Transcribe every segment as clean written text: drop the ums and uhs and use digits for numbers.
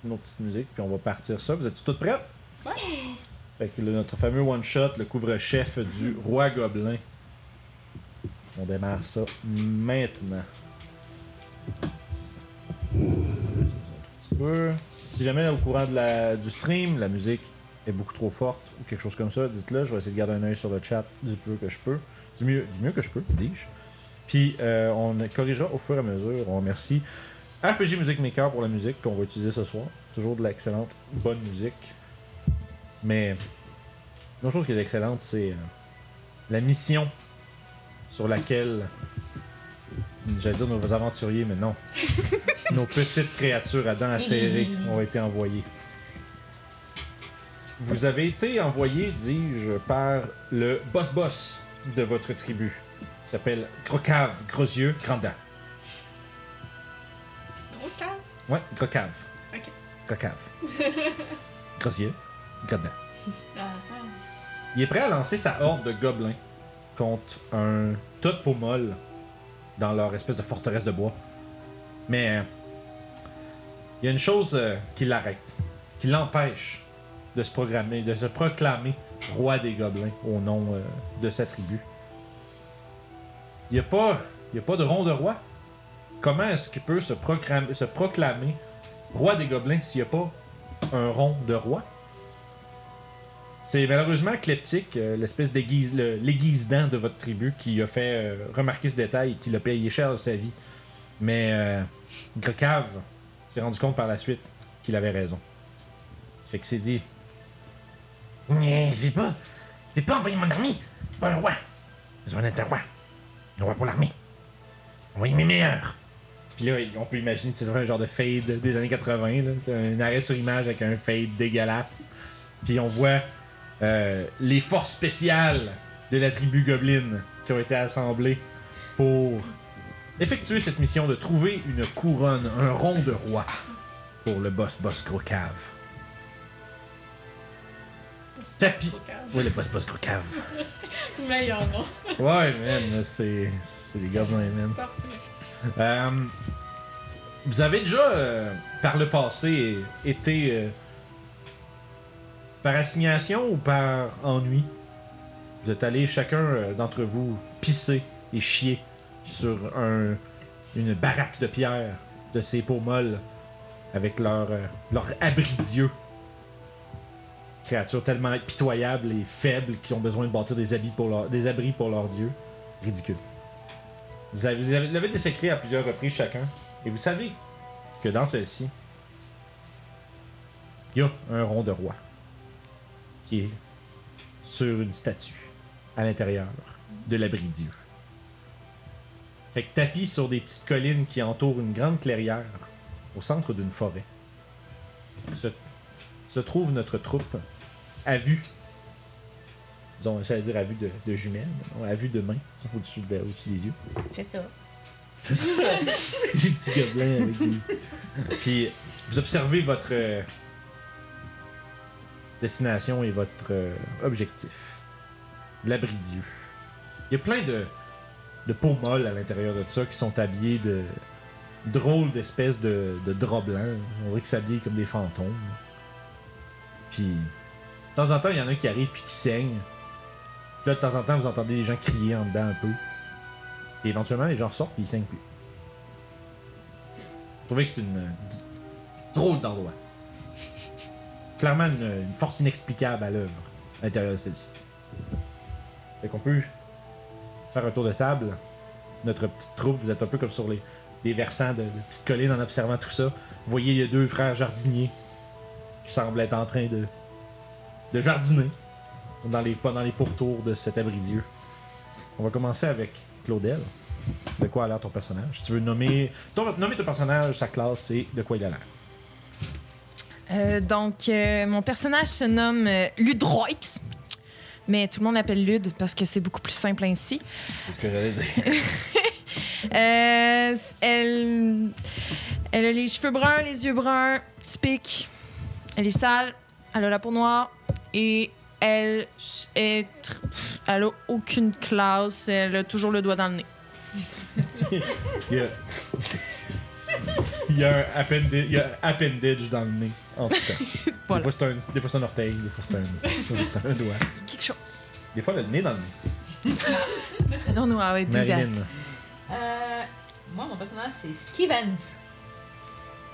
une autre petite musique, puis on va partir ça. Vous êtes toutes prêtes? Ouais. Fait que notre fameux one-shot, le couvre-chef du Roi Gobelin. On démarre ça maintenant. Un petit peu. Si jamais au courant du stream, la musique est beaucoup trop forte ou quelque chose comme ça, dites-le. Je vais essayer de garder un œil sur le chat du peu que je peux. Du mieux que je peux, dis-je. Puis on corrigera au fur et à mesure. On remercie RPG Music Maker pour la musique qu'on va utiliser ce soir. Toujours de l'excellente bonne musique. Mais une autre chose qui est excellente, c'est la mission sur laquelle, j'allais dire nos aventuriers, mais non, nos petites créatures à dents acérées ont été envoyées. Vous avez été envoyé, dis-je, par le boss de votre tribu. Il s'appelle Grocave, Gros Yeux, Grand Dents. Gros cave? Ouais, Grocave. Ok. Grocave. Gros Yeux, Grand Dents. Ah, Il est prêt à lancer sa horde de gobelins contre un tas de peau molle dans leur espèce de forteresse de bois. Mais il y a une chose qui l'arrête, qui l'empêche de se proclamer roi des gobelins au nom de sa tribu. Il n'y a pas de rond de roi. Comment est-ce qu'il peut se proclamer roi des gobelins s'il n'y a pas un rond de roi? C'est malheureusement Kleptic, l'espèce l'aiguise-dent de votre tribu, qui a fait remarquer ce détail et qui l'a payé cher de sa vie. Mais Grocave s'est rendu compte par la suite qu'il avait raison. Fait que s'est dit... Je vais pas envoyer mon armée pour un roi. J'ai besoin d'être un roi. Un roi pour l'armée. Envoyer mes meilleurs. Puis là, on peut imaginer que c'est un genre de fade des années 80. Là. C'est un arrêt sur image avec un fade dégueulasse. Puis on voit les forces spéciales de la tribu Goblin qui ont été assemblées pour effectuer cette mission de trouver une couronne, un rond de roi pour le boss Grocave. Tapis. Oui, le boss Grocave. Meilleur nom. Ouais, man, c'est les gobelins, man. Parfait. Vous avez déjà, par le passé, été par assignation ou par ennui? Vous êtes allés chacun d'entre vous pisser et chier sur une baraque de pierre de ces peaux molles avec leur abri-dieu. Créatures tellement pitoyables et faibles qui ont besoin de bâtir des abris pour leur dieu. Ridicule. Vous l'avez désécrit à plusieurs reprises chacun. Et vous savez que dans celle-ci, il y a un rond de roi qui est sur une statue à l'intérieur de l'abri-dieu. Fait que tapis sur des petites collines qui entourent une grande clairière au centre d'une forêt se trouve notre troupe à vue. Disons, j'allais dire à vue de jumelles, non, à vue de main, au-dessus des yeux. C'est ça. C'est ça. Des petits gobelins avec des... Puis, vous observez votre destination et votre objectif. L'abri-dieu. Il y a plein de peaux molles à l'intérieur de ça qui sont habillés de drôles d'espèces de draps blancs. On dirait qu'ils s'habillent comme des fantômes. Puis, de temps en temps, il y en a qui arrivent puis qui saignent. Puis là, de temps en temps, vous entendez les gens crier en dedans un peu. Et éventuellement, les gens sortent puis ils saignent plus. Vous trouvez que c'est une drôle d'endroit. Clairement, une force inexplicable à l'œuvre à l'intérieur de celle-ci. Fait qu'on peut faire un tour de table. Notre petite troupe, vous êtes un peu comme sur les versants de petites collines en observant tout ça. Vous voyez, il y a deux frères jardiniers qui semblent être en train de jardiner dans les pourtours de cet abri-dieu. On va commencer avec Claudel. De quoi a l'air ton personnage? Si tu veux nommer ton personnage, sa classe et de quoi il a l'air. Mon personnage se nomme Ludroix, mais tout le monde l'appelle Lud parce que c'est beaucoup plus simple ainsi. C'est ce que j'allais dire. Elle a les cheveux bruns, les yeux bruns, typiques. Elle est sale, elle a la peau noire et elle a aucune classe. Elle a toujours le doigt dans le nez. Yeah. Il y a un appendage dans le nez, en tout cas. Voilà. Des fois c'est un orteil, des fois c'est un doigt. Quelque chose. Des fois le nez dans le nez. I don't know how I do that. Marilyn. Moi, mon personnage, c'est Skivens.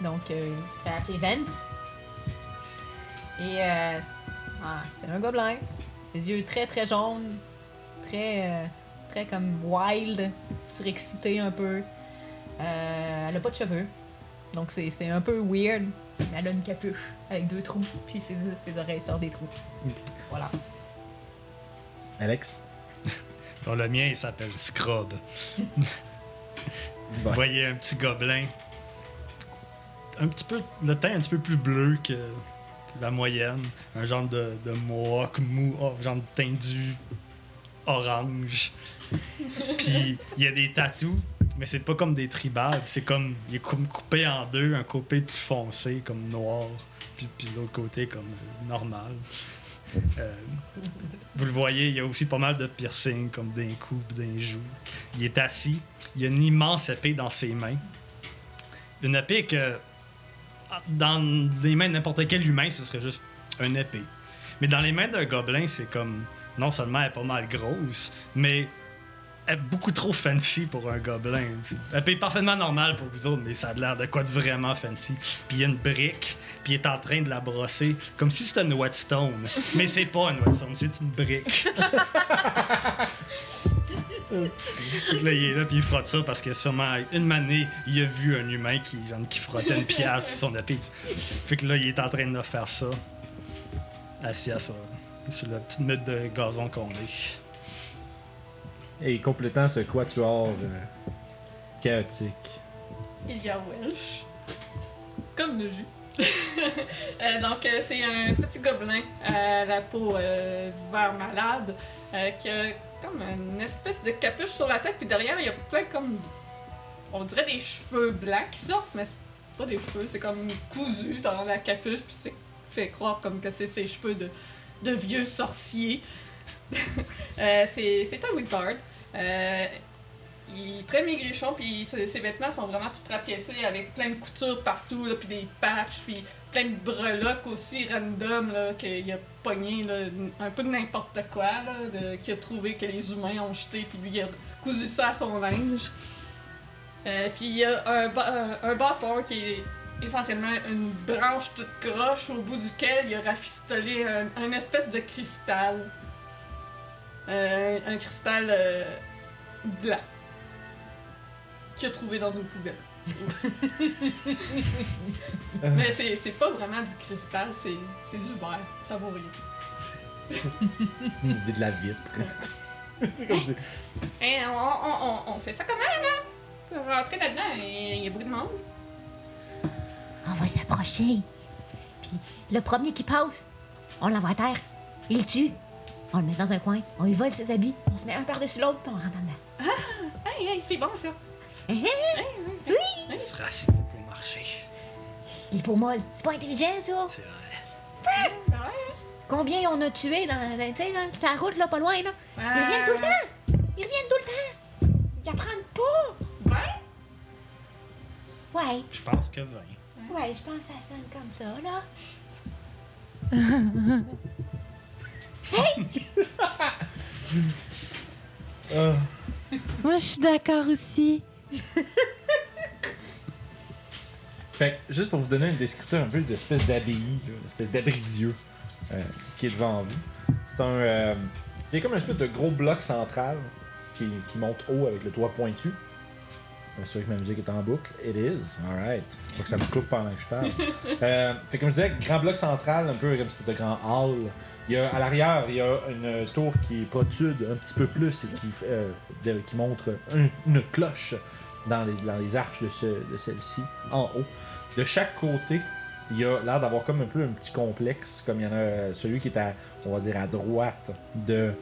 Donc, je t'ai appelé Vance. Et c'est un gobelin. Les yeux très, très jaunes. Très comme wild. Surexcité un peu. Elle a pas de cheveux. Donc, c'est un peu weird. Mais elle a une capuche avec 2 trous. Puis ses oreilles sortent des trous. Voilà. Alex? Bon, le mien, il s'appelle Scrub. Vous voyez un petit gobelin. Un petit peu, le teint un petit peu plus bleu que la moyenne. Un genre de mohawk mou, genre de teindu orange. Puis il y a des tatous, mais c'est pas comme des tribales. C'est comme, il est comme coupé en deux, un côté plus foncé, comme noir, puis l'autre côté comme normal. Vous le voyez, il y a aussi pas mal de piercings, comme d'un cou, d'un joue. Il est assis. Il y a une immense épée dans ses mains. Une épée que, dans les mains de n'importe quel humain, ce serait juste une épée. Mais dans les mains d'un gobelin, c'est comme... Non seulement elle est pas mal grosse, mais elle est beaucoup trop fancy pour un gobelin. Elle est parfaitement normale pour vous autres, mais ça a l'air de quoi de vraiment fancy. Puis il y a une brique, puis il est en train de la brosser, comme si c'était une whetstone. Mais c'est pas une whetstone, c'est une brique. Fait que là, il est là, puis il frotte ça parce que sûrement, une manée, il a vu un humain qui frottait une pièce sur son épée. Fait que là, il est en train de faire ça, assis à ça, sur la petite meute de gazon qu'on est. Et complétant ce quatuor chaotique. Il y a Welsh. Comme le jus. Donc, c'est un petit gobelin à la peau vert malade qui a comme une espèce de capuche sur la tête, puis derrière, il y a plein comme... On dirait des cheveux blancs qui sortent, mais c'est pas des cheveux, c'est comme cousu dans la capuche, puis c'est fait croire comme que c'est ses cheveux de vieux sorcier. C'est un wizard. Il est très maigrichon, puis ses vêtements sont vraiment tout rapiécés avec plein de coutures partout, là, puis des patchs, puis plein de breloques aussi random là, qu'il a pogné là, un peu de n'importe quoi, là, qu'il a trouvé que les humains ont jeté, puis lui il a cousu ça à son linge. Puis il y a un bâton qui est essentiellement une branche toute croche au bout duquel il a rafistolé un espèce de cristal. Un cristal blanc qu'il a trouvé dans une poubelle aussi. Mais c'est pas vraiment du cristal, c'est du verre, ça vaut rien. Vide de la vitre. C'est comme ça. Et on fait ça comment là? Pour rentrer là-dedans, il y a beaucoup de monde. On va s'approcher. Puis le premier qui passe, on l'envoie à terre. Il le tue. On le met dans un coin. On lui vole ses habits. On se met un par-dessus l'autre, puis on rentre dedans. Hey, c'est bon ça. Oui! Il sera assez beau pour marcher. Il est pour molle. C'est pas intelligent, ça. C'est vrai. Combien on a tué dans tu sais, là, sa route, là, pas loin, là? Ils reviennent tout le temps. Ils reviennent tout le temps. Ils apprennent pas. Ouais. Je pense que 20. Ouais, je pense que ça sonne comme ça, là. Moi, je suis d'accord aussi. Fait que, juste pour vous donner une description un peu d'espèce d'abbaye, là, une espèce d'abri d'yeux qui est devant vous. C'est comme un espèce de gros bloc central qui monte haut avec le toit pointu. C'est sûr que ma musique est en boucle. It is. Alright. Faut que ça me coupe pendant que je parle. Fait que comme je disais, grand bloc central, un peu comme une espèce de grand hall. À l'arrière, il y a une tour qui protrude un petit peu plus et qui montre une cloche dans les arches de celle-ci, en haut. De chaque côté, il y a l'air d'avoir comme un peu un petit complexe, comme il y en a celui qui est on va dire, à droite de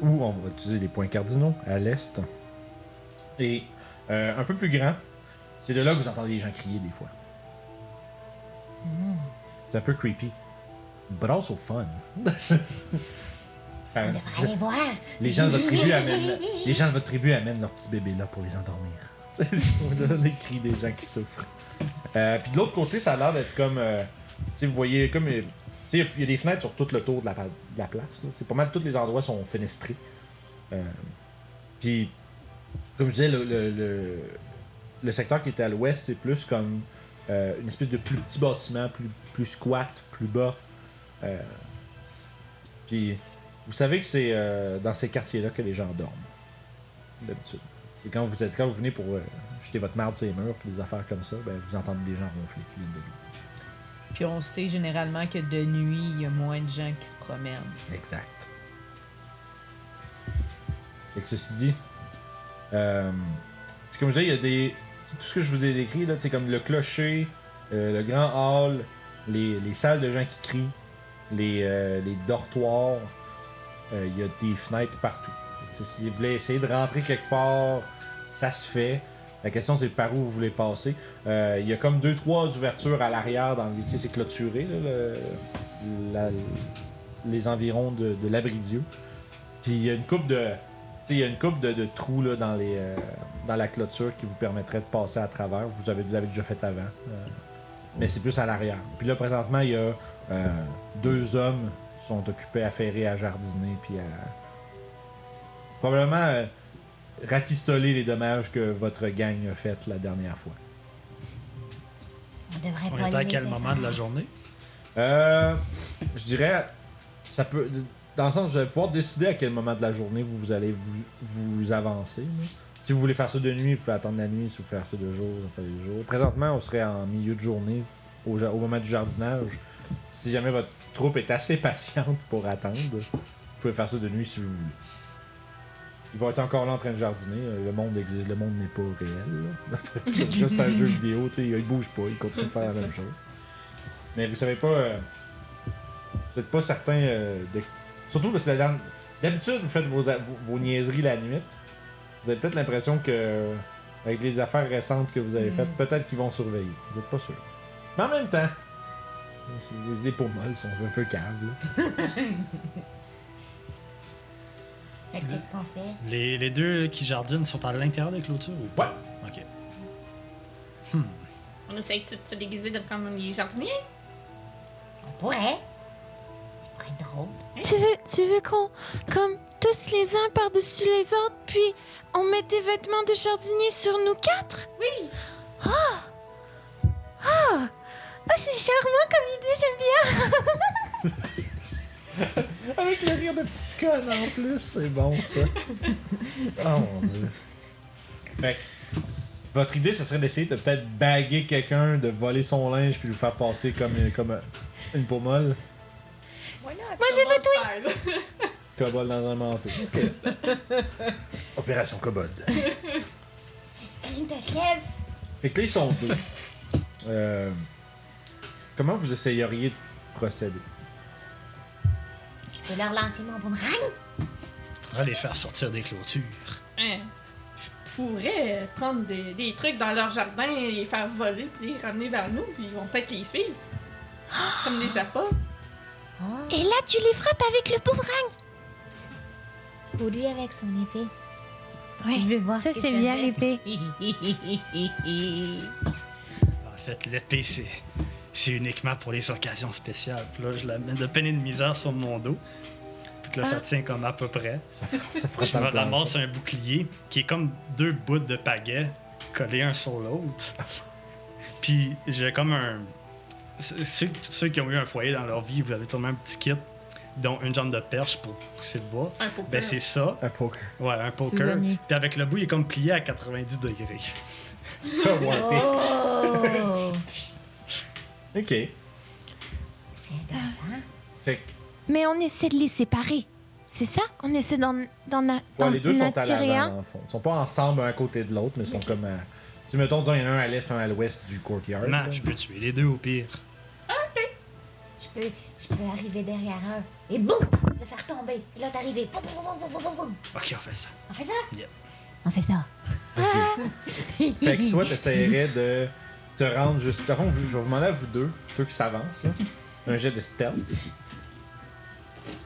où on va utiliser les points cardinaux, à l'est. Et un peu plus grand, c'est de là que vous entendez les gens crier des fois. C'est un peu creepy. But also fun. On devrait aller voir. Les gens de votre tribu amènent leurs petits bébés là pour les endormir. On donne des cris des gens qui souffrent. Puis de l'autre côté, ça a l'air d'être comme. Tu sais, vous voyez, comme. Tu sais, il y a des fenêtres sur tout le tour de la place. Là. Pas mal tous les endroits sont fenestrés. Puis, comme je disais, le secteur qui était à l'ouest, c'est plus comme une espèce de plus petit bâtiment, plus squat, plus bas. Puis, vous savez que c'est dans ces quartiers-là que les gens dorment. D'habitude. C'est quand vous venez pour jeter votre marde sur les murs puis des affaires comme ça, ben vous entendez des gens ronfler qui viennent de lui. Puis on sait généralement que de nuit, il y a moins de gens qui se promènent. Exact. Fait que ceci dit, c'est comme je disais, il y a des. Tout ce que je vous ai décrit, là, c'est comme le clocher, le grand hall, les salles de gens qui crient, les dortoirs, il y a des fenêtres partout. Si vous voulez essayer de rentrer quelque part, ça se fait. La question c'est par où vous voulez passer. Il y a comme 2-3 ouvertures à l'arrière dans le c'est clôturé, là, les environs de l'Abrisieux. Puis il y a une coupe de trous là, dans la clôture qui vous permettrait de passer à travers. Vous l'avez déjà fait avant. Mais c'est plus à l'arrière. Puis là présentement il y a 2 hommes qui sont occupés à ferrer, à jardiner, puis à probablement rafistoler les dommages que votre gang a fait la dernière fois. On devrait On pas est à les quel laisser moment faire. de la journée? Je dirais, ça peut, dans le sens, vous allez pouvoir décider à quel moment de la journée vous allez vous avancer. Là. Si vous voulez faire ça de nuit, vous pouvez attendre la nuit. Si vous voulez faire ça de jour, vous faites le jour. Présentement, on serait en milieu de journée, au moment du jardinage. Si jamais votre troupe est assez patiente pour attendre, vous pouvez faire ça de nuit si vous voulez. Ils vont être encore là en train de jardiner. Le monde existe, le monde n'est pas réel. Là. C'est un jeu vidéo, ils bougent pas, ils continuent de faire la même chose. Mais vous savez pas, vous êtes pas certain de. Surtout parce que d'habitude vous faites vos niaiseries la nuit. Vous avez peut-être l'impression que avec les affaires récentes que vous avez faites, peut-être qu'ils vont surveiller. Vous êtes pas sûr. Mais en même temps, les peaux molles sont un peu caves. Là. Fait que qu'est-ce qu'on fait? Les 2 qui jardinent sont à l'intérieur des clôtures ou pas? Ok. On essaye de se déguiser de prendre les jardiniers. On pourrait. Ça pourrait être drôle. Tu veux qu'on, comme tous les uns par-dessus les autres, puis on met des vêtements de jardinier sur nous 4? Oui. Ah, c'est charmant comme idée, j'aime bien. Avec le rire de petite conne en plus, c'est bon ça. Oh mon dieu. Fait que, votre idée, ça serait d'essayer de peut-être baguer quelqu'un, de voler son linge puis le faire passer comme une peau molle. Moi j'ai le tweet. Kobold dans un manteau. Ok. Opération Kobold. C'est ce qui me lève. Fait que là, ils sont 2. Comment vous essayeriez de procéder? Je peux leur lancer mon boomerang? Faudrait les faire sortir des clôtures. Hein, je pourrais prendre des trucs dans leur jardin et les faire voler puis les ramener vers nous, puis ils vont peut-être les suivre. Comme des appâts. Et là, tu les frappes avec le boomerang. Ou lui avec son épée. Ouais, Je vais voir ça ce que c'est ça bien fait. l'épée. En fait, l'épée, c'est uniquement pour les occasions spéciales. Puis là, je la mets de peine et de misère sur mon dos. Puis que là, ça tient comme à peu près. Je me ramasse un bouclier qui est comme 2 bouts de pagaie collés un sur l'autre. Puis j'ai comme un... Ceux qui ont eu un foyer dans leur vie, vous avez tourné un petit kit, dont une jambe de perche pour pousser le bois. Un poker. Ben c'est ça. Un poker. Ouais, un poker. Cisaonnier. Puis avec le bout, il est comme plié à 90 degrés. Oh! Ok. C'est intéressant. Fait que Mais on essaie de les séparer. C'est ça? On essaie d'en ouais, les deux sont à attirer l'avant, un? dans le fond. Ils sont pas ensemble un à côté de l'autre, mais ils sont comme à... Si, mettons, disons, il y en a un à l'est, un à l'ouest du courtyard. Non, là. je peux tuer les 2 au pire. Je peux arriver derrière un et boum! Le faire tomber. Et là, t'arriver. Boum, boum, boum, boum, boum, boum. Ok, on fait ça. On fait ça? Yep. On fait ça. Fait que toi, t'essaierais de te rendre juste... Par contre, je vais vous demander à vous deux, ceux qui s'avancent, là, un jet de stealth.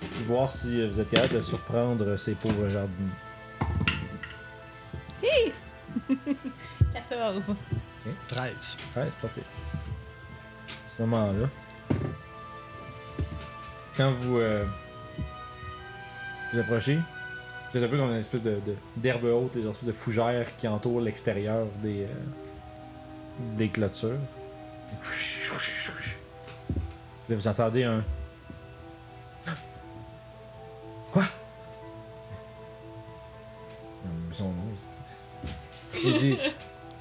Puis voir si vous êtes capable de surprendre ces pauvres jardiniers. 14. 13. Ouais, c'est pas pire. À ce moment-là, quand vous vous approchez, vous êtes un peu comme une espèce d'herbe haute, une espèce de fougère qui entoure l'extérieur des clôtures. Là, vous entendez un... Quoi? Son nom, il dit...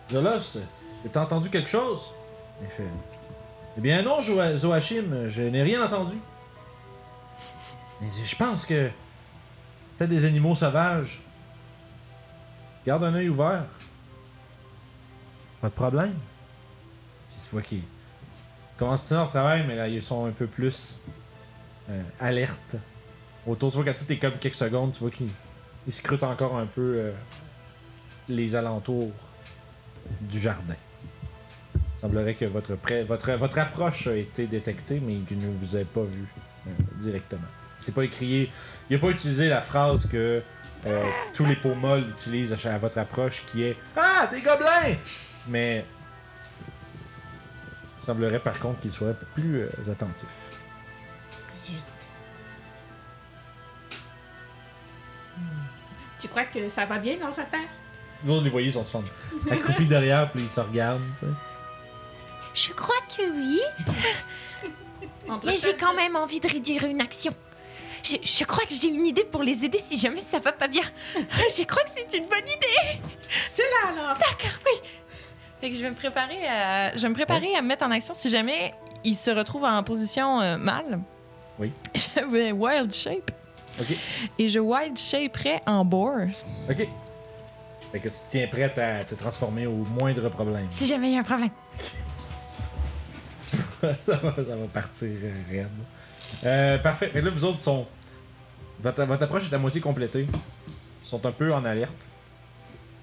Zolos, t'as entendu quelque chose? Il fait... Eh bien non, Zoachim, je n'ai rien entendu. Il dit, je pense que... Peut-être des animaux sauvages. Garde un œil ouvert. Pas de problème. Puis tu vois qu'ils commencent leur travail, mais là, ils sont un peu plus alertes. Autour, tu vois qu'à toutes les comme quelques secondes, tu vois qu'ils scrutent encore un peu les alentours du jardin. Il semblerait que votre approche a été détectée, mais qu'il ne vous ait pas vu directement. C'est pas écrit. Il n'a pas utilisé la phrase que tous les peaux molles utilisent à votre approche, qui est Ah, des gobelins! Mais il semblerait par contre qu'il soit un peu plus attentif. Zut. Tu crois que ça va bien, leurs affaires? Vous autres, les voyez, ils sont accroupis derrière, puis ils se regardent. Tu sais. Je crois que oui, mais j'ai quand même envie de réduire une action. Je crois que j'ai une idée pour les aider si jamais ça va pas bien. Je crois que c'est une bonne idée. Fais-la alors! D'accord, oui. Fait que je vais me préparer à me mettre en action si jamais il se retrouve en position mal. Oui. Je vais Wild Shape. Ok. Et je Wild Shaperai en boar. Ok. Fait que tu te tiens prête à te transformer au moindre problème. Si jamais il y a un problème. ça va partir raide. Parfait. Fait que là, vous autres sont. Votre approche est à moitié complétée. Ils sont un peu en alerte.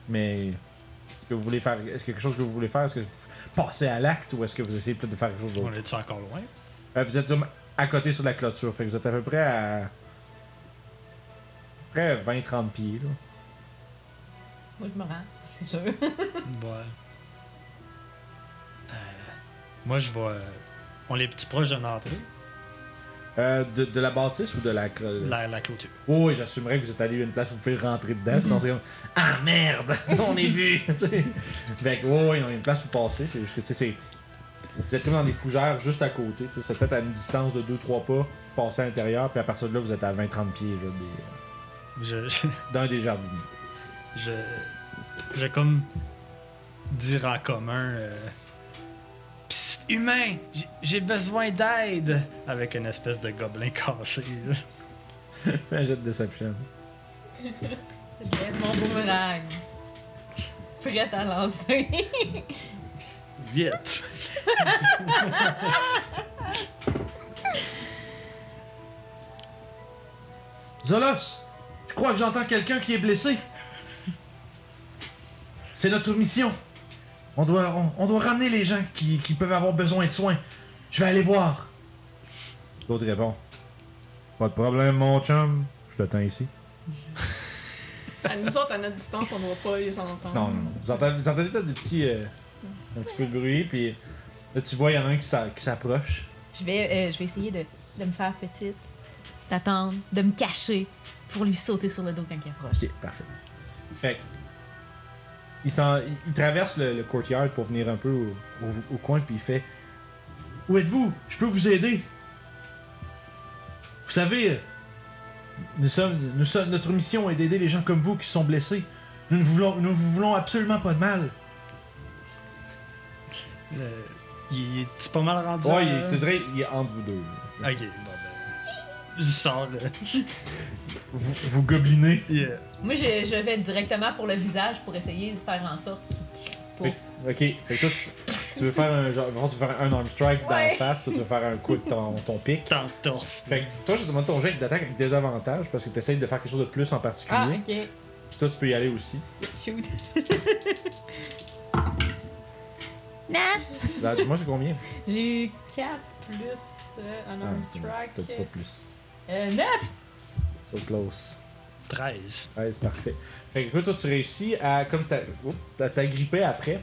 Mais. Est-ce que vous voulez faire. Est-ce qu'il y a quelque chose que vous voulez faire? Est-ce que vous passez à l'acte ou est-ce que vous essayez peut-être de faire quelque chose d'autre? On est-tu encore loin? Vous êtes à côté sur la clôture. Fait que vous êtes à peu près à. Près 20-30 pieds, là. Moi, je me rends, c'est sûr. Ouais. Moi, je vais. On est-tu proche d'une entrée? De la bâtisse ou de la... La clôture. Oh, oui, j'assumerais que vous êtes allé à une place où vous pouvez rentrer dedans, sinon c'est comme Ah merde, on est vu! T'sais. Fait que, oui, il y a une place où passer, c'est juste que, tu sais, c'est. Vous êtes comme dans des fougères juste à côté, tu sais, c'est peut-être à une distance de 2-3 pas, passer à l'intérieur, puis à partir de là, vous êtes à 20-30 pieds, là, d'un des jardiniers. Je vais comme dire en commun Psst, humain, j'ai besoin d'aide avec une espèce de gobelin cassé. Là. Fais un jet de deception. Je lève mon boomerang. Prête à lancer. Vite! Zolos, je crois que j'entends quelqu'un qui est blessé. C'est notre mission. On doit ramener les gens qui peuvent avoir besoin de soins. Je vais aller voir. L'autre répond. Pas de problème, mon chum. Je t'attends ici. À nous autres, à notre distance, on ne va pas les entendre. Non. Vous entendez peut-être des petits... un petit peu de bruit, puis là, tu vois, il y en a un qui s'approche. Je vais essayer de me faire petite, d'attendre, de me cacher pour lui sauter sur le dos quand il approche. Ok, parfait. Fait que, il traverse le courtyard pour venir un peu au coin, puis il fait Où êtes-vous? Je peux vous aider. Vous savez, notre mission est d'aider les gens comme vous qui sont blessés. Nous ne vous voulons absolument pas de mal. Il est pas mal rendu? Ouais, tu dirais, il est entre vous deux. Là. Ok, bon ben. Je sors là. Vous gobelinez. Yeah. Moi, je vais directement pour le visage pour essayer de faire en sorte qu'il crie pas. Ok, fait que toi, tu veux faire un arm strike dans la face, toi tu veux faire un coup de ton pic. Dans le torse. Fait que toi, je te demande ton jet d'attaque avec des avantages parce que tu essayes de faire quelque chose de plus en particulier. Ah, ok. Puis toi, tu peux y aller aussi. Shoot. Non. Là, dis-moi, c'est combien? J'ai eu 4 plus un arm c'est bon, strike. peut-être pas plus. 9! So close. 13. Ouais, c'est parfait. Fait que écoute, toi, tu réussis à, comme t'as grippé après,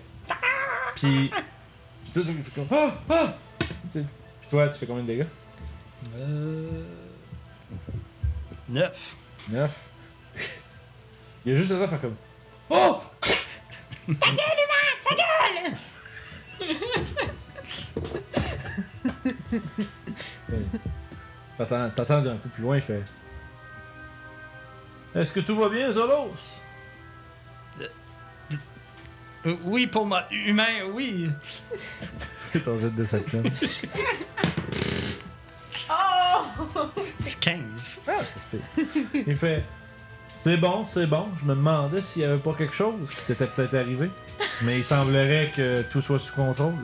Puis tu sais, il fait comme ah! Ah! Tu sais, puis toi, tu fais combien de dégâts? 9. 9. Il y a juste le temps de faire comme oh! Ouais. T'entends un peu plus loin, il fait est-ce que tout va bien, Zolos? Oui, pour moi. Humain, oui. C'est ton jet de deception. C'est 15. Ah, c'est pire. Il fait c'est bon, je me demandais s'il y avait pas quelque chose qui t'était peut-être arrivé. Mais il semblerait que tout soit sous contrôle.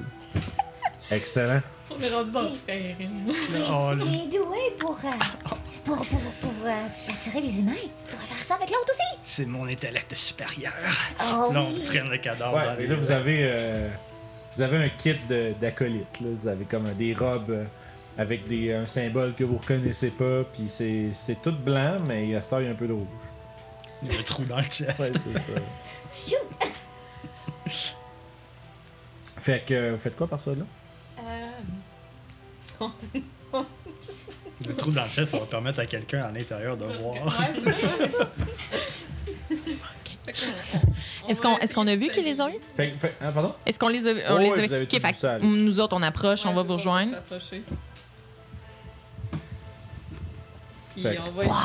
Excellent. On est rendu dans le Skyrim. Oh, Il est doué pour attirer les humains. Tu devrais faire ça avec l'autre aussi. c'est mon intellect supérieur. Oh Là, on oui. traîne le cadavre dans Ouais, les... et là, vous avez un kit d'acolytes. Là. Vous avez comme des robes avec un symbole que vous reconnaissez pas. Puis c'est tout blanc, mais à cette heure, il y a un peu de rouge. Il y a un trou dans le chest. Ouais, c'est ça. Phew. Fait que vous faites quoi par ça là? Le trou dans le chest, ça va permettre à quelqu'un à l'intérieur de voir. Ouais, c'est ça. Est-ce qu'on a vu qu'ils les ont eu? Pardon? Est-ce qu'on les a vus? Oh, On les ouais, a vous avez vus. tous Ok, fait vu ça, que là. nous autres, on approche, on va vous rejoindre. S'approcher. Puis Fait que- on va essayer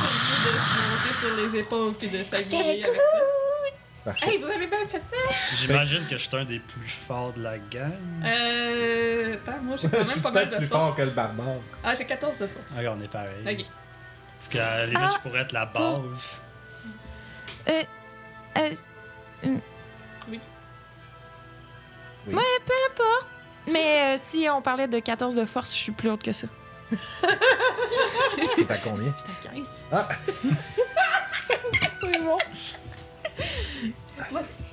de se monter sur les épaules puis de s'aguiller avec ça. Parfait. Hey, vous avez bien fait ça? J'imagine que je suis un des plus forts de la gang. Attends, moi j'ai quand Je même suis pas mal peut-être de plus force. fort que le barbare. Ah, j'ai 14 de force. Ah, on est pareil. Ok. Parce qu'à la limite, je pourrais être la base. Oui. Oui. Ouais, peu importe. Mais si on parlait de 14 de force, je suis plus haute que ça. T'es à combien? J'étais à 15. Ah! C'est bon.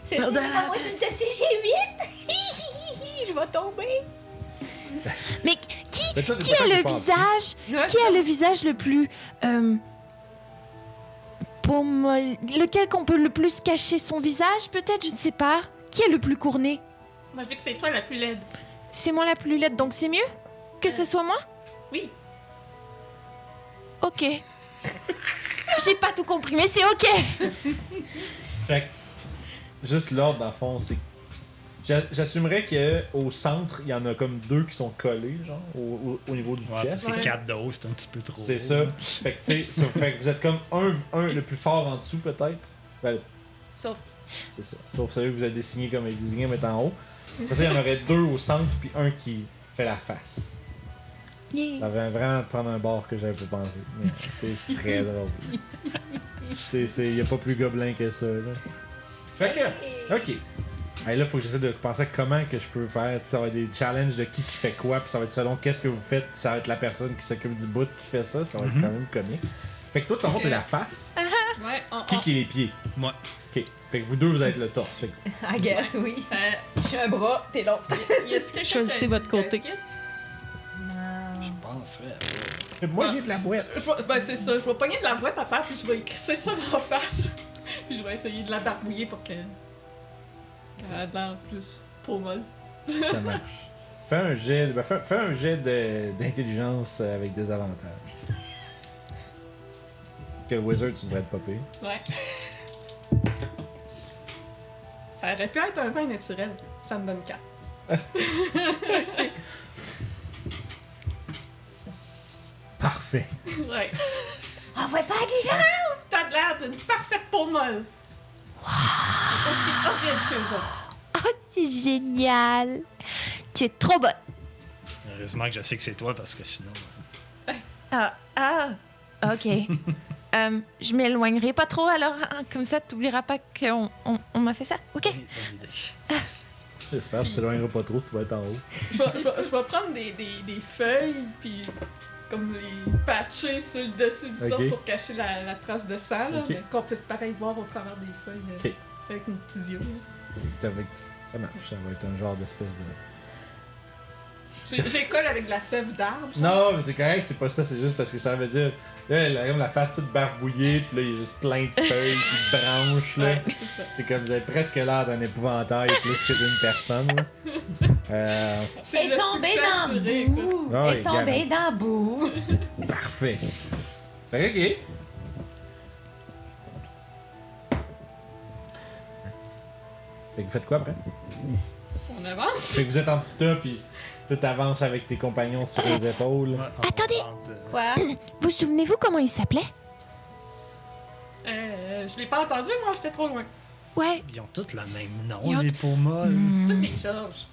C'est ça, moi, c'est j'ai 8. Je vais tomber. Mais qui Mais toi, t'es a peut-être le pas visage... Qui a le visage le plus... lequel qu'on peut le plus cacher son visage, peut-être, je ne sais pas. Qui est le plus courné? Moi je dis que c'est toi la plus laide. C'est moi la plus laide, donc c'est mieux que ce soit moi? Oui. Ok. J'ai pas tout compris, mais c'est ok. Fait que, juste l'ordre, dans le fond, c'est. J'assumerais qu'au centre, il y en a comme 2 qui sont collés, genre, au niveau du Ouais, chest. c'est Ouais. 4 doses, c'est un petit peu trop. C'est ça. Fait que, tu sais, fait que vous êtes comme un le plus fort en dessous, peut-être. Ben, Sauf. c'est ça. Sauf celui que vous avez dessiné comme il désigné, mais en haut. Après ça, il y en aurait 2 au centre, puis un qui fait la face. Yeah. Ça va vraiment prendre un bord que j'avais pas pensé. Mais c'est très drôle. Il y a pas plus gobelin que ça, là. Fait que, ok. Hey, là, faut que j'essaie de penser à comment que je peux faire. Ça va être des challenges de qui fait quoi, puis ça va être selon qu'est-ce que vous faites. Ça va être la personne qui s'occupe du bout qui fait ça. Ça va être quand même comique. Fait que toi, ton t'es la face. Ouais, Qui est les pieds? Moi. Ok. Fait que vous deux, vous êtes le torse. Fait que I guess, oui. Je suis un bras, t'es l'autre. Y a-tu quelqu'un Choisissez qui a votre un côté. casquette? Je pense, ouais. moi, j'ai de la boîte. Ben c'est ça, je vais pogner de la boîte à terre puis je vais écrisser ça dans la face. Puis je vais essayer de la barbouiller pour qu'elle ait de l'air plus peau molle. Ça marche. Fais un jet, fais un jet d'intelligence avec des avantages. Que le wizard, tu devrais être popé. Ouais. Ça aurait pu être un vin naturel. Ça me donne 4. Parfait. Ouais. On voit pas de différence. T'as de l'air d'une parfaite peau molle. Aussi horrible que les autres. Oh, c'est génial. Tu es trop bonne. Heureusement que je sais que c'est toi parce que sinon. Ok. Je m'éloignerai pas trop, alors hein, comme ça, t'oublieras pas qu'on m'a fait ça. Ok. Bonne idée. J'espère que tu t'éloigneras pas trop, tu vas être en haut. Je vais prendre des feuilles, puis comme les patcher sur le dessus du torse Ok. pour cacher la trace de sang, là, Ok. mais qu'on puisse pareil voir au travers des feuilles Ok. avec une petite yeux. Ça marche, ça va être un genre d'espèce J'école avec de la sève d'arbre. ça. Non, mais c'est correct, c'est pas ça, c'est juste parce que je t'avais dire. Là, elle a comme la face toute barbouillée, pis là, il y a juste plein de feuilles pis de branches, là. Ouais, c'est ça. C'est comme, vous avez presque l'air d'un épouvantail plus que d'une personne, là. C'est Elle le est tombée succès dans assuré, le écoute. bout. Ah Elle oui, est tombée dans le bout. Parfait. Fait que, ok. Fait que vous faites quoi après? On avance. Fait que vous êtes en petit tas, pis tout avance avec tes compagnons sur les épaules. Ouais, on Attendez. tente, Quoi? Vous souvenez-vous comment il s'appelait? Je l'ai pas entendu, moi, j'étais trop loin. Ouais. Ils ont tous le même nom, Ils ont- les peaux molles. Hmm. Toutes des Georges.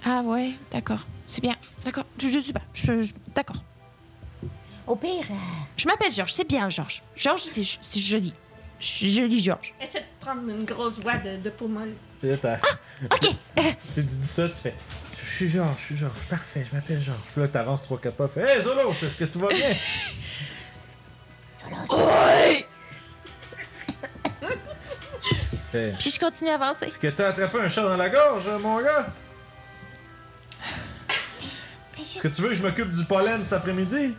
Ah ouais, d'accord. C'est bien. D'accord. Je sais pas. D'accord. Au pire, Je m'appelle Georges. C'est bien, Georges. Georges, c'est joli. Je suis joli, Georges. Essaie de prendre une grosse voix de peau molle. Pis là, t'as. Ok. Tu dis ça, tu fais. Je suis Georges, parfait, je m'appelle Georges. Puis là, t'avances 3-4 pas, fais Hey Zolo, est-ce que tout va bien? Ouais. Fait, Puis je continue à avancer. Est-ce que t'as attrapé un chat dans la gorge, mon gars? Est-ce que tu veux que je m'occupe du pollen cet après-midi?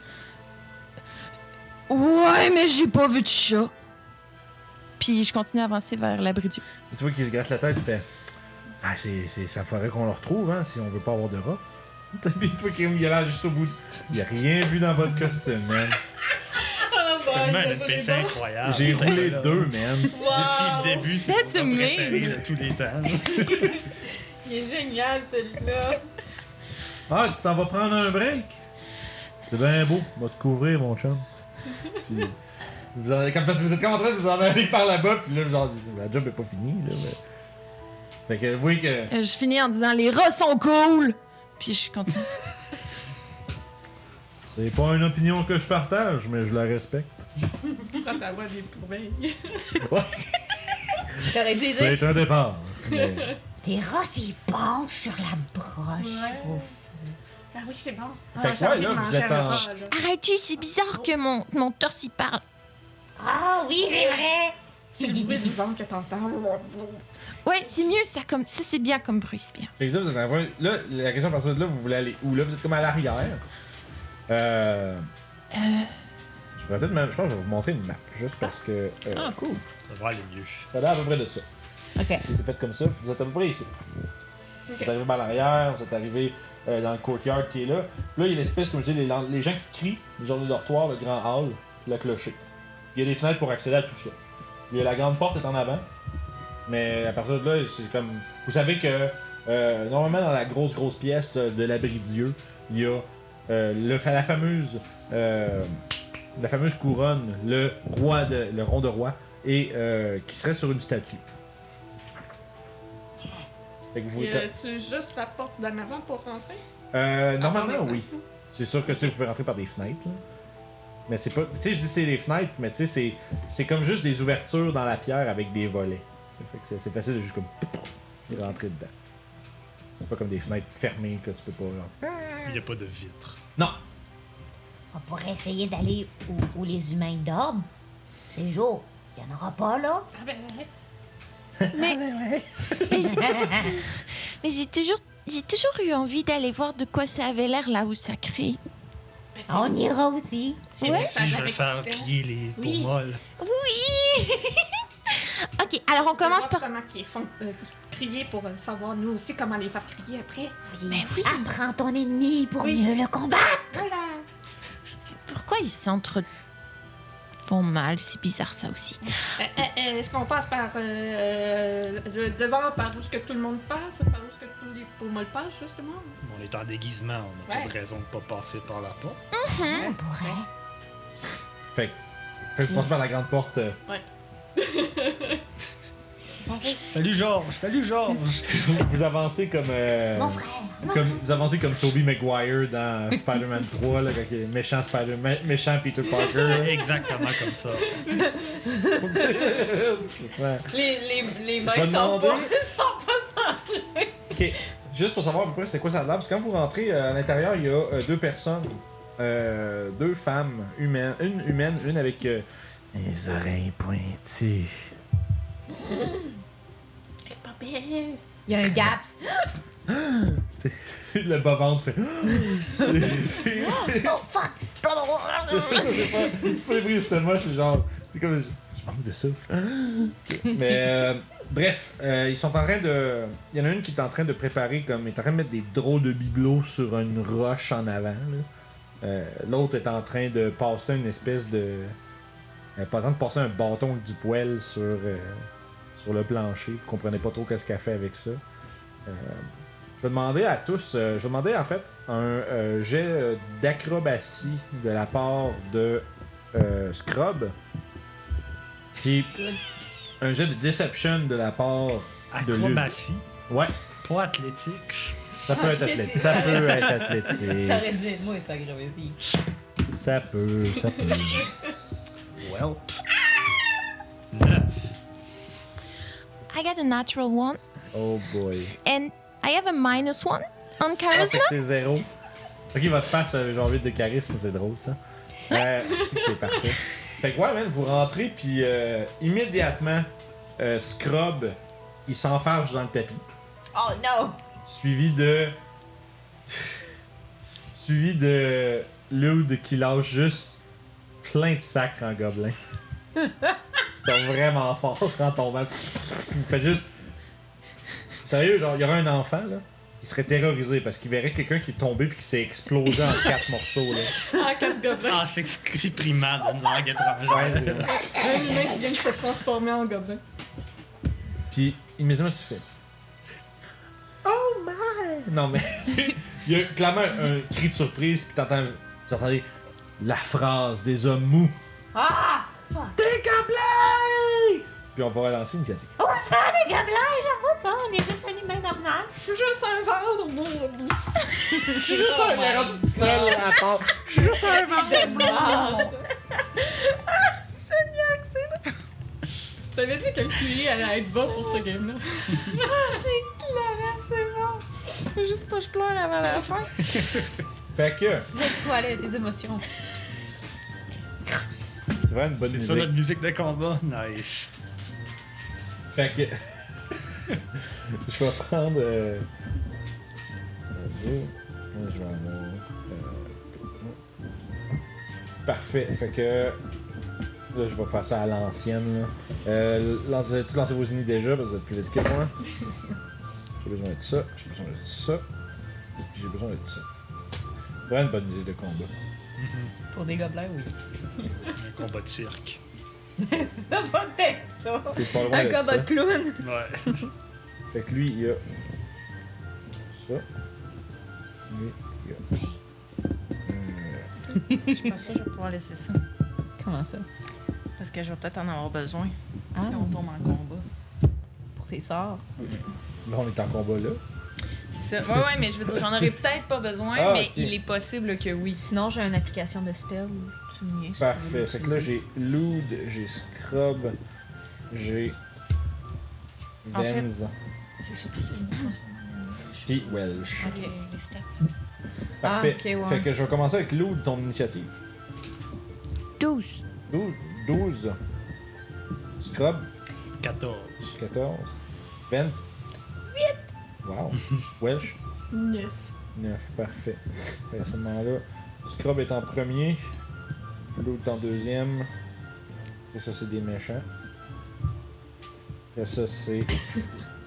Ouais, mais j'ai pas vu de chat. Puis je continue à avancer vers l'abri du. Tu vois qu'il se gratte la tête, tu fais. Ah, ça faudrait qu'on le retrouve, hein, si on veut pas avoir de rats. Puis tu vois qu'il a l'air juste au bout. Il a rien vu dans votre costume, man. C'est tellement un NPC incroyable. J'ai ce roulé gars-là. 2, man. Depuis le début, c'est That's mon préféré amazing. de tous les temps. Il est génial, celui-là. Ah, tu t'en vas prendre un break? C'est bien beau. Va te couvrir, mon chum. Puis, parce que vous êtes comme en train de vous en aller par là-bas, puis là, genre, la job est pas finie, là. Mais... Fait que vous voyez que. Je finis en disant les rats sont cool. Puis je continue. C'est pas une opinion que je partage, mais je la respecte. Tu prends ta voix des trouvailles. Ouais, T'aurais dû dire. c'est un départ. Mais... des rats, c'est bon sur la broche. Ouais. Ouf. Ah oui, c'est bon. Fait que j'ai ouais, envie là, de vous manger êtes un en- rat, là. Arrêtez, c'est bizarre que mon torse y parle. Ah oui, c'est vrai. C'est le bruit du ventre que t'entends. Ouais, c'est mieux ça comme ça, c'est bien comme bruit, c'est bien. Fait que là, vous êtes en train- là, la question à partir de là, vous voulez aller où? Là, vous êtes comme à l'arrière. Je pourrais peut-être même, je pense que je vais vous montrer une map, juste parce que Ah, cool. Ça va aller mieux. ça a l'air à peu près de ça. Ok. Si c'est fait comme ça, vous êtes à peu près ici. Vous êtes arrivé à l'arrière, vous êtes arrivé dans le courtyard qui est là. Là, il y a l'espèce, comme je dis, les gens qui crient, le genre de dortoir, le grand hall, le clocher. Il y a des fenêtres pour accéder à tout ça. Il y a la grande porte est en avant, mais à partir de là, c'est comme... Vous savez que normalement dans la grosse pièce de l'abri de Dieu, il y a la fameuse couronne, le rond de roi, et qui serait sur une statue. Fait que vous... Y a-tu juste la porte d'en avant pour rentrer? Normalement, À part les oui. fenêtres? C'est sûr que tu sais, vous pouvez rentrer par des fenêtres. Là. Mais c'est pas. Tu sais, je dis c'est des fenêtres, mais tu sais, c'est comme juste des ouvertures dans la pierre avec des volets. Ça fait que c'est facile de juste comme. Et rentrer dedans. C'est pas comme des fenêtres fermées que tu peux pas. Genre. Il n'y a pas de vitre. Non! On pourrait essayer d'aller où les humains dorment. C'est jour. Il n'y en aura pas, là. Ah ben, ouais. Mais j'ai toujours eu envie d'aller voir de quoi ça avait l'air là où ça crie. Ben, c'est- On ira aussi. c'est Ouais. vrai, Si je veux avec faire Stella. crier les peaux Oui. molles. Oui. Ok, alors on commence par. Comment qu'ils font crier pour savoir nous aussi comment les faire crier après. Mais oui. Apprends ton ennemi pour Oui. mieux le combattre. Voilà! Pourquoi ils font mal? C'est bizarre ça aussi. Est-ce qu'on passe par devant, par où est-ce que tout le monde passe, par où est-ce que tous les pommes passent, justement? On est en déguisement, on n'a Ouais. pas de raison de pas passer par la porte. On pourrait. Fait que vous passez par la grande porte. Salut Georges! Salut Georges! Vous avancez comme. Mon frère. Vous avancez comme Tobey Maguire dans Spider-Man 3, là, quand il est méchant méchant Peter Parker. Exactement comme ça. Ouais. Les mains Je vais sont demander- pas Ok, juste pour savoir à peu près c'est quoi ça a l'air, parce que quand vous rentrez à l'intérieur, il y a deux personnes, deux femmes humaines, une humaine, une avec les oreilles pointues. Elle est pas belle! Il y a un gaps. Le bas-ventre fait. Oh fuck! C'est ça, c'est pas les bruits d'estomac, c'est genre. C'est comme. Je manque de souffle. Mais bref, ils sont en train de. Il y en a une qui est en train de préparer comme. Il est en train de mettre des drôles de bibelots sur une roche en avant. Là. L'autre est en train de passer une espèce de. Par exemple, passer un bâton avec du poêle sur le plancher. Vous comprenez pas trop qu'est-ce qu'elle fait avec ça. Je vais demander à tous, je vais demander en fait un jet d'acrobatie de la part de Scrub. Puis un jet de deception de la part de Lude. Acrobatie, Ouais, pas athletics. ça peut être athlétique. Ça peut être athlétique. Ça aurait dû être moi, ta gravité. Ça peut. Welp. 9. I got a natural one, Oh boy. and I have a -1 on Ah, charisma. c'est 0. Ok, votre face, genre 8 de charisme, c'est drôle ça. C'est parfait. Fait que ouais, man, vous rentrez, puis immédiatement, Scrub, il s'enfarge dans le tapis. Oh non! Suivi de Lude qui lâche juste plein de sacres en gobelin. Donc vraiment fort en tombant. Vous faites juste. Sérieux, genre, il y aurait un enfant là, il serait terrorisé parce qu'il verrait quelqu'un qui est tombé puis qui s'est explosé en 4 morceaux là. En 4 gobelins. En s'exprimant d'une langue étrangère. Ouais, Un humain qui vient de se transformer en gobelin. Puis immédiatement tu fais. Oh my! Non mais il y a clairement un cri de surprise puis vous entendez la phrase des hommes mous. Ah! Des gobelins! Puis on va relancer l'initiative. Oh, ça, les gobelins, j'en vois pas. On est juste un humain normal. Je suis juste un vase au bout. Je suis juste un verre tout seul à part. Je suis juste un verre. T'avais dit que le QI allait être bas pour cette game-là. C'est bon. Faut juste pas que je pleure avant la fin. Fait que Laisse-toi aller à tes émotions. c'est vraiment une bonne C'est musique. ça notre musique de combat? Nice. Fait que je vais prendre. Je vais en avoir. Parfait. Fait que là, je vais faire ça à l'ancienne. Lancez vos ennemis déjà parce que vous êtes plus vite que moi. J'ai besoin de ça. J'ai besoin de ça. Puis j'ai besoin de ça. Vraiment une bonne musique de combat. Pour des gobelins, oui. Un combat de cirque. Ça va être ça! C'est pas loin Un de combat ça. de clown! Ouais. Fait que lui, il a ça. Lui, il a. Je suis pas sûre que je vais pouvoir laisser ça. Comment ça? Parce que je vais peut-être en avoir besoin Ah. si on tombe en combat. Pour ses sorts. Là, on est en combat là. C'est ça. Ouais, mais je veux dire, j'en aurais peut-être pas besoin, Ah, mais ok. il est possible que oui. Sinon, j'ai une application de spell. Tu me niaises, Parfait. tu Fait veux que là, l'utiliser. j'ai Lude, j'ai Scrub, j'ai En fait- Venz, C'est surtout ça. puis Welsh. Ok, les stats. Parfait. Ah, ok, ouais. Fait que je vais commencer avec Lude, ton initiative. 12. 12. Scrub, 14. 14. Venz, 8. Wow. Welsh, 9. 9. Parfait. Fait à ce moment-là, Scrub est en premier, Lude est en deuxième. Et ça, c'est des méchants. Et ça, c'est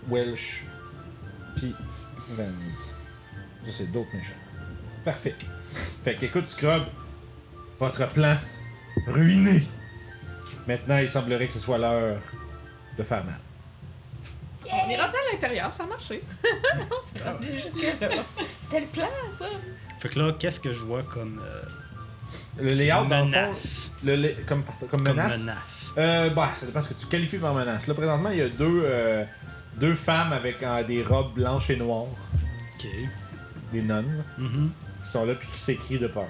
Welsh, puis Venz. Ça, c'est d'autres méchants. Parfait. Fait qu'écoute, Scrub, votre plan ruiné. Maintenant, il semblerait que ce soit l'heure de faire mal. On est rendu à l'intérieur, ça a marché. C'était le plan, ça! Fait que là, qu'est-ce que je vois comme Le layout, dans le fond, menace? comme menace. Bah, ça dépend ce que tu qualifies par menace. Là, présentement, il y a deux femmes avec des robes blanches et noires, Ok. des nonnes, Mhm. qui sont là puis qui s'écrient de peur.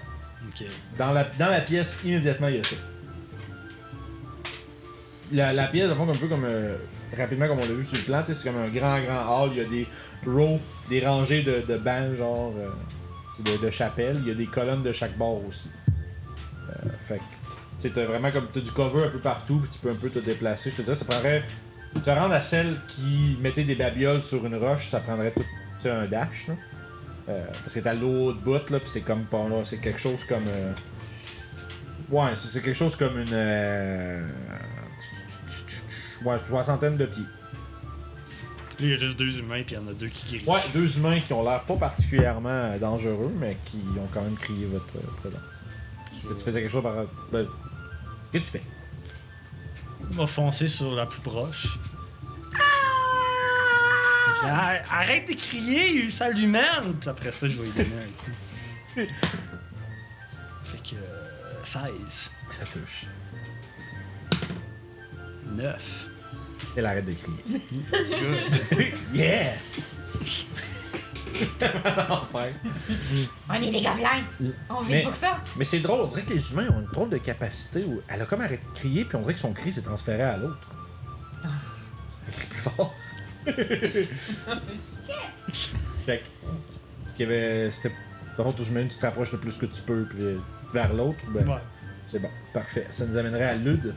Ok. Dans la pièce, immédiatement, il y a ça. La pièce, dans le fond, un peu comme rapidement comme on l'a vu sur le plan, tu sais, c'est comme un grand hall. Il y a des rows, des rangées de bancs, genre de chapelles. Il y a des colonnes de chaque bord aussi. Fait que, tu sais, t'as vraiment comme t'as du cover un peu partout, puis tu peux un peu te déplacer. Je te dirais, ça prendrait te rendre à celle qui mettait des babioles sur une roche, ça prendrait sais, un dash, là. Parce que t'as l'autre bout, là, pis c'est comme pas là, c'est quelque chose comme. Ouais, c'est quelque chose comme une. Ouais, soixantaine de pieds. Là, il y a juste 2 humains, puis il y en a 2 qui crient. Ouais, 2 humains qui ont l'air pas particulièrement dangereux, mais qui ont quand même crié votre présence. Est-ce que tu faisais quelque chose par. Ben, qu'est-ce que tu fais? Il va foncer sur la plus proche. Arrête de crier, ça l'humaine! Puis après ça, je vais lui donner un coup. Fait que. 16. Ça touche. 9. Elle arrête de crier. Good. Yeah! Enfin. On est des gobelins. On vit Mais- pour ça. Mais c'est drôle, on dirait que les humains ont une drôle de capacité où elle a comme arrêté de crier, puis on dirait que son cri s'est transféré à l'autre. Elle crie plus fort. Fait que, ce qu'il y avait, c'était. Par contre, aux humains, tu te rapproches le plus que tu peux, puis vers l'autre, ben, Ouais. c'est bon, parfait. Ça nous amènerait à Lude,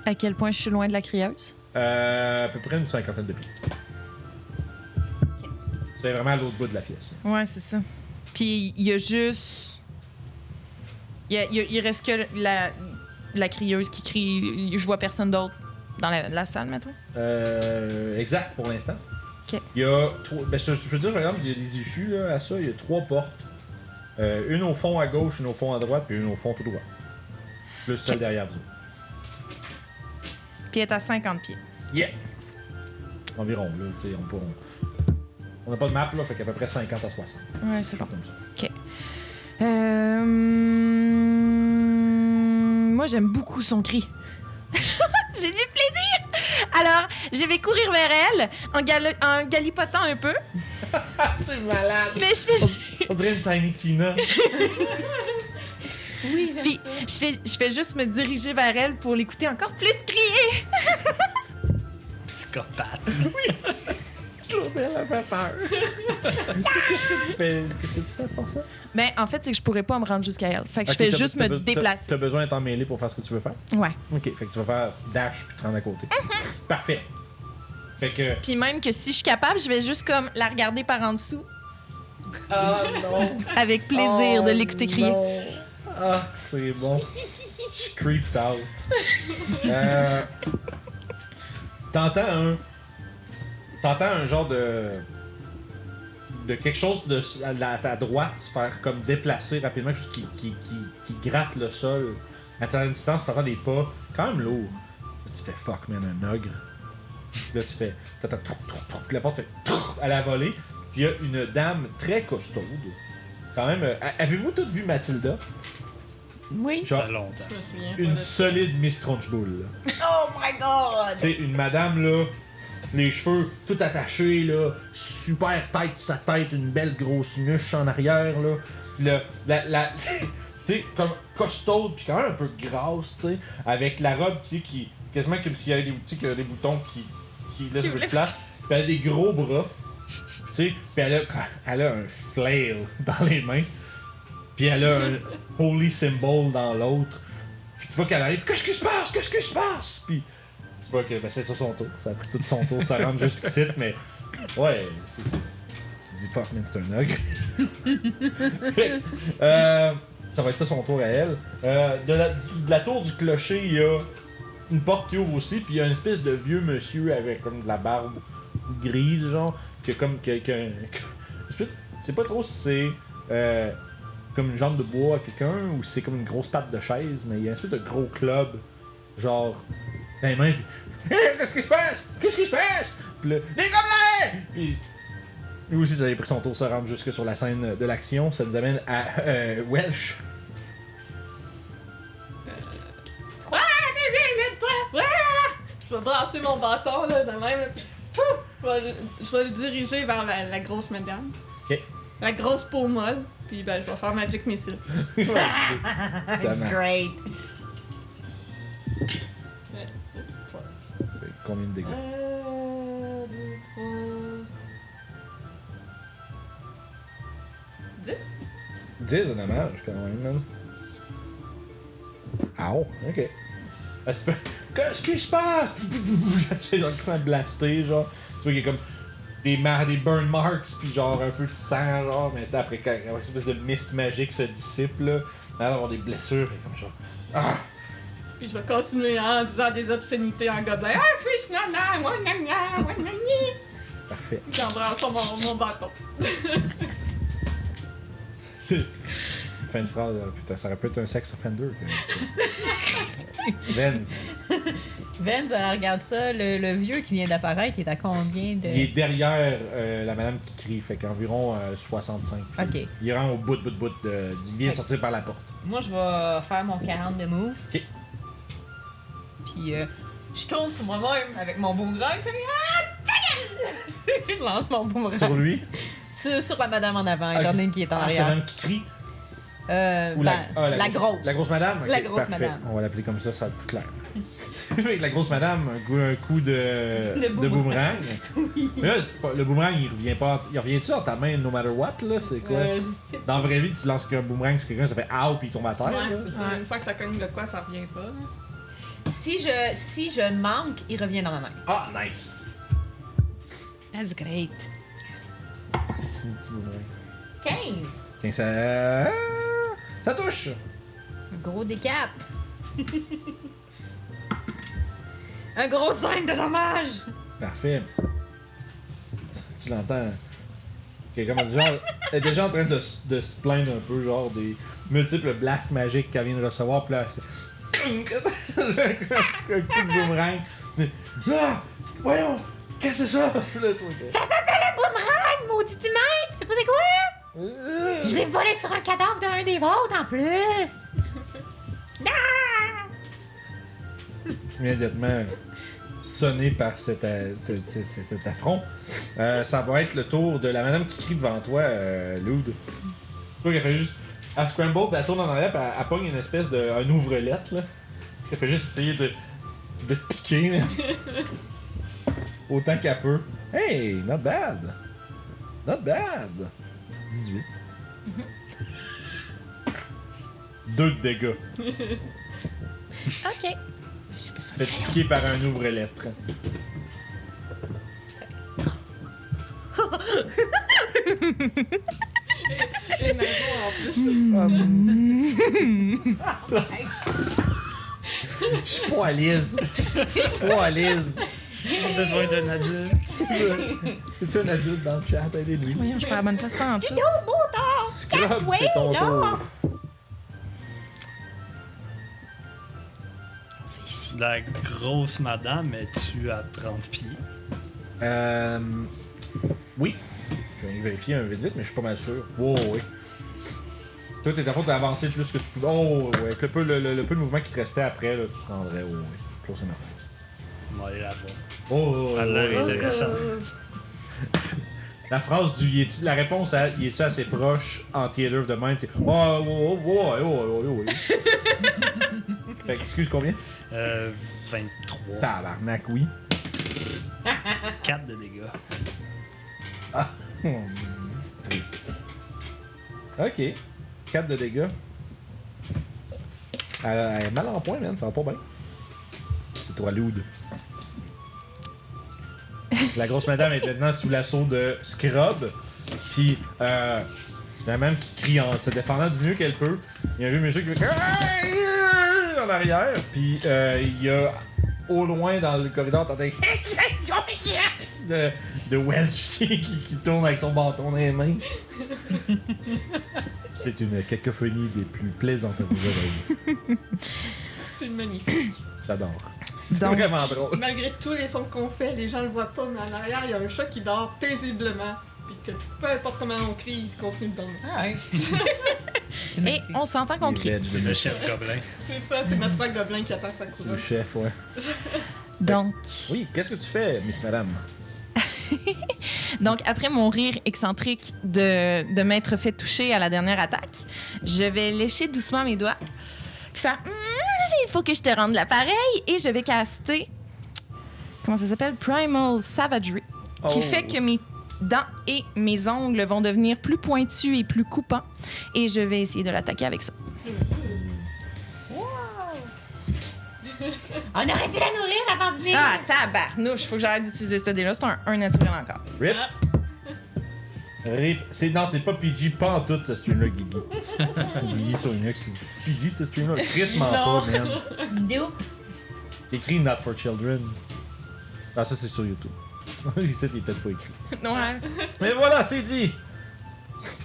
À quel point je suis loin de la crieuse? à peu près une cinquantaine de pieds. C'est vraiment à l'autre bout de la pièce. Ouais, c'est ça. Puis il y a juste. Il reste que la crieuse qui crie. Je vois personne d'autre dans la salle, mettons. Exact pour l'instant. Ok. Il y a ben, je peux dire par exemple, il y a des issues là, à ça, il y a 3 portes. Une au fond à gauche, une au fond à droite, puis une au fond tout droit. Plus celle derrière vous. Puis elle est à 50 pieds. Yeah! Environ, là, tu sais, on n'a pas de map, là, fait qu'à peu près 50 à 60. Ouais, c'est bon. Comme ça. Moi, j'aime beaucoup son cri. J'ai du plaisir! Alors, je vais courir vers elle en galipotant un peu. C'est malade! Mais je fais. On dirait une Tiny Tina. Oui, j'aime Puis, je fais juste me diriger vers elle pour l'écouter encore plus crier. Psychopathe. Elle a fait peur. Qu'est-ce que tu fais pour ça? Ben, en fait, c'est que je pourrais pas me rendre jusqu'à elle. Fait que Ok, je fais t'as- juste t'as me be- déplacer. T'as besoin d'être mêlé pour faire ce que tu veux faire? Ouais. Ok, fait que tu vas faire dash puis te rendre à côté. Parfait. Fait que. Puis même que si je suis capable, je vais juste comme la regarder par en dessous Ah non! avec plaisir de l'écouter crier. Non. Ah, c'est bon. Je suis creeped out. T'entends un genre de quelque chose à ta droite se faire comme déplacer rapidement, quelque chose qui gratte le sol. À une distance, t'entends des pas quand même lourds. Là, tu fais fuck man, un ogre. Là tu fais. T'entends puis la porte fait à la volée. Puis il y a une dame très costaude. Quand même. Avez-vous toutes vu Mathilda? Oui. Genre Ça fait longtemps. Je me souviens. une pas de- solide Miss Troncheboule. là. Oh my god! Tu sais, une madame là, les cheveux tout attachés là, super tête sa tête, une belle grosse muche en arrière là. Puis la tu sais, comme costaude puis quand même un peu grasse, tu sais, avec la robe tu sais qui quasiment comme s'il y avait des, tu sais, qu'il y a des boutons qui laissent un peu de place. Puis elle a des gros bras, tu sais, puis elle a un flail dans les mains. Puis elle a un holy symbol dans l'autre. Puis tu vois qu'elle arrive, qu'est-ce qui se passe? Qu'est-ce qui se passe? Puis tu vois que ben, c'est sur son tour. Ça a pris tout son tour, ça rentre jusqu'ici, mais ouais, tu te dis fuck man, c'est un ogre. Ça va être ça son tour à elle. De la tour du clocher, il y a une porte qui ouvre aussi, puis il y a une espèce de vieux monsieur avec comme de la barbe grise, genre, qui a comme. C'est pas trop si c'est comme une jambe de bois à quelqu'un ou si c'est comme une grosse patte de chaise, mais il y a une espèce de gros club, genre, dans les mains, puis hey, qu'est-ce qui se passe? Qu'est-ce qui se passe? Puis là, les gobelins! Puis lui aussi, ça avait pris son tour, se rendre jusque sur la scène de l'action. Ça nous amène à Welsh. Quoi? T'es bien, de toi? Ouais! Je vais brasser mon bâton, là, de même, là, puis pouf! Je vais le diriger vers la grosse madame. Ok. La grosse peau molle, puis ben, je vais faire Magic Missile. Ça marche. Great. Ouais. Fait combien de dégâts? 2, 3... 10? 10 de dommage quand même, man. Ow, ok. Elle se fait, qu'est-ce qui se passe? Tu fais genre qui se met blasté, genre. Tu vois qu'il est comme. des burn marks, puis genre un peu de sang, genre, mais après, quand une espèce de mist magique se dissipe, là, là, avoir des blessures, et comme genre. Ah! Puis je vais continuer en disant des obscénités en gobelin. Ah, fiche, nana, moi, nana, moi, nani. Parfait. Puis en brassant mon bâton. Fin de phrase, putain, ça aurait pu être un sex offender. Vance. Vance, elle regarde ça. Le vieux qui vient d'apparaître, il est à combien de. Il est derrière la madame qui crie, fait qu'environ 65. Ok. Il est vraiment au bout il vient de sortir par la porte. Moi, je vais faire mon 40 de move. Ok. Puis, je tourne sur moi-même avec mon boomerang. Fait je lance mon boomerang. Sur lui? Sur la madame en avant, étant Ah, donné qui est en c'est la arrière. madame qui crie? Ou La grosse. La grosse madame? Ok, La grosse parfait. madame. On va l'appeler comme ça va être plus clair. Avec la grosse madame, un coup de De boomerang. Oui. Mais là, le boomerang, il revient pas. Il revient-tu dans ta main no matter what, là? C'est quoi? Je sais Dans la vraie vie, tu lances un boomerang sur quelqu'un, ça fait ow, puis il tombe à terre. Ouais, là. c'est ça. Une fois que ça cogne de quoi, ça revient pas. Si je manque, il revient dans ma main. Ah, nice! That's great. C'est un petit boomerang. 15. Tiens, ça touche! Un gros D4. Un gros 5 de dommage. Parfait. Tu l'entends. Quelqu'un est déjà en train de se plaindre un peu, genre des multiples blasts magiques qu'elle vient de recevoir, puis là, elle se fait un coup de boomerang. Ah! Voyons! Qu'est-ce que c'est ça? Puis là, tu vois que- Ça s'appelle un boomerang, maudit humain! Tu sais pas c'est quoi? Je l'ai volé sur un cadavre d'un des vôtres en plus! Ah! Immédiatement sonné par cet affront. Ça va être le tour de la madame qui crie devant toi, Loud. Je crois qu'elle fait juste. Elle scramble, puis elle tourne en arrière, puis elle pogne une espèce de. Un ouvre-lettre, là. Elle fait juste essayer de te piquer, là. Autant qu'elle peut. Hey, not bad! Not bad! 18. 2 de dégâts. Ok. Se fait piquer par un ouvre-lettre. C'est maison en plus. Je suis pas à l'aise. Je suis pas à l'aise. J'ai besoin d'un adulte. C'est-tu un adulte dans le chat? Aidez-lui. Voyons, je suis pas à la bonne place, pas en tout. Scrub, c'est ton tour. C'est ici. La grosse madame, es-tu à 30 pieds? Oui. Je vais vérifier un vite, mais je suis pas mal sûr. Oh, oui. Toi, t'es à fond d'avancer le plus que tu pouvais. Oh, ouais. Avec le peu de mouvement qui te restait après, là, tu te rendrais. Oh, oui. Close enough. On va aller la voir. Oh, Elle a l'air intéressante. La phrase du la réponse à y es-tu assez proche en theater of the mind, c'est oh. Fait que, excuse combien? 23. Tabarnak, oui. 4 de dégâts. Triste. Ok. 4 de dégâts. Elle est mal en point, man. Ça va pas bien. C'est toi, Loud. La grosse madame est maintenant sous l'assaut de Scrub. Puis, la même qui crie en se défendant du mieux qu'elle peut. Il y a un vieux monsieur qui fait en arrière. Puis, il y a au loin dans le corridor, t'entends de Welch qui tourne avec son bâton dans les mains. C'est une cacophonie des plus plaisantes à vous oreilles. C'est magnifique. J'adore. C'est Donc, vraiment drôle. Malgré tous les sons qu'on fait, les gens le voient pas, mais en arrière, il y a un chat qui dort paisiblement. Puis que peu importe comment on crie, il continue de dormir. Ah ouais. C'est et magnifique. on s'entend qu'on crie. C'est le chef gobelin. C'est ça, c'est notre roi gobelin qui attend sa Le couronne. chef, ouais. Donc, Oui, qu'est-ce que tu fais, Miss Madame? Donc, après mon rire excentrique de m'être fait toucher à la dernière attaque, je vais lécher doucement mes doigts, puis faire il faut que je te rende l'appareil, et je vais caster. Comment ça s'appelle? Primal Savagery, qui fait que mes dents et mes ongles vont devenir plus pointus et plus coupants, et je vais essayer de l'attaquer avec ça. On aurait dû la nourrir avant de venir. Ah, tabarnouche, faut que j'arrête d'utiliser ce dé-là. C'est un naturel encore. Rip. Ah. Rip. Non, c'est pas PG, pas en tout ce stream-là, Guigui. Guigui sur Linux, c'est PG ce stream-là. Chris m'en Non. pas, man. Vidéo. C'est écrit Not for Children. Ah, ça c'est sur YouTube. Ici, il est peut-être pas écrit. Ouais. Mais voilà, c'est dit!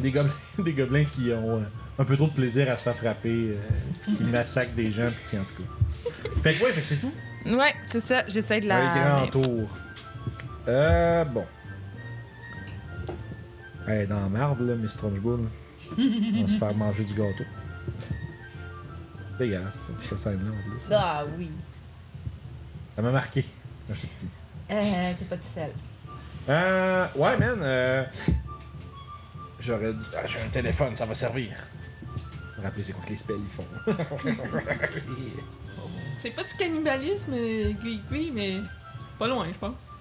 Des gobelins qui ont un peu trop de plaisir à se faire frapper, qui massacrent des gens, puis qui en tout cas. Fait que c'est tout. Ouais, c'est ça. J'essaie de la. Un grand tour. Bon. Hey, dans la marde, là, Miss Trunchbull. On va se faire manger du gâteau. Dégueulasse, cette scène-là, en plus. Ah oui. Ça m'a marqué quand j'étais petit. T'es pas tout seul. Ouais, man, j'aurais dû... Ah, j'ai un téléphone, ça va servir. Me rappeler c'est quoi que les spells, ils font. C'est pas du cannibalisme, Gui, mais pas loin, je pense.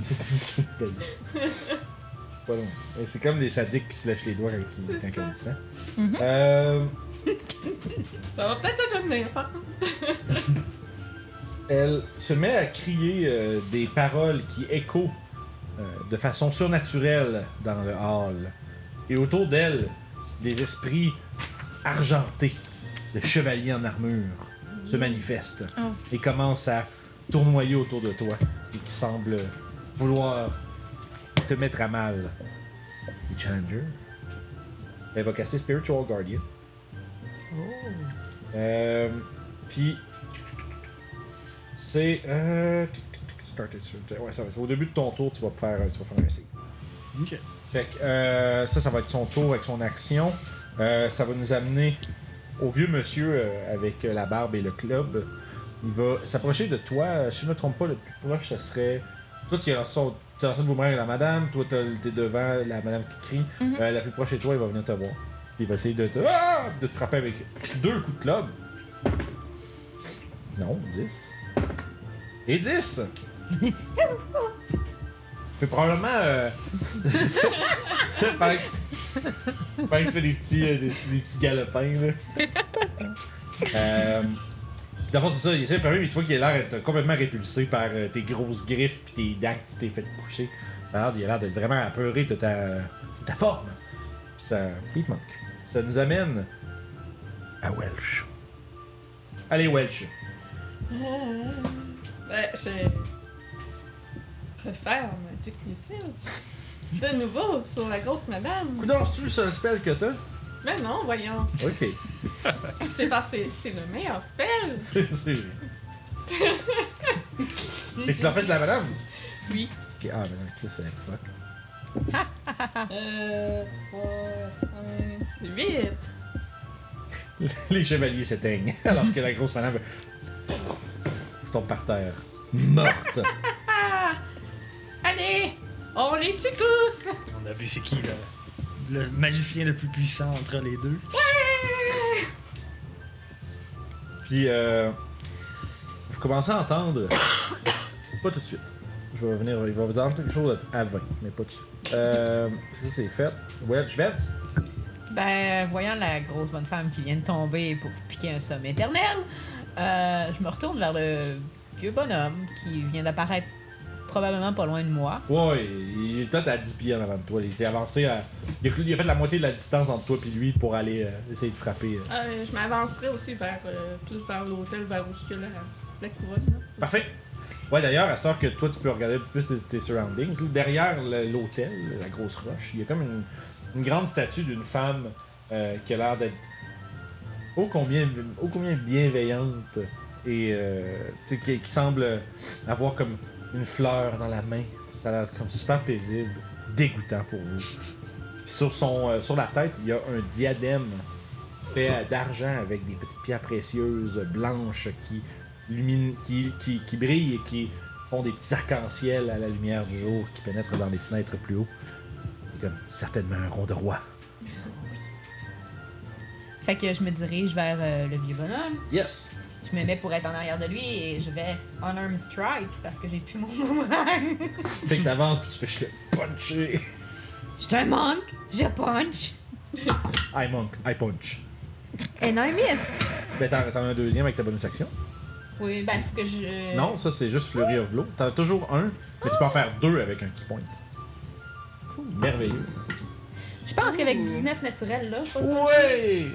C'est pas long. C'est comme des sadiques qui se lèchent les doigts quand ils ont du sang. Mhm. Ça va peut-être te devenir, par contre. Elle se met à crier des paroles qui échoent de façon surnaturelle dans le hall. Et autour d'elle, des esprits argentés de chevaliers en armure se manifestent Oh. et commencent à tournoyer autour de toi et qui semblent vouloir te mettre à mal. Et Challenger, elle va casser Spiritual Guardian. Puis c'est ouais, ça va. Au début de ton tour, tu vas faire un save. Ok. Fait que ça va être son tour avec son action. Ça va nous amener au vieux monsieur avec la barbe et le club. Il va s'approcher de toi. Si je ne me trompe pas, le plus proche, ce serait. Toi, tu es en train de boomerang la madame. Toi, t'es devant la madame qui crie. Mhm. La plus proche de toi, il va venir te voir. Puis il va essayer de te frapper avec 2 coups de club. Non, 10. Et 10! Fait probablement. Pendant que tu fais des petits galopins, là. D'abord, c'est ça, il essaie de frapper, mais tu vois qu'il a l'air d'être complètement répulsé par tes grosses griffes pis tes dents que tu t'es fait pousser. Il a l'air d'être vraiment apeuré de ta forme. Pis ça. Il te manque. Ça nous amène à Welsh. Allez, Welsh. Ben, je vais faire Magic Missile. De nouveau, sur la grosse madame. Coudon, c'est-tu le seul spell que t'as? Ben non, voyons. Ok. C'est parce que c'est le meilleur spell. C'est vrai. Et tu l'as fait de la madame? Oui. Ok, ah, mais non, Chris, c'est fuck. 3, 5, 8. Les chevaliers s'éteignent, alors que la grosse madame tombe par terre, morte. Ah! Allez, on les tue tous. On a vu c'est qui le magicien le plus puissant entre les deux. Puis, vous commencez à entendre, pas tout de suite. Je vais venir, il va vous entendre quelque chose à 20, mais pas tout de suite. Ça c'est fait. Welsh Vets. Ben, voyant la grosse bonne femme qui vient de tomber pour piquer un somme éternel, je me retourne vers le vieux bonhomme qui vient d'apparaître probablement pas loin de moi. Ouais, il est peut-être à 10 pieds en avant de toi. Il s'est avancé à. Il a fait la moitié de la distance entre toi et lui pour aller essayer de frapper. Je m'avancerai aussi plus vers l'hôtel, vers où est la couronne. Là. Parfait. Ouais, d'ailleurs, à cette heure que toi, tu peux regarder un peu plus tes surroundings, derrière l'hôtel, la grosse roche, il y a comme une grande statue d'une femme qui a l'air d'être ô combien bienveillante et qui semble avoir comme une fleur dans la main. Ça a l'air comme super paisible, dégoûtant pour vous. Puis sur la tête, il y a un diadème fait d'argent avec des petites pierres précieuses blanches qui brillent et qui font des petits arcs-en-ciel à la lumière du jour qui pénètrent dans les fenêtres plus haut. C'est comme certainement un rond de roi. Fait que je me dirige vers le vieux bonhomme. Yes! Je me mets pour être en arrière de lui et je vais unarmed strike parce que j'ai plus mon boomerang. Fait que t'avances puis tu fais juste le puncher. Je suis un monk, je punch. I monk, I punch. And I miss. Ben, t'en as un deuxième avec ta bonus action. Oui, ben, faut que je. Non, ça c'est juste Flurry of Blow. T'en as toujours un, mais tu peux en faire 2 avec un key point. Merveilleux. Je pense qu'avec 19 naturel, là, je peux le Ouais!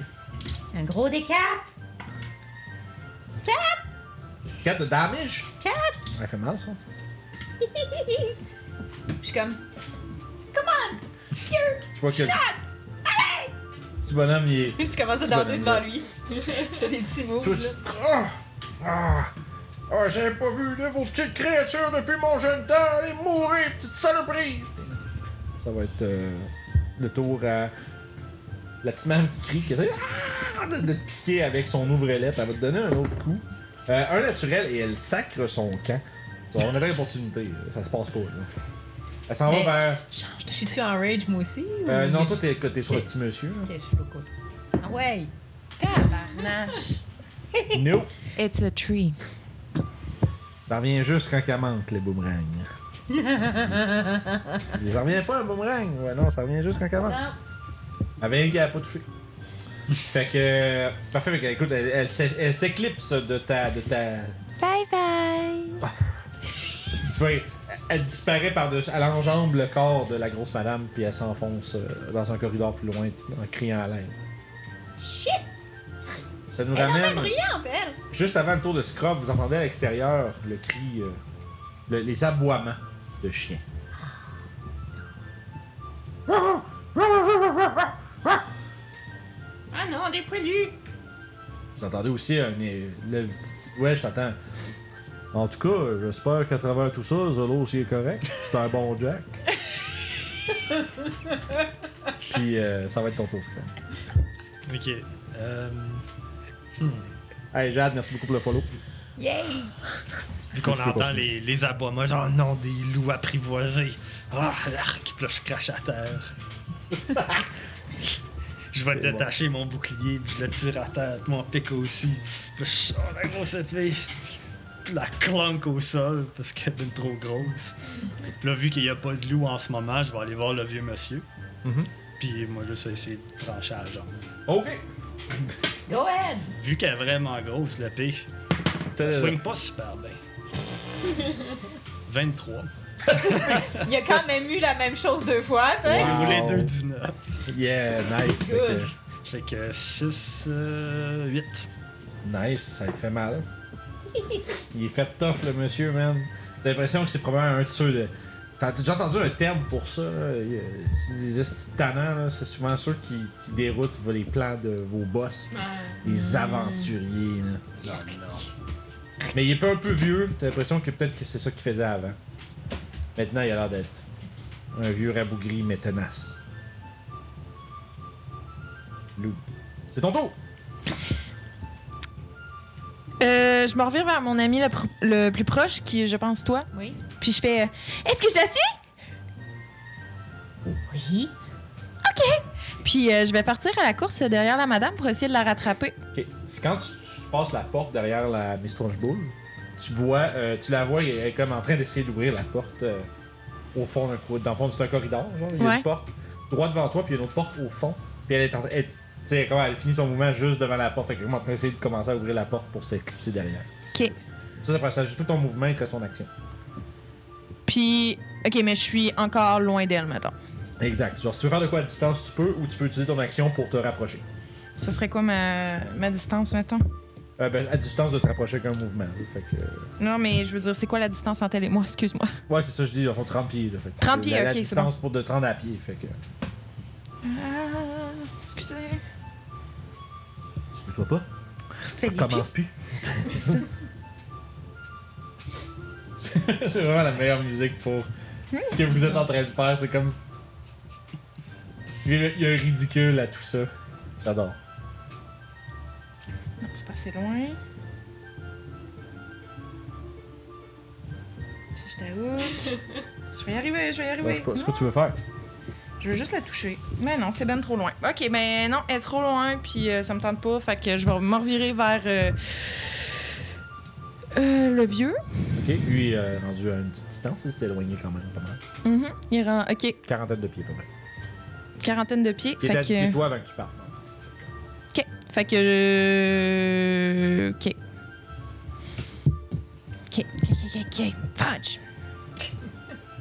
Un gros D4. 4 de damage? 4! Ça fait mal, ça. Je suis comme. Tu vois que le petit bonhomme, il est... Je commence à Petit danser bonhomme, devant là. lui. C'est des petits moves, Tous... là. J'avais pas vu là, vos petites créatures depuis mon jeune temps. Allez mourir, petite saloperie! Ça va être le tour à la petite madame qui crie, qui essaie de te piquer avec son ouvrelette. Elle va te donner un autre coup. Un naturel et elle sacre son camp. Tu vas avoir une vraie opportunité. Ça se passe pas, là. Elle s'en Mais- va vers... Je suis-tu en rage, moi aussi? Ou... non, toi, t'es sur le petit monsieur. là. Ok, je suis pas cool. Ah ouais! Tabarnache. Nope. It's a tree. Ça revient juste quand elle manque, les boomerangs. Ça revient pas un boomerang. Ouais, non, ça revient juste quand elle manque. Non. Elle vient qu'elle a pas touché. Fait que... Parfait, fait que, écoute, elle s'éclipse de ta... Bye bye. Tu vois, elle disparaît par-dessus... Elle enjambe le corps de la grosse madame, puis elle s'enfonce dans un corridor plus loin, en criant à l'aide. Shit! Ça nous Elle est ramène... même brillante, elle! Juste avant le tour de Scrub, vous entendez à l'extérieur le cri... les aboiements de chiens. Ah non, des poilus! Vous entendez aussi un... Ouais, je t'entends. En tout cas, j'espère qu'à travers tout ça, Zolo aussi est correct. C'est un bon Jack. Puis ça va être ton tour, Scrub. Ok. Hey Jade, merci beaucoup pour le follow. Yay! Vu qu'on Tu peux entend continuer. les aboiements, genre non, des loups apprivoisés. Ah, l'arc, puis là je crache à terre. Je vais C'est détacher mon bouclier, puis je le tire à terre, puis mon pic aussi. Puis là, je sors la grosse épée, puis la clonque au sol, parce qu'elle est bien trop grosse. Puis là, vu qu'il n'y a pas de loup en ce moment, je vais aller voir le vieux monsieur. Mhm. Puis moi, juste essayer de trancher à la jambe. Ok. Go ahead! Vu qu'elle est vraiment grosse, l'épée, ça swing pas super bien. 23. Il a quand même eu la même chose 2 fois, tu sais. J'ai Wow. roulé 2,19. Yeah, nice. Good. Fait que 6, 8. Nice, ça lui fait mal. Il est fait tough, le monsieur, man. T'as l'impression que c'est probablement un de ceux de... T'as déjà entendu un terme pour ça? C'est des estis tannants, là. C'est souvent ceux qui déroutent les plans de vos boss. Les aventuriers, là. Non. Mais il est pas un peu vieux. T'as l'impression que peut-être que c'est ça qu'il faisait avant. Maintenant, il a l'air d'être un vieux rabougri, mais tenace. Lou. C'est ton tour! Je me revire vers mon ami le plus proche, qui est, je pense, toi. Oui. Puis je fais Est-ce que je la suis? Oui. Puis je vais partir à la course derrière la madame pour essayer de la rattraper. Ok. C'est quand tu passes la porte derrière la Miss Trunchbull, tu la vois, elle est comme en train d'essayer d'ouvrir la porte au fond d'un couloir. Dans le fond, c'est un corridor, genre. Il y a Ouais. une porte droit devant toi, puis il y a une autre porte au fond. Puis elle est en train. Tu sais, comment elle finit son mouvement juste devant la porte. Fait qu'elle est en train d'essayer de commencer à ouvrir la porte pour s'éclipser derrière. OK. Ça passe juste tout ton mouvement, il te reste ton action. Puis, OK, mais je suis encore loin d'elle, mettons. Exact. Genre, si tu veux faire de quoi à distance, tu peux, ou tu peux utiliser ton action pour te rapprocher. Ce serait quoi ma distance, mettons? Ben, à distance de te rapprocher avec un mouvement. Là, fait que... Non, mais je veux dire, c'est quoi la distance entre elle et moi? Excuse-moi. Ouais, c'est ça, je dis, ils font 30 pieds. Là, fait que 30 pieds, la ok, c'est distance pour de 30 à pied. Fait que. Excusez. Excuse-toi pas. Fais les Commence plus. C'est vraiment la meilleure musique pour ce que vous êtes en train de faire. C'est comme. Il y a un ridicule à tout ça. J'adore. Non, c'est pas assez loin. J'étais où? Je vais y arriver, je vais y Ouais, je arriver. sais pas ce que tu veux faire. Je veux juste la toucher. Mais non, c'est ben trop loin. Ok, mais non, elle est trop loin, puis ça me tente pas. Fait que je vais me revirer vers le vieux. Ok, lui est rendu à une petite distance. Il s'est éloigné quand même pas mal. Il rend. Ok, Quarantaine de pieds, pas mal. quarantaine de pieds. Il Fait était à 10 pieds de que. toi avant que tu partes. Ok. Fait que. Ok. Ok. Fudge.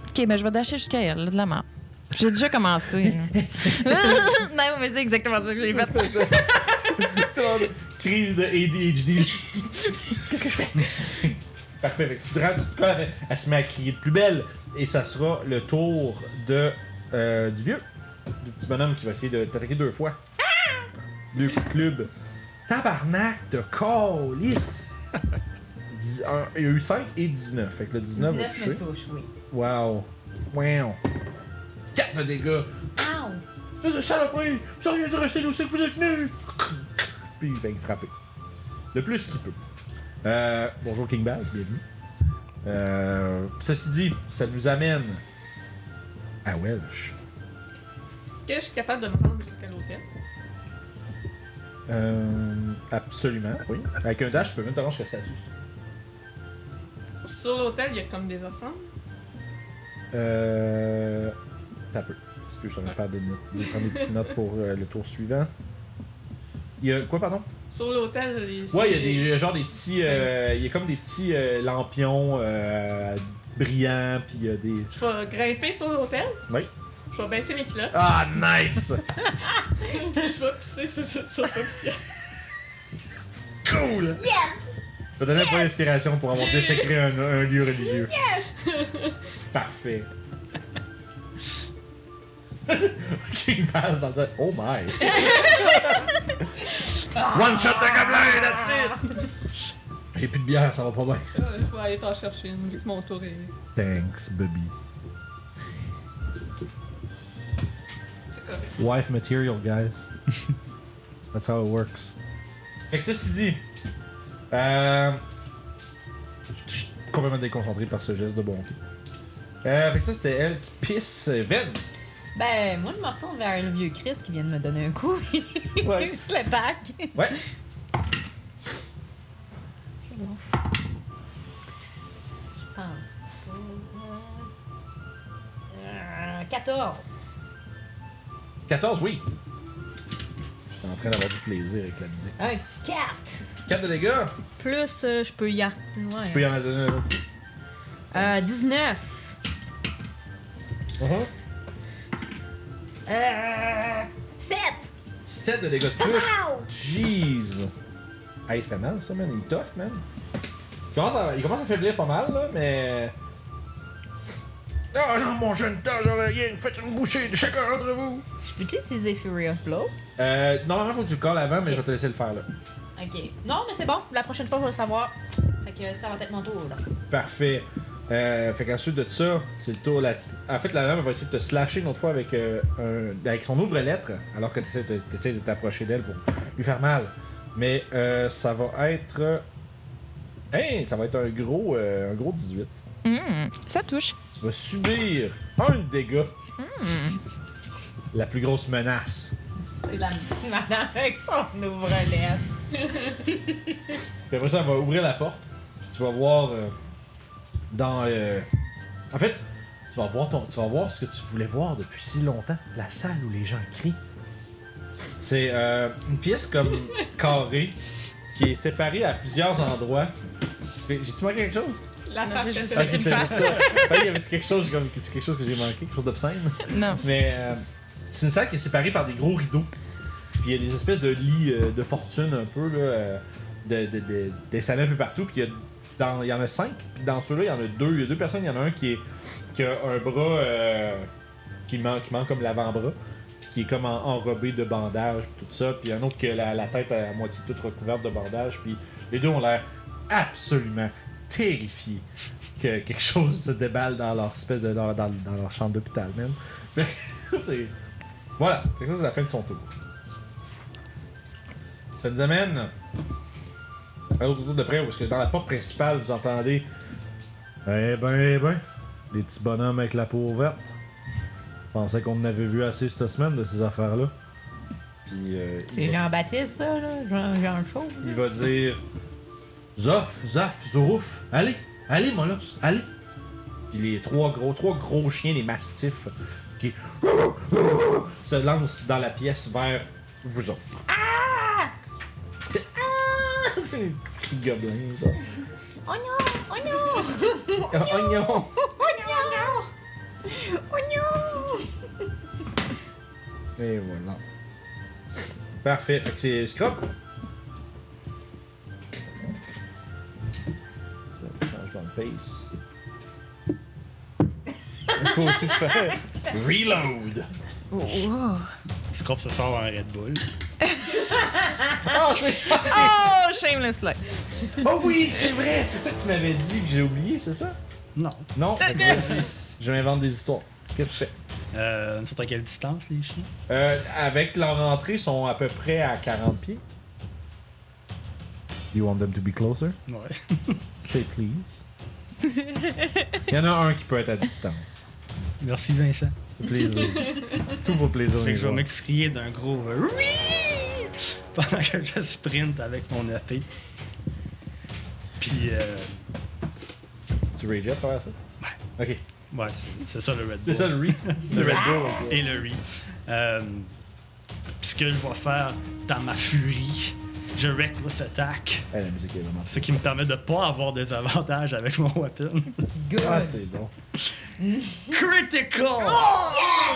Ok, ben je vais dasher jusqu'à elle, là, de la merde. J'ai déjà commencé. Non, mais c'est exactement ça que j'ai fait. Crise de ADHD. Qu'est-ce que je fais? Parfait. Fait que tu te rends, elle se met à crier de plus belle. Et ça sera le tour de du vieux. Du petit bonhomme qui va essayer de t'attaquer 2 fois. 2 coups de club. Tabarnak de calice! Il y a eu 5 et 19. Fait que le 19 va 19 toucher. me touche, oui. Wow. 4 de dégâts. Ow! Vous êtes saloperie! Vous auriez dû rester où c'est que vous êtes venus! Puis il va frapper. Le plus qu'il peut. Bonjour King Baz, bienvenue. Ceci dit, ça nous amène à Welsh. Est-ce que je suis capable de me rendre jusqu'à l'hôtel? Absolument, oui. Avec un dash, tu peux même te rendre jusqu'à statut. Sur l'hôtel, il y a comme des offrandes. T'as peu. Parce que je t'en ai pas de notes. Je vais prendre des petites notes pour le tour suivant. Il y a quoi, pardon? Sur l'hôtel, Ouais, il y a des genre des petits. Il y a comme des petits lampions brillants, puis il y a des. Je vais grimper sur l'hôtel. Oui. Je vais baisser mes culottes. Ah, nice! Je vais pisser sur le petit. Cool! Yes! Je vais donner un point d'inspiration pour avoir désécré un lieu religieux. Yes! Parfait. King passe dans le. Oh my! One shot de gobelin, that's it! J'ai plus de bière, ça va pas bien. Je vais aller t'en chercher une, vu que mon tour est. Thanks, baby. C'est correct. Wife material, guys. That's how it works. Fait que ceci dit, je suis complètement déconcentré par ce geste de bonté. Fait que ça, c'était elle qui pisse Vance. Ben, moi, je me retourne vers le vieux Chris qui vient de me donner un coup. Ouais. Je l'attaque. Ouais. C'est bon. Je pense pas. 14. 14, oui. Je suis en train d'avoir du plaisir avec la musique. Un 4. 4 de dégâts. Plus, je peux y ouais. Tu peux y en donner un autre. 19. Uh-huh. 7! 7 de dégâts de plus. Jeez. Hey, il fait mal ça, man. Il est tough, man. Il commence à faiblir pas mal, là, mais. Ah non, mon jeune temps, j'aurais rien. Faites une bouchée de chacun d'entre vous. Je peux-tu utiliser Fury of Blow? Normalement, faut que tu le colles avant, mais je vais te laisser le faire, là. Ok. Non, mais c'est bon. La prochaine fois, je vais le savoir. Fait que ça va être mon tour, là. Parfait. Fait qu'ensuite de ça, c'est le tour. En fait, la lame va essayer de te slasher une autre fois avec, avec son ouvre-lettre, alors que tu essaies de t'approcher d'elle pour lui faire mal. Mais ça va être. Hey, ça va être un gros 18. Ça touche. Tu vas subir un dégât. La plus grosse menace. C'est la petite madame avec son ouvre-lettre. Puis après ça, elle va ouvrir la porte. Puis tu vas voir dans. En fait, tu vas voir ce que tu voulais voir depuis si longtemps. La salle où les gens crient. C'est une pièce comme carrée qui est séparée à plusieurs endroits. J'ai-tu manqué quelque chose? La face que juste c'est. fait Ok, une c'est face. juste ça. Ouais, il y avait quelque chose que j'ai manqué, quelque chose d'obscène. Non. Mais c'est une salle qui est séparée par des gros rideaux. Puis il y a des espèces de lits de fortune un peu là, des salons un peu partout. Puis il y en a 5. Puis dans ceux-là, il y en a 2. Il y a 2 personnes. Il y en a un qui a un bras qui manque comme l'avant-bras. Puis qui est comme enrobé de bandages. Puis tout ça. Puis un autre qui a la tête à moitié toute recouverte de bandages. Puis les deux ont l'air absolument terrifiés que quelque chose se déballe dans leur espèce de dans leur chambre d'hôpital même. C'est voilà, fait que ça c'est la fin de son tour. Ça nous amène à l'autre tour de près, parce que dans la porte principale vous entendez eh ben, les petits bonhommes avec la peau ouverte. Je pensais qu'on en avait vu assez cette semaine de ces affaires-là. Puis C'est Jean-Baptiste, ça, là? Jean Chaud. il va dire Zof, Zorouf, allez, Molos, allez. Puis les trois gros chiens, les mastifs, qui se lancent dans la pièce vers vous autres. des petits cris de gobelins, genre. Oignon! Oignon! Oignon! Oignon! Et voilà. Parfait. Fait que c'est Scrop. Change dans le pace. Il faut aussi te faire reload. Scrop se sort un Red Bull. Ah, c'est. Oh, shameless play. Oh oui, c'est vrai, c'est ça que tu m'avais dit que j'ai oublié, c'est ça? Non. Non, fait que vas-y. Je m'invente des histoires. Qu'est-ce que tu fais? Une sorte à quelle distance, les chiens? Avec leur entrée, ils sont à peu près à 40 pieds. You want them to be closer? Ouais. Say please. Il y en a un qui peut être à distance. Merci, Vincent. C'est plaisir. Tout pour le plaisir. Fait que les je vais gars. m'excrier d'un gros oui pendant que je sprint avec mon épée. Puis, Tu rage à travers ça? Ouais. Ok. ouais, c'est ça le Red Bull. C'est ça le Re. Le Red Bull. ok. Et le Re. Puis ce que je vais faire dans ma furie, je reckless attack. Hey, la musique est vraiment. Ce qui me permet de pas avoir des avantages avec mon weapon. Good! Ah, c'est bon. Critical!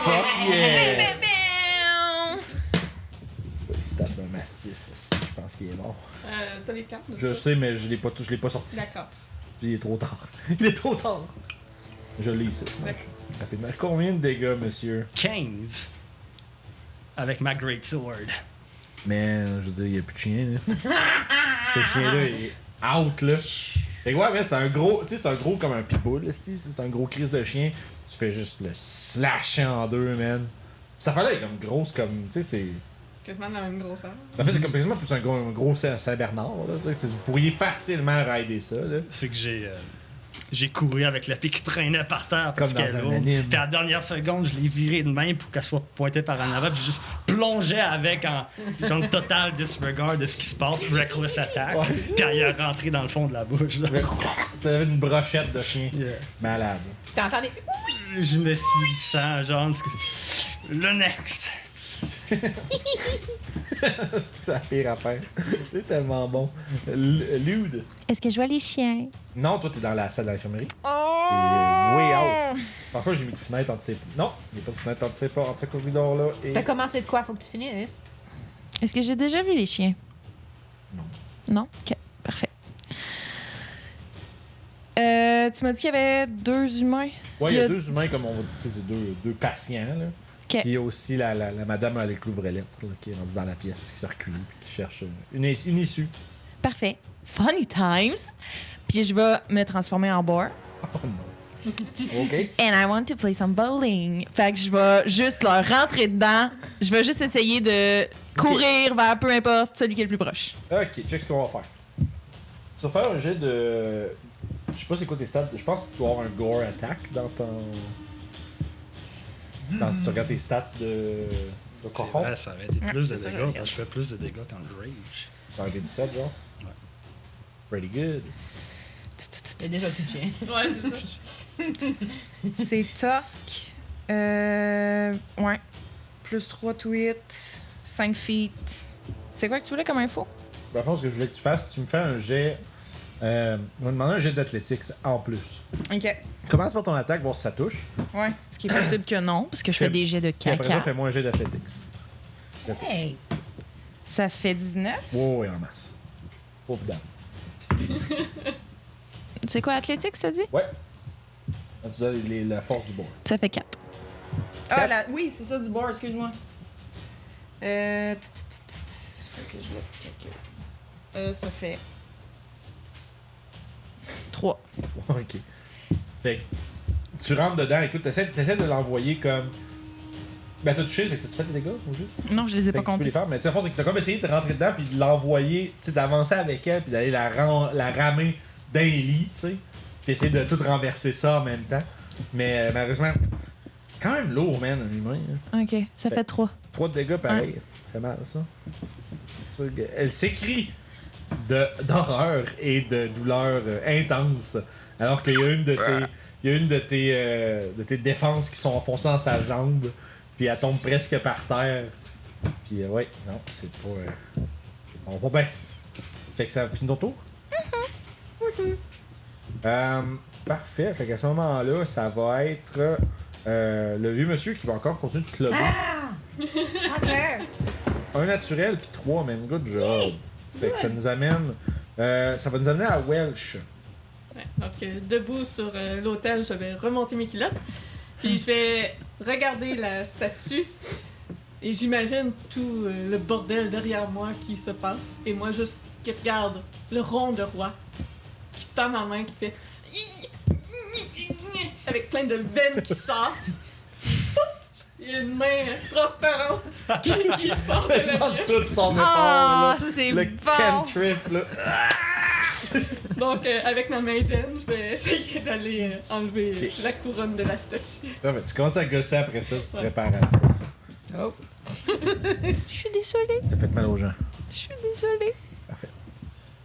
Fuck yeah! Bam, bam. Il se tape d'un mastiff. Je pense qu'il est mort. T'as les cartes de Je ça? sais, mais je l'ai pas sorti. D'accord. Puis il est trop tard. Il est trop tard. Je l'ai ici. D'accord. Rapidement. Combien de dégâts, monsieur? 15. Avec ma Great Sword. Mais, je veux dire, il n'y a plus de chien, là. Ce chien-là, il est out, là. Fait que ouais, mais c'est un gros, tu sais, c'est un gros comme un pitbull, là, c'est un gros crise de chien. Tu fais juste le slasher en deux, man. Cette affaire-là est comme grosse, comme, tu sais, c'est... Quasiment de la même grosseur. En fait, c'est comme quasiment plus un gros Saint-Bernard, là. Tu sais, vous pourriez facilement rider ça, là. C'est que j'ai couru avec l'épée qui traînait par terre parce Comme dans qu'elle est un lourde. anime. Puis à la dernière seconde, je l'ai virée de main pour qu'elle soit pointée par en avant. Puis j'ai juste plongé avec en genre total disregard de ce qui se passe, reckless attack. Ouais. Puis elle est rentrée dans le fond de la bouche. Là. T'avais une brochette de chien. Yeah. Malade. T'entends des... Je me suis dit ça, genre, le next. C'est la pire affaire. C'est tellement bon. Lude. Est-ce que je vois les chiens? Non, toi, t'es dans la salle de l'infirmerie. Oh! Et way out. Parfois, j'ai mis une fenêtre entre ces... Non, il n'y a pas de fenêtre entre ce corridor-là et... T'as commencé de quoi? Faut que tu finisses. Est-ce que j'ai déjà vu les chiens? Non. Non? Ok, parfait. Tu m'as dit qu'il y avait 2 humains. Ouais, il y a 2 humains, comme on va dire, c'est deux patients, là. Ok. Puis il y a aussi la madame avec l'ouvre-lettre, là, qui est rendue dans la pièce, qui s'est reculée, puis qui cherche une issue. Parfait. Funny times. Puis je vais me transformer en boar. Oh non. OK. And I want to play some bowling. Fait que je vais juste leur rentrer dedans. Je vais juste essayer de courir vers peu importe celui qui est le plus proche. OK, check ce qu'on va faire. Tu vas faire un jet de... Je sais pas c'est quoi tes stats. Je pense que tu dois avoir un gore attack dans ton... Si tu regardes tes stats de C'est cohort. vrai, ça aurait été plus de c'est ça, dégâts je parce que je fais plus de dégâts quand je rage. Ça aurait été 17, genre. Ouais. Pretty good. T'as déjà plus de chien. Ouais, c'est ça. C'est Tusk. Ouais. Plus 3 to hit. 5 feet. C'est quoi que tu voulais comme info? Dans le fond, ce que je voulais que tu fasses, tu me fais un jet... on va demander un jet d'athlétiques en plus. Ok. Commence par ton attaque, voir si ça touche. Ouais. Ce qui est possible que non, parce que je fais Fais- des jets de Puis après ça, caca. fais-moi un jet d'athlétiques. Hey! Ça fait 19. Ouais, en masse. Pauvre dame. C'est quoi, athlétique, ça dit? Ouais. Là, tu as la force du board. Ça fait 4. Ah, oui, c'est ça du board, excuse-moi. Fait que je l'ai. Ça fait 3. OK. Fait que tu rentres dedans, écoute, t'essaies de l'envoyer comme... Ben t'as touché, fait que tu fais des dégâts ou juste? Non, je les ai Fait pas que tu peux les comptés. faire, mais tu sais, la force, c'est que t'as comme essayé de rentrer dedans puis de l'envoyer, tu sais, d'avancer avec elle puis d'aller la ramer d'un lit, tu sais. Puis essayer de tout renverser ça en même temps. Mais malheureusement, quand même lourd, man, un humain. Hein. Ok, ça fait 3. 3 de dégâts pareil. Ça fait mal, ça. Tu vois, elle s'écrie d'horreur et de douleur intense. Alors qu'il y a une de tes défenses qui sont enfoncées dans sa jambe. Puis elle tombe presque par terre. Puis ouais, non, c'est pas... on va pas bien. Fait que ça finit ton tour? Parfait. Fait qu'à ce moment-là, ça va être le vieux monsieur qui va encore continuer de clubber. Un naturel puis 3, man. Good job. Fait que ça nous amène... ça va nous amener à Welsh. Ouais, donc, debout sur l'autel, je vais remonter mes culottes. Puis je vais regarder la statue. Et j'imagine tout le bordel derrière moi qui se passe. Et moi, juste qui regarde le rond de roi. Qui tend ma main, qui fait... Avec plein de veines qui sortent. Il y a une main transparente qui sort de la mienne. Tout son effort, Ah, là. c'est Le bon! cantrip, là. Donc, avec ma main Jen, je vais essayer d'aller enlever Ok. la couronne de la statue. Parfait. Tu commences à gosser après ça, tu te Ouais. prépares à après ça. Oh. Je suis désolée. T'as fait mal aux gens. Je suis désolée.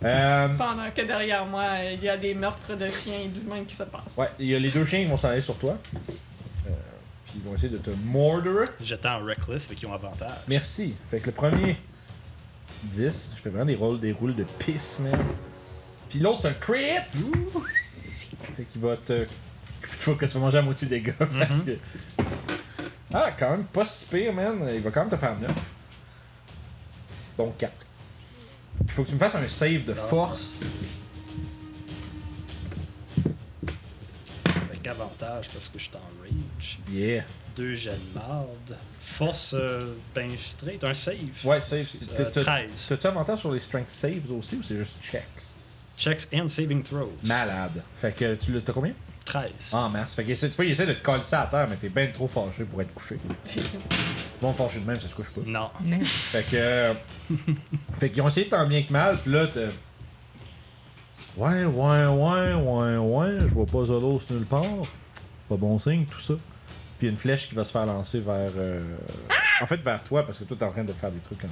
Pendant que derrière moi, il y a des meurtres de chiens et d'humains qui se passent. Ouais, il y a les 2 chiens qui vont s'en aller sur toi. Puis ils vont essayer de te mordre. J'étais en reckless, fait qu'ils ont avantage. Merci. Fait que le premier, 10. Je fais vraiment des roules de pisse, man. Puis l'autre, c'est un crit! Fait qu'il va te... Il faut que tu vas manger à moitié des dégâts, parce que... Ah, quand même pas si pire, man. Il va quand même te faire 9. Donc 4. Il faut que tu me fasses un save de force. Avec avantage parce que je suis en rage. Yeah. 2 jets de marde. Force, ben straight, un save. Ouais, save. 13. T'as-tu avantage sur les strength saves aussi, ou c'est juste checks? Checks and saving throws. Malade. Fait que t'as combien? 13. Ah, mars. Fait que des fois, il essaie de te coller ça à terre, mais t'es bien trop fâché pour être couché. Bon, fâché de même, ça se couche pas. Non. Fait que. Fait qu'ils ont essayé tant bien que mal, pis là, t'as. Ouais, je vois pas Zolos nulle part. Pas bon signe, tout ça. Puis une flèche qui va se faire lancer vers. En fait, vers toi, parce que toi, t'es en train de faire des trucs quand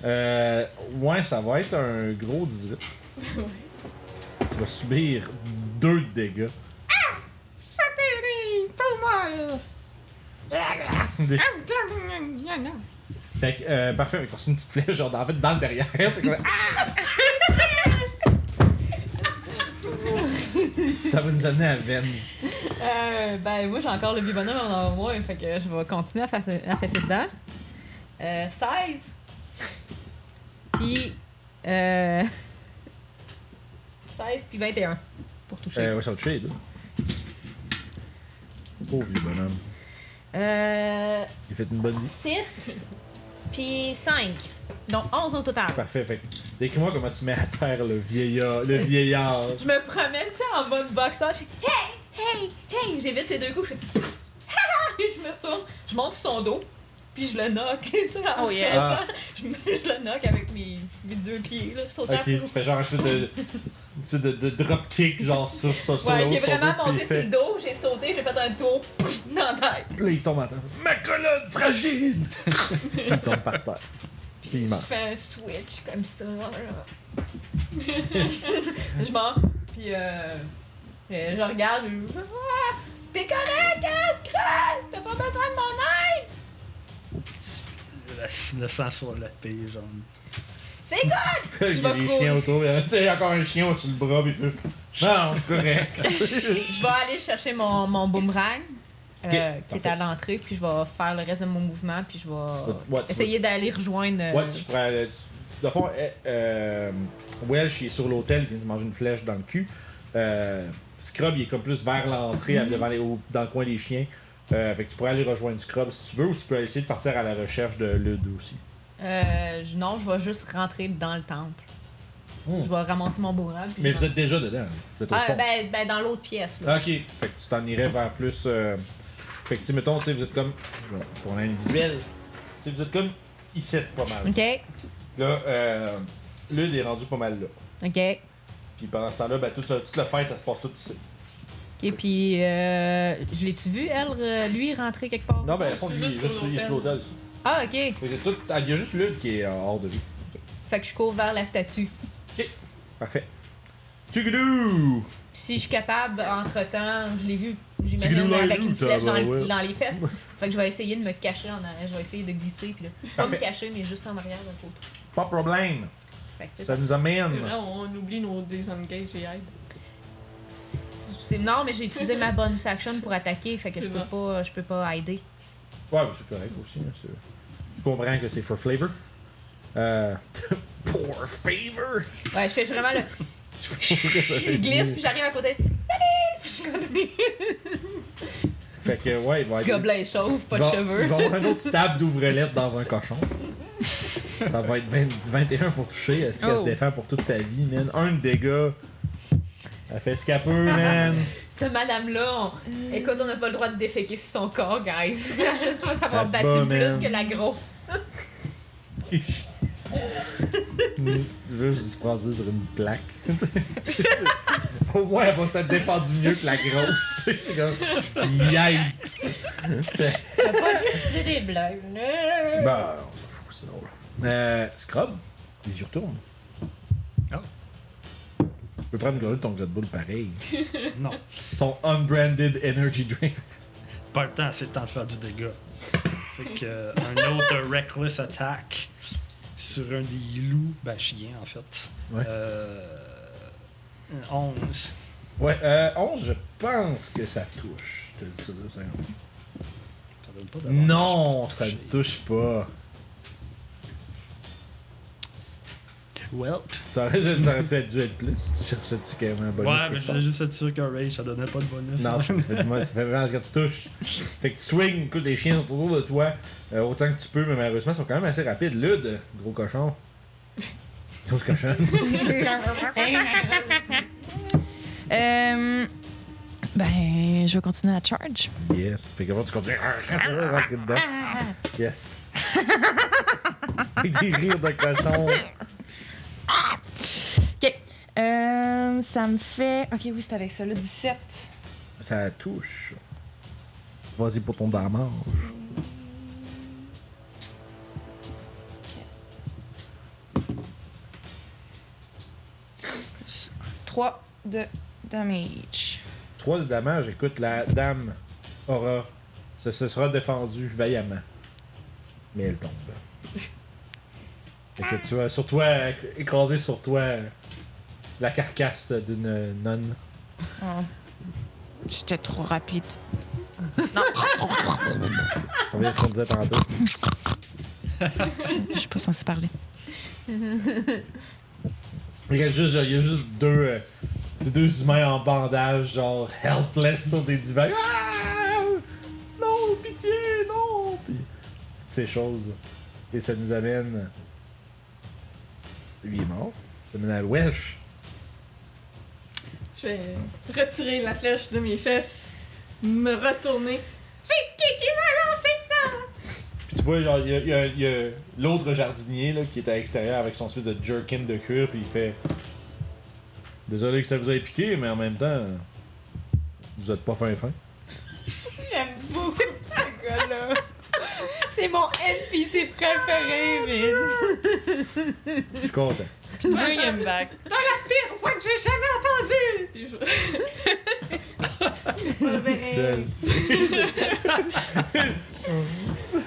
même. Ouais, ça va être un gros 18. Tu vas subir 2 de dégâts. Ça t'arrive, pas Des- moi! Fait que, parfait, mais c'est une petite flèche, genre, en fait, dans le derrière. C'est comme. Ça va nous amener à Venn. Ben, moi, j'ai encore le bibonhomme en moi, fait que je vais continuer à fesser dedans. 16. Puis. 16 puis 21 pour toucher. Ouais, ça va toucher les 2. Pauvre vieux bonhomme. Il fait une bonne vie. 6 puis 5. Donc 11 au total. Parfait, fait que décris-moi comment tu mets à terre le vieillard. Le vieillard. Je me promène, tu sais, en mode boxeur. Je fais hey, hey, hey. J'évite ces 2 coups. Je fais pouf, et je me retourne. Je monte sur son dos. Puis je le knock. Tu sais, en Oh, yes. Ah. je le knock avec mes 2 pieds. Là, sautant Ok, tu fais genre un espèce de drop kick, genre sur Ouais, le haut j'ai de son vraiment dos, puis monté il sur fait- le dos, j'ai sauté, j'ai fait un tour pouf, dans la tête. Là, il tombe à terre. Ma colonne fragile! Puis il tombe par terre. Puis il Je meurt. fais un switch comme ça. Là. Je mens, puis je regarde. Ah, t'es correct, hein, Skrull? T'as pas besoin de mon aide? Le sang sur la paix, genre. C'est good! Il y a vais des courir. chiens autour. Il y a encore un chien sur le bras, puis tout. Non, je suis correct. Je vais aller chercher mon boomerang. Qui est parfait. à l'entrée, puis je vais faire le reste de mon mouvement, puis je vais Ouais, tu essayer d'aller rejoindre. Ouais, tu pourrais. De fond, Welsh, il est sur l'hôtel, il vient de manger une flèche dans le cul. Scrub, il est comme plus vers l'entrée, dans le coin des chiens. Fait que tu pourrais aller rejoindre Scrub si tu veux, ou tu peux essayer de partir à la recherche de Lud aussi. Non, je vais juste rentrer dans le temple. Hmm. Je vais ramasser mon boomerang. puis Mais je vous vais- êtes déjà dedans. Vous êtes au fond. ben, dans l'autre pièce. Là. Ok, fait que tu t'en irais vers plus. Fait que, tu sais, mettons, tu sais, vous êtes comme. Pour l'individuel, tu sais, vous êtes comme ici, pas mal. OK. Là, Lud est rendu pas mal là. OK. Puis pendant ce temps-là, ben, toute la fête, ça se passe tout ici. Et puis, je l'ai-tu vu, elle, lui, rentrer quelque part? Non, ben, au fond, c'est lui, il est juste juste sur il est sur l'hôtel. ça. Ah, OK. Fait que c'est tout- Il y a juste Lud qui est hors de vue. Fait que je cours vers la statue. Parfait. Tchougoudou! Puis si je suis capable, entre-temps, je l'ai vu, Tchigidou j'imagine, avec laïdou, une flèche ça va, ouais. dans les fesses. Fait que je vais essayer de me cacher en arrière. Je vais essayer de glisser, puis là. Pas me Parfait. cacher, mais juste en arrière d'un côté. Pas de problème. Fait que c'est Ça ça. nous C'est amène. vrai, on oublie nos disengage et aide. Non, mais j'ai utilisé ma bonus action pour attaquer, fait que C'est je peux pas aider. Ouais, mais c'est correct aussi. Là, je comprends que c'est for flavor. Pour favor. Ouais, je fais vraiment le. Je glisse, puis j'arrive à côté. Salut! Puis je continue. Fait que, ouais, il va Petit être. gobelet chauve, pas de Il cheveux. va avoir un autre stab d'ouvrelette dans un cochon. Ça va être 21 pour toucher. Est-ce qu'elle se défend pour toute sa vie, man? 1 de dégâts. Elle fait ce qu'elle peut, man. Cette madame-là, écoute, on n'a pas le droit de déféquer sur son corps, guys. Ça va Elle se battu bat, plus man. que la grosse. Juste une phrase sur une plaque. Au moins, elle va se défendre mieux que la grosse. Tu sais, c'est comme. Yikes! T'as pas juste fait des blagues. Bah, on s'en fout, c'est drôle. Scrub, les yeux retournent. Oh. Tu peux prendre une gorgée de ton Red Bull pareil. Non. Ton unbranded energy drink. Pas le temps, c'est le temps de faire du dégât. Fait que un autre Reckless Attack sur un des loups, ben chien en fait. Ouais. 11. Ouais, 11, je pense que ça touche. Je te dis ça 2 secondes. Ça donne pas d'avantage Non, pour ça ne toucher. touche pas. Welp. Ça aurait dû être dû être plus. Tu cherchais-tu quand même un bonus? Ouais, quelque mais je part? voulais juste être sûr qu'un rage, ça donnait pas de bonus. Non, ça fait du mal, ça fait vraiment quand tu touches. Fait que tu swings, écoute, les chiens sont autour de toi autant que tu peux, mais malheureusement, ils sont quand même assez rapides. Lude, gros cochon. Grosse cochonne. Ben, je vais continuer à charge. Yes. Fait que tu continues à rentrer dedans. Yes. Avec des rires de cochon. OK. Ça me fait... OK, oui, c'est avec ça, là, 17. Ça touche. Vas-y pour ton damage. 3 de damage. 3 de damage. Écoute, la dame aura... se sera défendue vaillamment. Mais elle tombe. Fait que tu vas sur toi, écraser sur toi la carcasse d'une nonne. Oh. C'était trop rapide. Combien est-ce qu'on disait tantôt? Je suis pas censée parler. Il y a juste deux humains en bandage, genre helpless sur des divans. Ah! Non, pitié, non! Puis toutes ces choses. Et ça nous amène. Lui est mort. Ça mène à Wesh. Je vais retirer la flèche de mes fesses, me retourner. C'est qui m'a lancé ça? Puis tu vois, genre, il y a l'autre jardinier là, qui est à l'extérieur avec son espèce de jerkin de cuir, puis il fait. Désolé que ça vous ait piqué, mais en même temps, vous êtes pas fin. J'aime beaucoup ce gars-là. C'est mon NPC préféré, Vince. Je suis content. Bring him back. Pire fois que j'ai jamais entendu! Puis je... C'est pas vrai.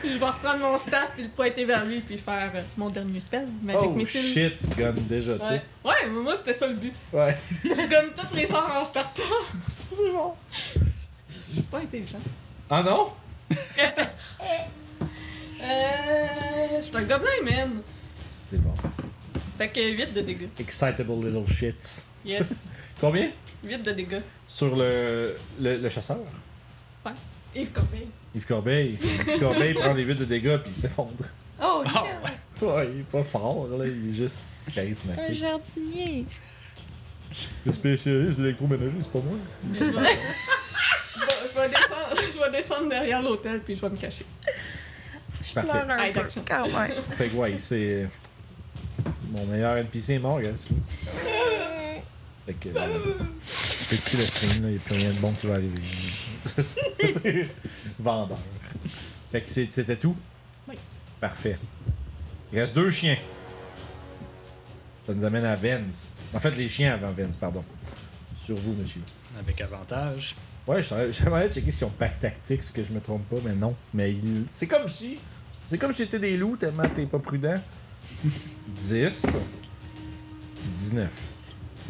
Puis je vais reprendre mon staff puis le pointer vers lui puis faire mon dernier spell, Magic Oh Missile. shit, tu gonnes déjà Ouais. Ouais, mais moi c'était ça le but. tout. Ouais. Je gomme tous les sorts en startant. C'est bon. Je suis pas intelligent. Ah non? Je suis un gobelin, man. C'est bon. Fait que 8 de dégâts. Excitable little shits. Yes. Combien? 8 de dégâts. Sur le chasseur. Yves Corbeil. Yves Corbeil. Yves Corbeil prend les 8 de dégâts puis il s'effondre. Oh, Ah yeah. Ouais, il est pas fort, là, il est juste C'est un charismatique. jardinier. Le spécialiste d'électroménager, c'est pas moi. Puis je vais descendre derrière l'hôtel puis je vais me cacher. Parfait. Pleure un Hide peu, action. quand même. Fait que ouais, c'est. Mon meilleur NPC est mort, gars. Fait que. C'est petit le stream, là, il n'y a plus rien de bon qui va arriver. Vendeur. Fait que c'était tout? Oui. Parfait. Il reste 2 chiens. Ça nous amène à Vence. En fait, les chiens avant Vence, pardon. Sur vous, monsieur. Avec avantage. Ouais, j'aimerais checker si on pack tactique, ce que je me trompe pas, mais non. Mais c'est comme si. C'est comme si c'était des loups tellement t'es pas prudent. 10. 19.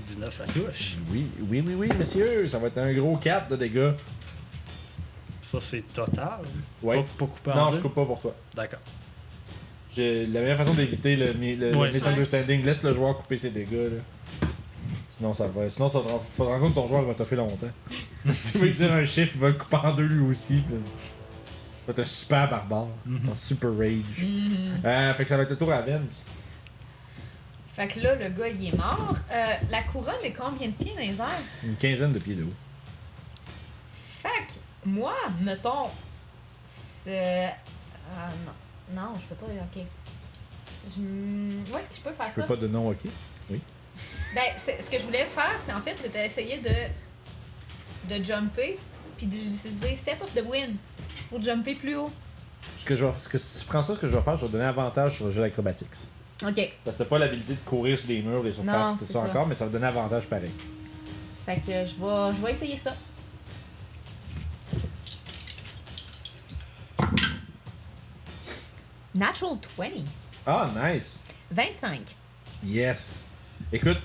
19, ça touche. Oui, monsieur. Ça va être un gros 4 de dégâts. Ça, c'est total. Ouais. Pas coupé en Non, deux? je coupe pas pour toi. D'accord. La meilleure façon d'éviter le Ouais, misunderstanding, laisse le joueur couper ses dégâts. Là. Sinon, tu vas te rendre compte que ton joueur va t'offrir longtemps. Tu vas lui dire un chiffre, il va le couper en deux lui aussi. Puis... il va être un super barbare. Un super rage. Fait que ça va être le tour à Vance. Fait que là, le gars, il est mort. La couronne est combien de pieds dans les airs? Une quinzaine de pieds de haut. Fait que, moi, mettons, c'est... non, je peux pas, ok. Ouais, je peux faire Je peux ça. pas de nom, ok? Ben, ce que je voulais faire, c'est en fait, c'était essayer de jumper, puis d'utiliser Step of the Wind pour jumper plus haut. Si tu prends ça, ce que je vais faire, je vais donner avantage sur le jeu d'acrobatics. Ok. Parce que t'as pas l'habilité de courir sur des murs, des surfaces, Non, tout c'est ça ça. encore, mais ça va donner avantage pareil. Fait que je vais essayer ça. Natural 20. Ah, nice! 25. Yes! Écoute,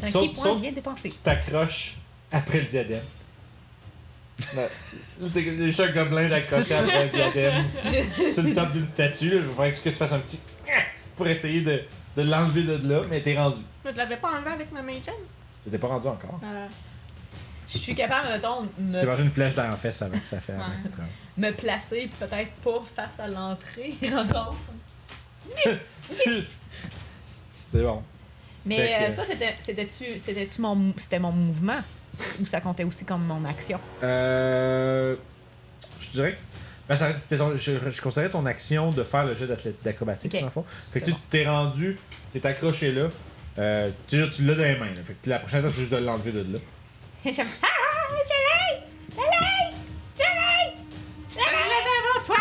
Un Saute, key point saute. bien dépensé. tu t'accroches après le diadème. Les chats gobelins d'accrocher après le diadème sur le top d'une statue. Il va falloir que tu fasses un petit pour essayer de l'enlever de là, mais t'es rendu. Je l'avais pas enlevé avec ma main T'étais pas rendu encore. Je suis capable, mettons, Tu t'es mangé une flèche dans la fesse avant que ça fait avant que tu te rendes. me placer peut-être pas face à l'entrée. Rendons. C'est bon. Mais Fait que- ça, c'était mon mouvement? Ou ça comptait aussi comme mon action? Je dirais que. Ben, je considérais ton action de faire le jet d'acrobatique, Ok. dans le fond. Fait que C'est tu t'es rendu, t'es accroché là. Tu l'as dans les mains. Là. Fait que la prochaine fois, c'est juste de l'enlever de là. Je l'ai! avant toi!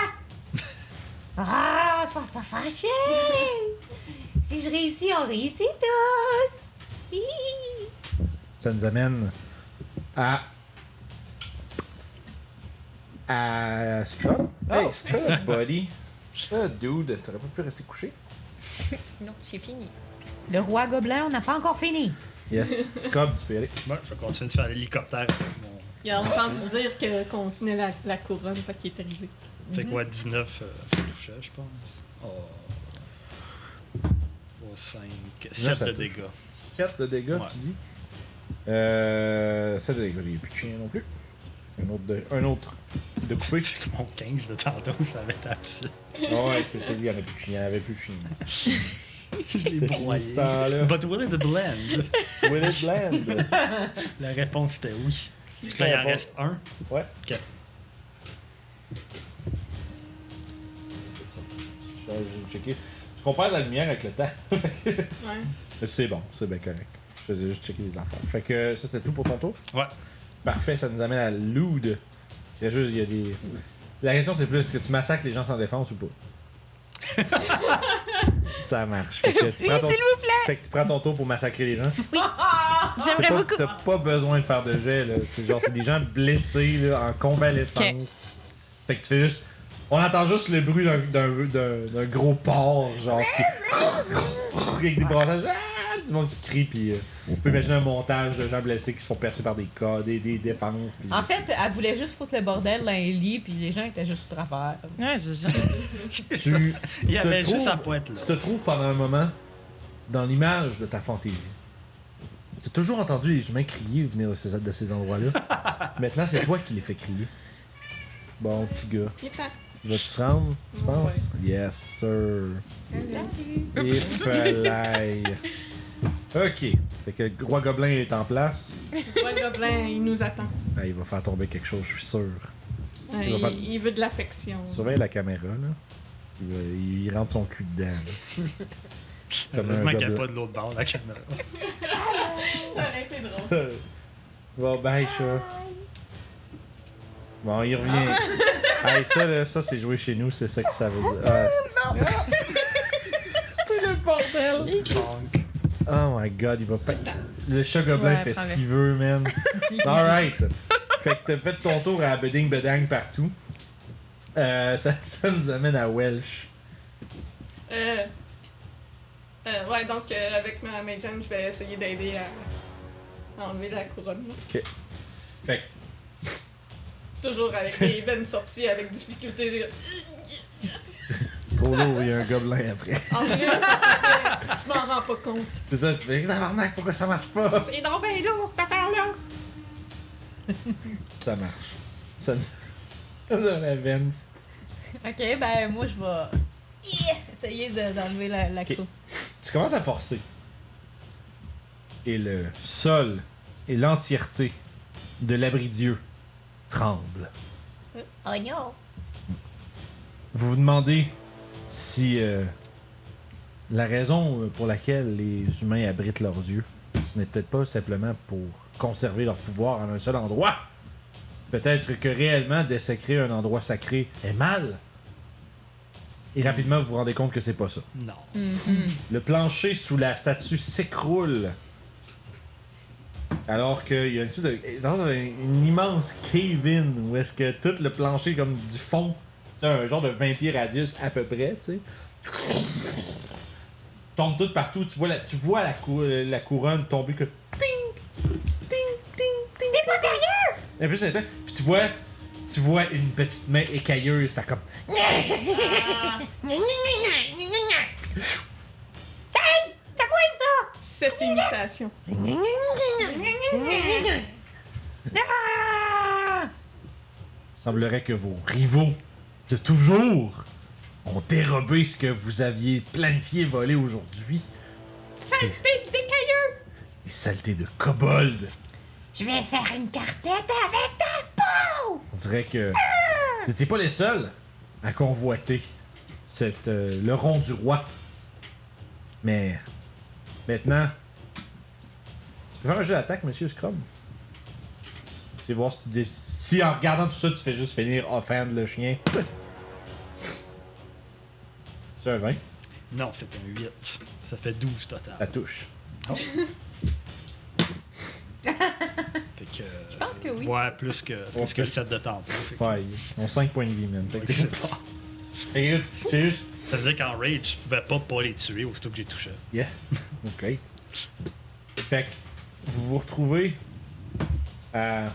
Ah, sois pas fâché! Si je réussis, on réussit tous! Hihi. Ça nous amène à Scott. Hey, Scott, buddy. Dude, t'aurais pas pu rester couché? Non, c'est fini. Le roi gobelin, on n'a pas encore fini. Yes. Scott, tu peux y aller. Ouais, je vais continuer de faire l'hélicoptère. Bon. Il a entendu dire qu'on tenait la couronne, fait qu'il est arrivé. Fait que ouais, 19, ça touchait, je pense. Oh. 3, 5, 7 ça de touche. dégâts. 7 de dégâts, Ouais. tu dis? 7 de dégâts, j'ai plus de chien non plus. Un autre de coupé. Fait que mon 15 de tantôt, ça va être absurde. Ah ouais, c'est ce que je dis, il y en a plus de chien, il y en avait plus de chien. Je l'ai broyé. Ce temps-là. But will it blend? Will it blend? La réponse était oui. Fait que là, il en reste un. Ouais. Ok. J'ai checké. Parce qu'on perd la lumière avec le temps. Ouais. Mais c'est bon, c'est bien correct. Je faisais juste checker les affaires. Fait que ça, c'était tout pour ton tour? Ouais. Parfait, ça nous amène à Loud. Il y a des... La question, c'est plus, est-ce que tu massacres les gens sans défense ou pas? Ça marche. Fait que tu Oui, prends s'il vous plaît! Fait que tu prends ton tour pour massacrer les gens. J'aimerais beaucoup. T'as pas besoin de faire de jet, là. C'est genre, c'est des gens blessés, là, en convalescence. Ok. Fait que tu fais juste... On entend juste le bruit d'un gros porc, genre, qui... avec des brassages, du monde qui crie, puis on peut imaginer un montage de gens blessés qui se font percer par des cas, des défenses. Pis... En fait, elle voulait juste foutre le bordel dans les lits, puis les gens étaient juste au travers. Ouais, c'est ça. Il y avait te juste trouves- à pas être là. Tu te trouves pendant un moment dans l'image de ta fantaisie. Tu as toujours entendu les humains crier venir de ces endroits-là. Maintenant, c'est toi qui les fais crier. Bon, petit gars. Il est temps. Vas-tu te rendre, tu penses? Yes, sir. Et falaille. Ok. Fait que le roi gobelin est en place. Le roi gobelin, il nous attend. Ah, il va faire tomber quelque chose, je suis sûr. Ouais, va faire- il veut de l'affection. Surveille la caméra, là. Il rentre son cul dedans, là. Comme un Heureusement qu'il n'y a gobelin. pas de l'autre bord, la caméra. Ça aurait été drôle. Bon, bye, chat. Bon, il revient. Hey, ça, là, ça, c'est joué chez nous, c'est ça que ça veut dire. Ah, c'est le bordel! Donc, Oh my god, il va pas. Le chat gobelin Ouais, fait ce prends-le. qu'il veut, man. Alright. Fait que t'as fait ton tour à beding bedang partout. Ça nous amène à Welsh. Ouais, donc avec ma Magen, je vais essayer d'aider à enlever la couronne. Là. Ok. Fait Toujours avec les veines sorties avec difficulté. que trop lourd, il y a un gobelin après. En vrai, je m'en rends pas compte. C'est ça, tu fais tabarnak, pourquoi ça marche pas? C'est donc bien lourd cette affaire-là. Ça marche. Ça la veine. Ok, ben moi je vais essayer d'enlever la Ok. coupe. Tu commences à forcer. Et le sol et l'entièreté de l'abri-dieu tremblent. Oh non! Vous vous demandez si la raison pour laquelle les humains abritent leur dieu, ce n'est peut-être pas simplement pour conserver leur pouvoir en un seul endroit. Peut-être que réellement désacrer un endroit sacré est mal. Et rapidement, vous vous rendez compte que c'est pas ça. Non. Le plancher sous la statue s'écroule. Alors qu'il y a une espèce de, dans une immense cave-in où est-ce que tout le plancher comme du fond, tu sais, un genre de 20 pieds radius à peu près, tu sais, tombe tout partout. Tu vois la couronne tomber que ting, ting, ting, ting. T'es pas sérieux? Et puis c'est puis tu vois une petite main écailleuse faire comme C'est à moi ça! Cette imitation. semblerait que vos rivaux de toujours ont dérobé ce que vous aviez planifié voler aujourd'hui. Saleté d'écailleux! Les saletés de kobold. Je vais faire une carpette avec ta peau! On dirait que vous n'étiez pas les seuls à convoiter le rond du roi. Mais maintenant, tu peux faire un jeu d'attaque, monsieur Scrum. Tu vas voir si en regardant tout ça, tu fais juste finir offend le chien. C'est un 20, Non, c'est un 8. Ça fait 12 total. ça touche. Fait que. Je pense que oui. Ouais, plus que le 7 de temple. Fait que- Ouais, ils ont 5 points de vie, man. Fait que c'est bon. fait que c'est juste. Ça veut dire qu'en rage, je pouvais pas les tuer aussitôt que j'ai touché. Yeah, that's great. Fait que vous vous retrouvez à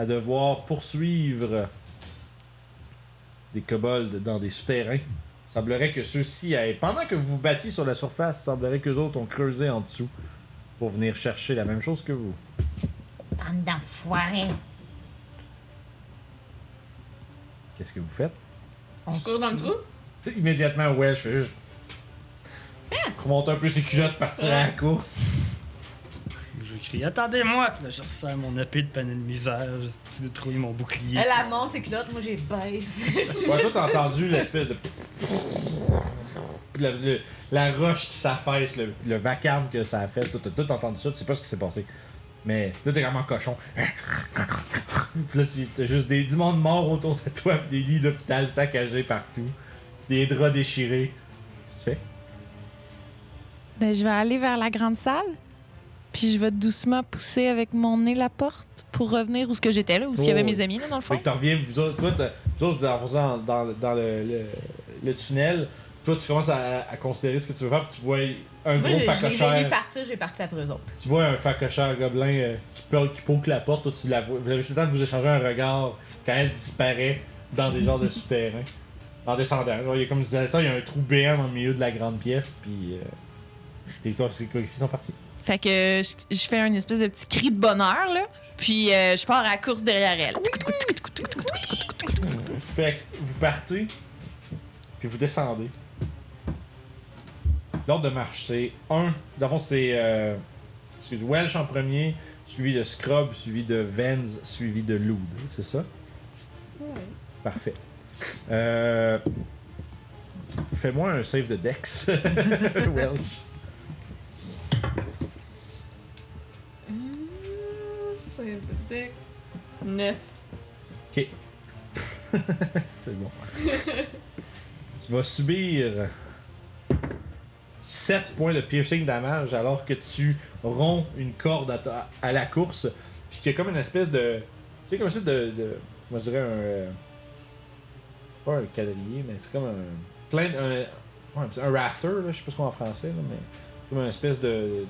devoir poursuivre des kobolds dans des souterrains. Il semblerait que ceux-ci aient, pendant que vous vous battiez sur la surface, il semblerait qu'eux autres ont creusé en dessous pour venir chercher la même chose que vous. Bande d'enfoirés! Qu'est-ce que vous faites? Je cours dans le trou. Immédiatement, ouais, je fais juste remonter un peu ses culottes, partir à la course. Je crie attendez-moi! Puis là, je resserre mon épée de panneau de misère, j'ai détruit mon bouclier. Elle a monte ses culottes, moi j'ai baisse. Ouais, toi, t'as entendu l'espèce de. La roche qui s'affaisse, le vacarme que ça a fait. T'as tout entendu ça, tu sais pas ce qui s'est passé. Mais là, t'es vraiment cochon. Puis là, t'as juste du monde mort autour de toi, pis des lits d'hôpital saccagés partout. Des draps déchirés. Qu'est-ce que tu fais? Ben, je vais aller vers la grande salle, puis je vais doucement pousser avec mon nez la porte pour revenir où ce que j'étais, là, où il y avait mes amis, là, dans le Fait fond. que t'en reviens, vous autres, vous autres, dans le tunnel, toi, tu commences à considérer ce que tu veux faire, puis tu vois un Moi gros je les ai facochère. vus partir, j'ai parti après eux autres. Tu vois un facochère gobelin qui poke la porte, toi tu la vois. Vous avez juste le temps de vous échanger un regard quand elle disparaît dans des genres de souterrains. En descendant. Genre, il y a comme il y a un trou béant dans le milieu de la grande pièce, puis tes coéquipiers sont partis. Fait que je fais un espèce de petit cri de bonheur, là, puis je pars à la course derrière elle. Fait que vous partez, puis vous descendez. L'ordre de marche, c'est dans le fond, c'est Welsh en premier, suivi de Scrub, suivi de Vens, suivi de Loud. C'est ça? Ouais. Parfait. Fais-moi un save de Dex, Welsh. Save the Dex. 9. Ok. C'est bon. Tu vas subir 7 points de piercing damage alors que tu romps une corde à la course. Puis qu'il y a comme une espèce de. Tu sais, comme une espèce de moi je dirais un. Pas un quadriller, mais c'est comme un. Ouais, c'est un rafter, là, je sais pas ce qu'on a en français, là, mais comme une espèce de...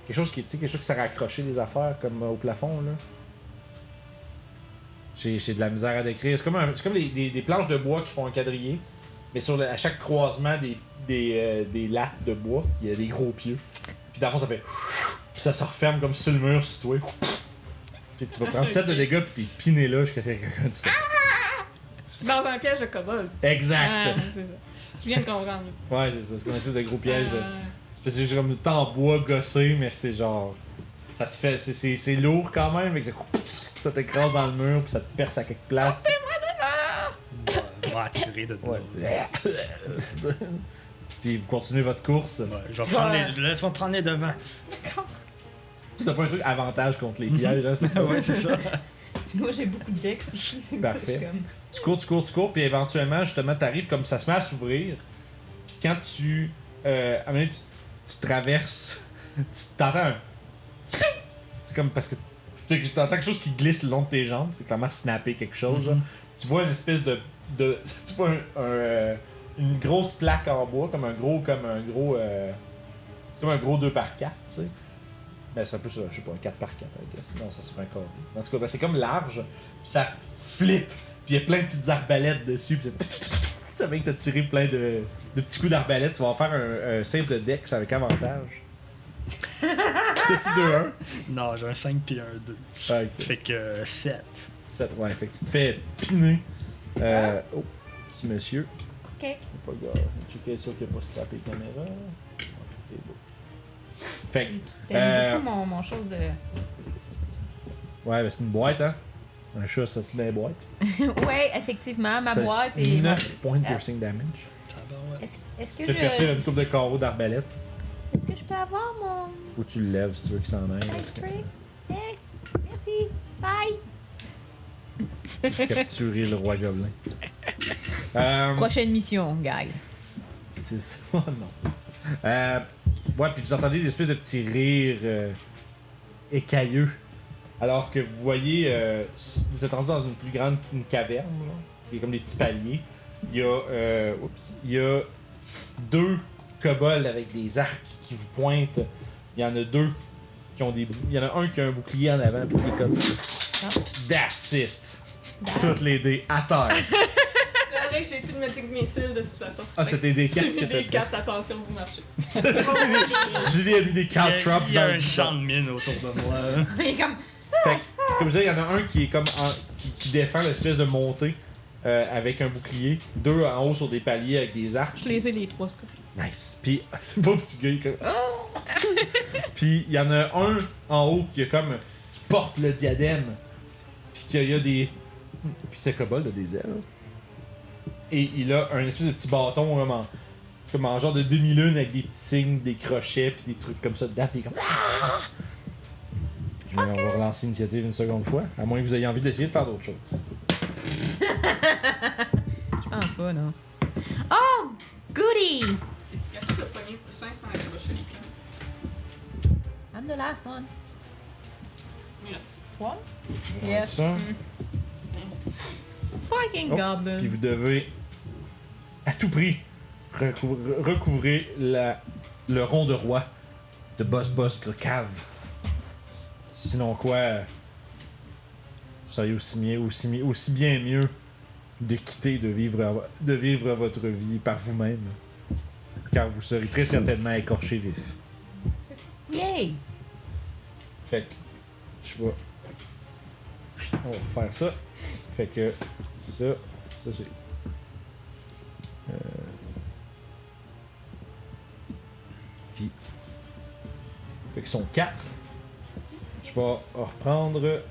Quelque chose qui, tu sais, quelque chose qui sert à accrocher des affaires, comme au plafond, là. J'ai de la misère à décrire. C'est comme des planches de bois qui font un quadrillé, mais à chaque croisement des lattes de bois, il y a des gros pieux. Puis dans le fond, ça fait... Puis ça se referme comme sur le mur, sur toi. Puis tu vas prendre 7 de dégâts, puis t'es piné là jusqu'à ce que quelqu'un te Dans un piège de kobold. Exact! Ah, c'est ça. Je viens de comprendre. Ouais, c'est ça. C'est comme une espèce de gros piège. Ah. C'est juste comme tout en bois gossé, mais c'est genre... Ça se fait... C'est lourd quand même, mais ça t'écrase dans le mur, puis ça te perce à quelque place. On va attirer de Ouais. Puis vous continuez votre course. Ouais, je vais prendre laisse-moi prendre les devants. T'as pas un truc avantage contre les pièges, hein, c'est ça? Ouais, c'est ça. Moi, j'ai beaucoup de decks aussi. Parfait. Tu cours, puis éventuellement, justement, t'arrives comme ça se met à s'ouvrir. Puis quand tu... à un moment donné, tu traverses, tu t'entends un... C'est comme parce que tu entends quelque chose qui glisse le long de tes jambes, c'est clairement snapper quelque chose. Là. Tu vois une espèce de tu vois une grosse plaque en bois, comme un gros 2x4, tu sais. Ben c'est un peu ça, je sais pas, un 4x4, I guess. Non, ça serait un carré. En tout cas, ben, c'est comme large, puis ça flippe, puis il y a plein de petites arbalètes dessus, puis tu savais que t'as tiré plein de petits coups d'arbalète, tu vas en faire un save de dex avec avantage. T'as-tu 2-1? Non, j'ai un 5 puis un 2. Ah, ok. Fait que 7. 7, ouais, fait que tu te fais piner. Oh, petit monsieur. Ok. Pas grave. Checker sûr qu'il n'a pas scrappé la caméra. Ok, beau. Fait que. T'aimes beaucoup mon chose de. Ouais, ben c'est une boîte, hein. Un chat, ça se met la boîte. Ouais, effectivement, ma Ça, boîte c'est et. 9 points de piercing damage. Est-ce Tu que fais percer je. une coupe de carreaux d'arbalète. Est-ce que je peux avoir mon. Faut que tu le lèves si tu veux qu'il s'en aille. Ice cream? Merci. Bye. Capturer le roi gobelin. Prochaine mission, guys. C'est ça, oh non. Ouais, puis vous entendez des espèces de petits rires écailleux. Alors que vous voyez, vous êtes rendu dans une plus grande caverne, là. C'est comme des petits paliers. Il y a 2 kobolds avec des arcs qui vous pointent. Il y en a 2 qui ont des... Il y en a un qui a un bouclier en avant, puis qui est comme... That's it! Toutes les dés à terre. C'est vrai que j'ai plus de Magic Missile de toute façon. Ah, c'était des 4 C'est mis des 4, attention, vous marchez. Julie a mis des caltrops Il y a dans un champ de mine autour de moi. Mais comme. Fait que, comme je disais, il y en a un qui est comme qui défend l'espèce de montée avec un bouclier, 2 en haut sur des paliers avec des arcs. Je les ai les 3, c'est correct. Nice. Puis c'est pas petit gars comme. Puis il y en a un en haut qui a comme qui porte le diadème. Puis qu'il y a des puis c'est kobold a des ailes. Et il a un espèce de petit bâton comme en genre de demi-lune avec des petits signes, des crochets puis des trucs comme ça dedans. Puis il est comme. On va relancer l'initiative une seconde fois, à moins que vous ayez envie d'essayer de faire d'autres choses. Je pense pas, non. Oh! Goody! T'es-tu capable de pogner le coussin sans accrocher les plans? I'm the last one. Merci. Yes. Ça. Fucking Oh, goblin. Puis vous devez à tout prix recouvrer le rond de roi de Boss de cave. Sinon quoi, vous seriez aussi bien mieux de quitter, de vivre votre vie par vous-même. Car vous serez très certainement écorché vif. Yay! Fait que je vais. On va faire ça. Fait que ça c'est. Puis. Fait qu'ils sont 4. Je vais reprendre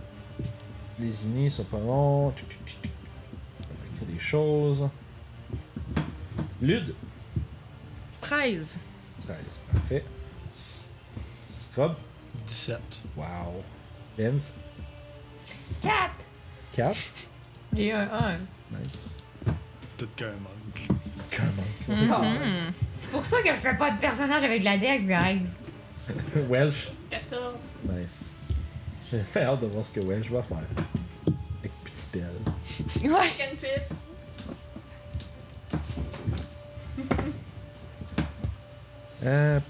les unis, ça pas long. On va écrire des choses. Lude. 13. 13, parfait. Scrub. 17. Wow. Benz. 4. 4. J'ai un 1. Nice. Tout qu'un monk. Comment? C'est pour ça que je fais pas de personnage avec de la deck, guys. Welsh. 14. Nice. J'ai fait hâte de voir ce que Welsh va faire. Avec Petite Belle. Ouais. Second pit.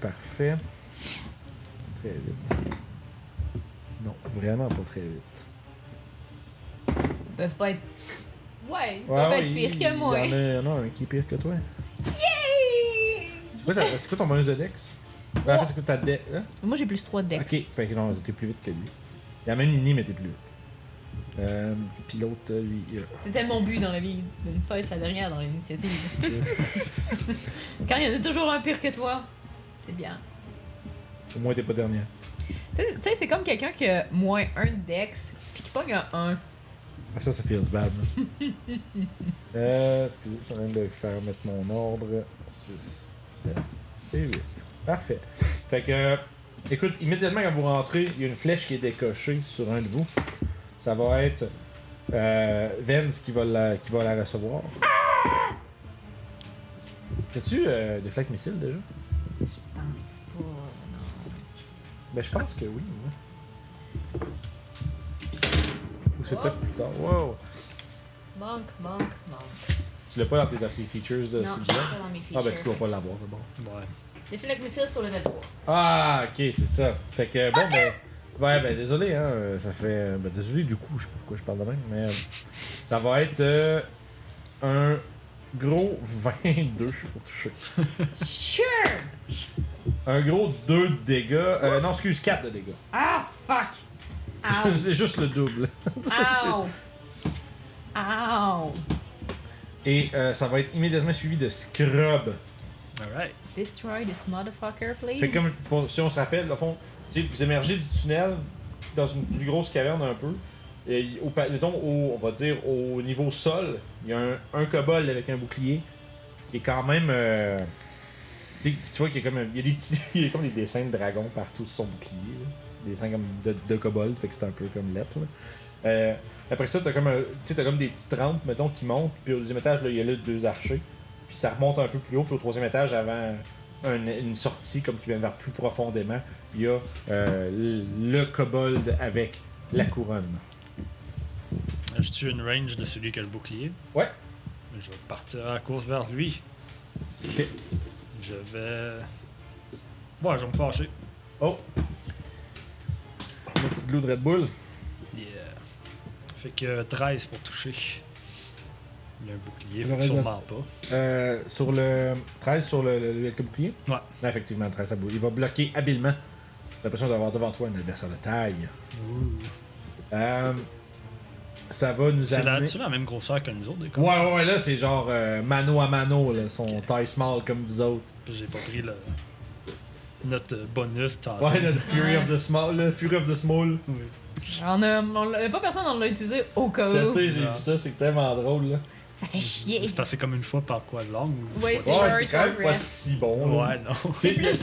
Parfait. Très vite. Non, vraiment pas très vite. Ils peuvent pas être. Ouais, ils Ouais, peuvent ouais, être pires que moi. Il y en a un qui est pire que toi. Yay! C'est quoi ton bonus de Dex? En fait, c'est quoi ta Dex? Hein? Moi, j'ai plus 3 de Dex. Ok, fait que non, t'es plus vite que lui. Il y a même Nini, mais t'es plus vite. Puis l'autre, lui. C'était mon but dans la vie, de ne pas être la dernière dans l'initiative. Quand il y en a toujours un pire que toi, c'est bien. Au moins, t'es pas dernière. Tu sais, c'est comme quelqu'un qui a moins 1 de Dex, puis qui pogne un 1. Ah, ça feels bad. Excusez, je suis en train de faire mettre mon ordre. 6, 7 et 8. Parfait. Fait que, écoute, immédiatement quand vous rentrez, il y a une flèche qui est décochée sur un de vous. Ça va être Vance qui va la recevoir. As-tu des flaques missiles déjà? Je pense pas, non. Ben, je pense que oui. Moi. Ou c'est peut-être plus tard. Wow! Monk. Tu l'as pas dans tes features de Non, ce c'est jeu? pas dans mes features. Ah, ben, tu dois pas l'avoir, c'est bon. Ouais. Les filets missiles, c'est au level 3. Ah, ok, c'est ça. Fait que, bon, ben. Ouais, ben, désolé, hein. Ça fait. Ben, désolé du coup, je sais pas pourquoi je parle de même, mais. Ça va être un gros 22 pour toucher. Sure! Un gros 2 de dégâts. Non, excuse, 4 de dégâts. Ah, fuck! Ow! C'est juste le double. Ow! Ow! Et ça va être immédiatement suivi de Scrub. Alright. Destroy this motherfucker, please. Fait que comme si on se rappelle, au fond, tu sais, vous émergez du tunnel dans une plus grosse caverne un peu. Et mettons, on va dire au niveau sol, il y a un kobold avec un bouclier qui est quand même. Tu vois qu'il y a comme il y a des petits, il y a comme des dessins de dragons partout sur son bouclier. Là. Des dessins comme de kobold, fait que c'est un peu comme lettre. Après ça, t'as comme des petites rampes, mettons, qui montent. Puis au deuxième étage, là, il y a là 2 archers. Puis ça remonte un peu plus haut. Puis au troisième étage, avant une sortie comme qui vient vers plus profondément, il y a le kobold avec la couronne. Je tue une range de celui qui a le bouclier. Ouais. Je vais partir à la course vers lui. Ok. Je vais. Ouais, je vais me fâcher. Oh! Une petite glue de Red Bull. Yeah. Fait que 13 pour toucher. Il y a un bouclier, Le fait que reste sûrement pas. Sur le 13 sur le bouclier? Ouais. Non, effectivement, 13 ça bouge. Il va bloquer habilement. J'ai l'impression d'avoir devant toi un adversaire de taille. Ouh. Ça va nous amener... C'est la même grosseur que nous autres, des Ouais, là, c'est genre mano à mano, là, son taille small comme vous autres. J'ai pas pris notre bonus tantôt. Ouais, notre Fury of the Small, le Fury of the Small. Oui. Pas personne on l'a utilisé au cas Je où. sais, j'ai vu ça, c'est tellement drôle, là. Ça fait chier. C'est passé comme une fois par quoi de langue ou Oui, fois c'est de- Ouais, c'est quand même pas Bref. si bon, là. Ouais, non. C'est plus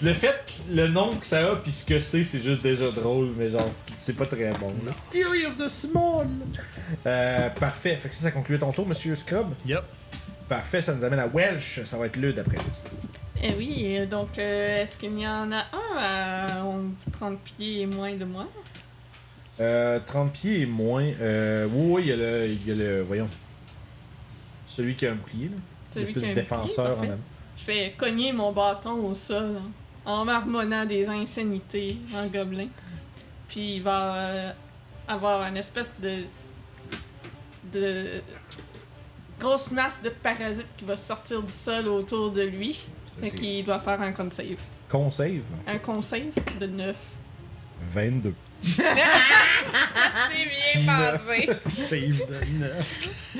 le fait que le nom que ça a puis ce que c'est juste déjà drôle, mais genre, c'est pas très bon, là. Fury of the Small! Parfait, fait que ça conclut ton tour, monsieur Scrub. Yep. Parfait, ça nous amène à Welsh, ça va être le d'après. Eh oui, donc est-ce qu'il y en a un à 30 pieds et moins de moi? 30 pieds et moins. Oui, il y a le. Voyons. Celui qui a un bouclier, là. Celui L'espèce qui a de un bouclier, défenseur en parfait. même. Je fais cogner mon bâton au sol hein, en marmonnant des insanités en gobelin. Puis il va avoir une espèce de grosse masse de parasites qui va sortir du sol autour de lui. Fait qu'il doit faire un con save. Con save, Un con save de 9. 22. C'est bien passé. Save de 9.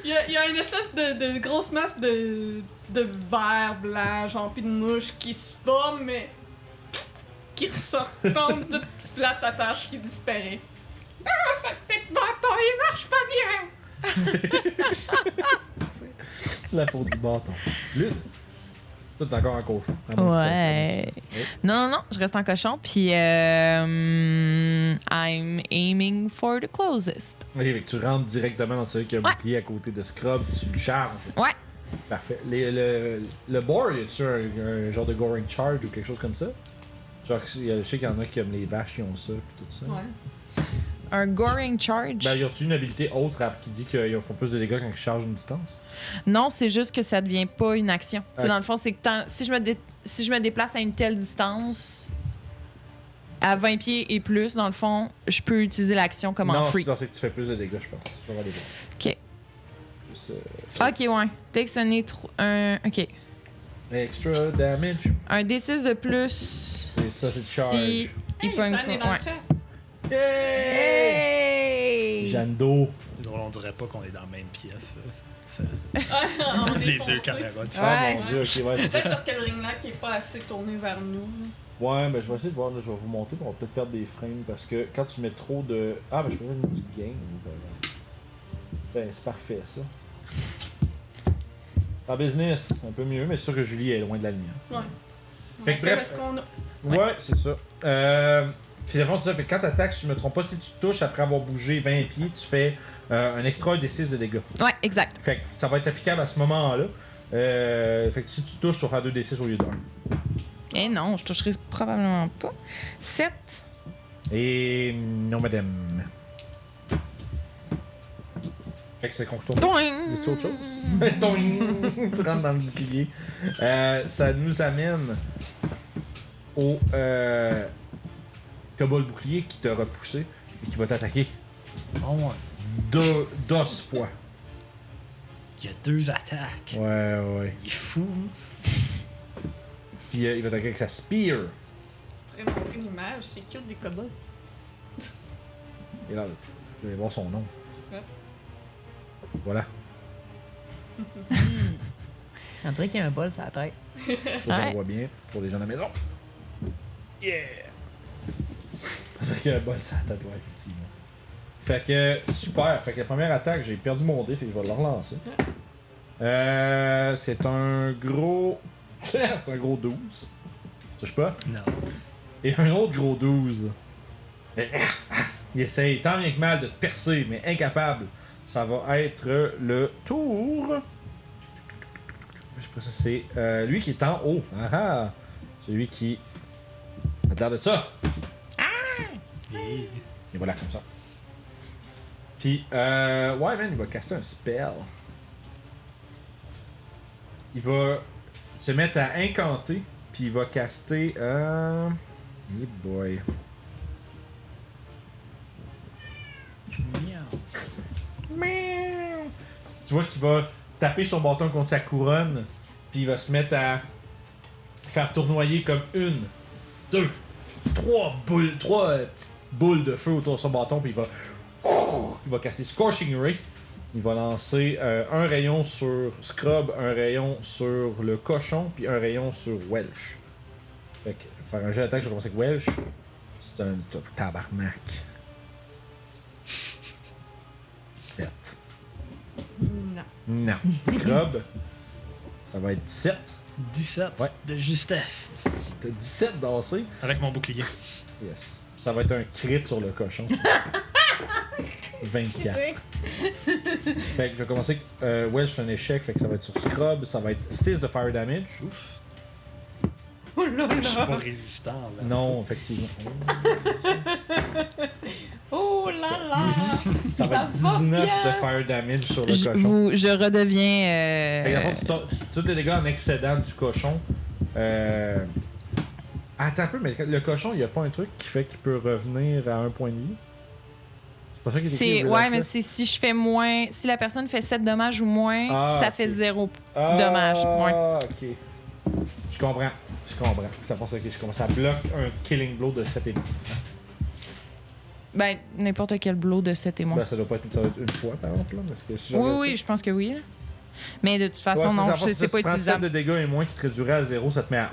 Il y a une espèce de grosse masse de verre blanc, genre pis de mouche qui se forme, mais qui ressort, tombe toute flat à terre qui disparaît. Ah, ce petit bâton, il marche pas bien! La faute du bâton. Lude. Toi, t'es encore un cochon. Ouais. Non, je reste en cochon, puis I'm aiming for the closest. Ok, fait que tu rentres directement dans celui qui a un Ouais. bouclier à côté de Scrub, tu le charges. Ouais. Parfait. Le boar, y a-tu un genre de goring charge ou quelque chose comme ça? Genre, je sais qu'il y en a qui aiment les vaches qui ont ça, pis tout ça. Ouais. Un Goring Charge. Ben, y a-tu une habilité autre qui dit qu'ils font plus de dégâts quand ils chargent une distance? Non, c'est juste que ça devient pas une action. C'est Ok. dans le fond, c'est que si je me déplace à une telle distance, à 20 pieds et plus, dans le fond, je peux utiliser l'action comme en Non, free. c'est que tu fais plus de dégâts, je pense. Je vais aller voir. Ok. Plus, Ok, ouais. Takes ok. extra damage. Un D6 de plus. C'est ça, c'est charge. Si il Hey, pogne Jeanne est dans pas. le Ouais. chat. Hey! Jando. On dirait pas qu'on est dans la même pièce. On est Les deux foncé. caméras. Ouais. Ah mon dieu, ok, ouais, c'est Peut-être ça. parce que le ring light est pas assez tourné vers nous. Ouais, ben je vais essayer de voir, là, je vais vous monter, puis on va peut-être perdre des frames parce que quand tu mets trop de. Ah, ben je peux mettre du game. Ben, c'est parfait ça. En business, c'est un peu mieux, mais c'est sûr que Julie est loin de la lumière. Ouais. Fait que Donc, bref. est-ce qu'on a... Ouais, c'est ça. Finalement, c'est ça. Fait que quand t'attaques, si je me trompe pas, si tu touches après avoir bougé 20 pieds, tu fais un extra D6 de dégâts. Ouais, exact. Fait que ça va être applicable à ce moment-là. Fait que si tu touches, tu vas faire 2d6 au lieu d'un. Eh non, je toucherai probablement pas. 7. Et non, madame. Fait que c'est qu'on se tourne. Toing! Y a-tu autre chose? Toing! Tu rentres dans le bouclier. Ça nous amène au kobold bouclier qui t'a repoussé et qui va t'attaquer. Oh, ouais. D'os fois. Il y a 2 attaques. Ouais. Il est fou. Puis il va t'attaquer avec sa spear. Tu pourrais montrer l'image, c'est cute des kobolds. Et là, je vais voir son nom. Ouais. Voilà. On dirait qu'il y a un bol sur la tête. Ça, je Ouais. le vois bien pour les gens de la maison. Yeah! C'est qu'il y a un bol sur la tête, ouais, effectivement. Fait que, super. Fait que la première attaque, j'ai perdu mon dé, fait que je vais le relancer. C'est un gros... c'est un gros 12. Touche pas. Non. Et un autre gros 12. Il essaye tant bien que mal de te percer, mais incapable. Ça va être le tour. Je sais pas, ça c'est lui qui est en haut. Ah ah! C'est lui qui a l'air de ça. Et... Et voilà, comme ça. Puis, ouais, man, il va caster un spell. Il va se mettre à incanter, puis il va caster. Hey boy. Tu vois qu'il va taper son bâton contre sa couronne, puis il va se mettre à faire tournoyer comme 1, 2, 3 petites boules de feu autour de son bâton, puis il va caster Scorching Ray. Il va lancer un rayon sur Scrub, un rayon sur le cochon, puis un rayon sur Welsh. Fait que faire un jet d'attaque, je vais commencer avec Welsh. C'est un tabarnak. 7. Non. Non. Scrub, ça va être 17. 17 Ouais. de justesse. T'as 17 dansé. Avec mon bouclier. Yes. Ça va être un crit sur le cochon. 24. Fait que je vais commencer avec Welsh, c'est un échec, fait que ça va être sur Scrub, ça va être 6 de fire damage. Ouf. Oh là Je suis là! pas résistant. Là, Non, effectivement. Oh là là! Ça va être 19 de bien. fire damage sur le cochon. Je redeviens. Fait que, dans le fond, tous les dégâts en excédent du cochon. Attends un peu, mais le cochon, il n'y a pas un truc qui fait qu'il peut revenir à un point de vie? C'est pas ça qui est écrit, C'est Real ouais, Life, mais là? c'est si je fais moins, si la personne fait 7 dommages ou moins, Ah, ça ok. fait 0 Ah, dommage. Ouais. ok. Je comprends. Ça pense que je comprends. Ça bloque un killing blow de 7 et demi. Ben n'importe quel blow de 7 et moins. Ben, ça doit être une fois, par exemple. Là, parce que si Oui, j'aurais oui, ça- je pense que oui. Là. Mais de toute façon, Ouais, non, c'est c'est pas Si tu prends 7 utilisable. de dégâts et moins qui te réduirait à 0, ça te met à 1.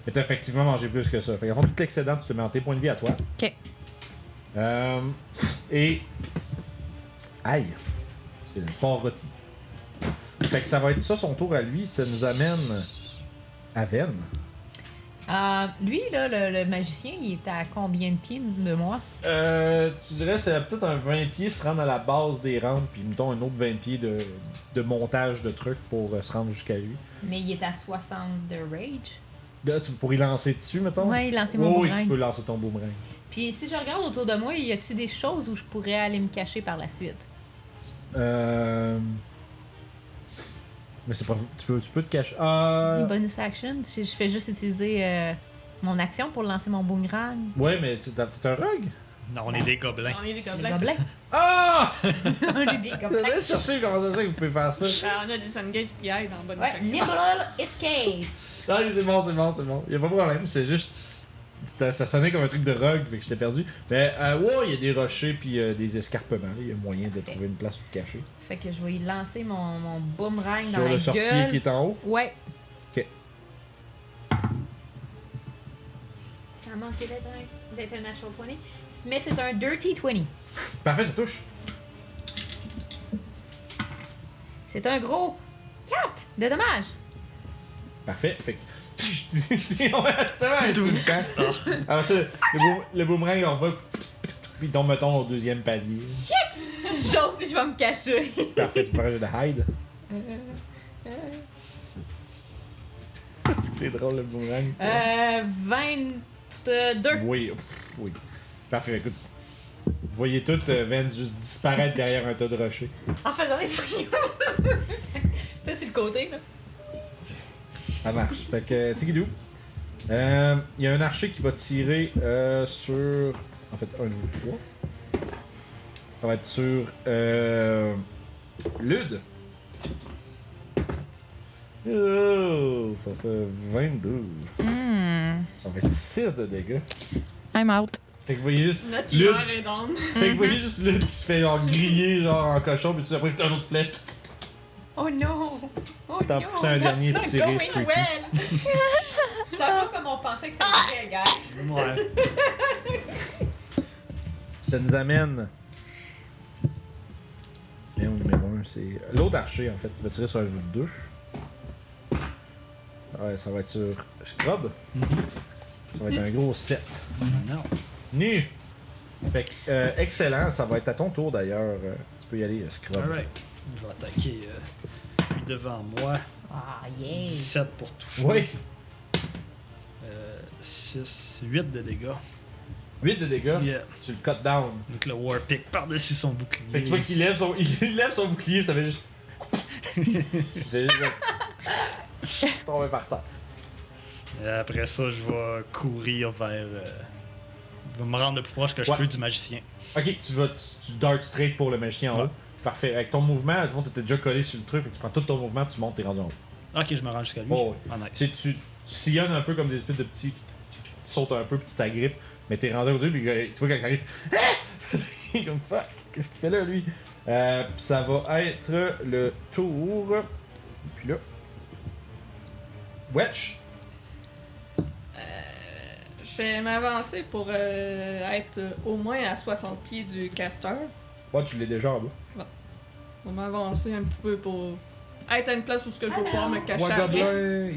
Mais t'as effectivement mangé plus que ça. Fait qu'en fond, tout l'excédent, tu te mets en tes points de vie à toi. Ok. Et. Aïe! C'est le porc rôti. Fait que ça va être ça son tour à lui. Ça nous amène à Venn. Lui, là, le magicien, il est à combien de pieds de moi? Tu dirais c'est peut-être un 20 pieds se rendre à la base des rampes, puis mettons un autre 20 pieds de montage de trucs pour se rendre jusqu'à lui. Mais il est à 60 de rage. Là, pour y lancer dessus, mettons? Ouais, lancer mon Oui, boomerang. tu peux lancer ton boomerang. Puis si je regarde autour de moi, y a-tu des choses où je pourrais aller me cacher par la suite? Mais c'est pas... Tu peux te cacher... Des bonus actions? Je fais juste utiliser mon action pour lancer mon boomerang. Ouais, mais t'es un rogue? Non, on est des gobelins. On est des Les gobelins. gobelins. Ah! On est des gobelins. J'allais chercher comment ça que vous pouvez faire ça. On a des engage puis aide en bonne Ouais, section. Nimble Escape. Non, c'est bon. Y'a pas de problème, c'est juste... Ça sonnait comme un truc de rogue, fait que j'étais perdu. Mais ouais, il y a des rochers puis des escarpements. Il y a moyen de trouver une place pour te cacher. Fait que je vais y lancer mon boomerang dans Sur la le sorcier gueule. qui est en haut. Ouais. Ok. Ça a manqué d'être un natural 20. Mais c'est un dirty 20. Parfait, ça touche. C'est C'est un gros 4 de dommages. Parfait. Fait que... C'était tout le temps. Alors ça, le boomerang, il en va... Puis il tombe, mettons, au deuxième palier. J'ose puis je vais me cacher. Parfait, tu peux rajouter de hide. C'est drôle, le boomerang. 22. Oui. Parfait, écoute. Vous voyez tout Vance juste disparaître derrière un tas de rochers. En faisant des fouilles. Ça, c'est le côté, là. Ça marche. Fait que, Tigidou. Il y a un archer qui va tirer sur... En fait, 1, 2, 3. Ça va être sur... Lude. Oh, ça fait 22. Ça fait 6 de dégâts. I'm out. Fait que vous voyez juste... Notre Lude. hiver est down. Fait que vous voyez juste Lude qui se fait genre griller genre en cochon, puis après c'est un autre flèche. Oh non! Oh T'en non! pousses un dernier that's not tiré, going creepy. well. Ça va comme on pensait que ça irait, guys. Ouais. Ça nous amène... Bien, au numéro 1, c'est... L'autre archer, en fait, va tirer sur un jeu de 2. Ouais, ça va être sur Scrub. Ça va être un gros 7. Non. Nu! Fait que, excellent, ça va être à ton tour d'ailleurs. Tu peux y aller, Scrub. Alright. Je vais attaquer lui devant moi. Ah, yeah! 17 pour toucher. Oui! 8 de dégâts. 8 de dégâts, Yeah. tu le cut down. Donc le Warpick par-dessus son bouclier. Fait que tu vois qu'il lève son bouclier, ça fait juste... fait juste... tomber par terre. Et après ça, je vais courir vers. Je vais me rendre le plus proche que je Ouais. peux du magicien. Ok, tu dart straight pour le magicien en Ouais. haut. Parfait. Avec ton mouvement, à fond, t'étais déjà collé sur le truc, fait que tu prends tout ton mouvement, tu montes, t'es rendu en haut. Ok, je me rends jusqu'à lui. Oh, Ah, Tu nice. sais, tu sillonnes un peu comme des espèces de petits... Tu sautes un peu, puis tu t'agrippes, mais t'es rendu au début, puis tu vois quand il arrive... Il est comme fuck, qu'est-ce qu'il fait là, lui? Puis ça va être le tour... Puis là... Wedge. Je vais m'avancer pour être au moins à 60 pieds du caster. Ouais, tu l'es déjà en bas. Je vais m'avancer un petit peu pour être à une place où je vais pouvoir me cacher Moi, après. Gobelin,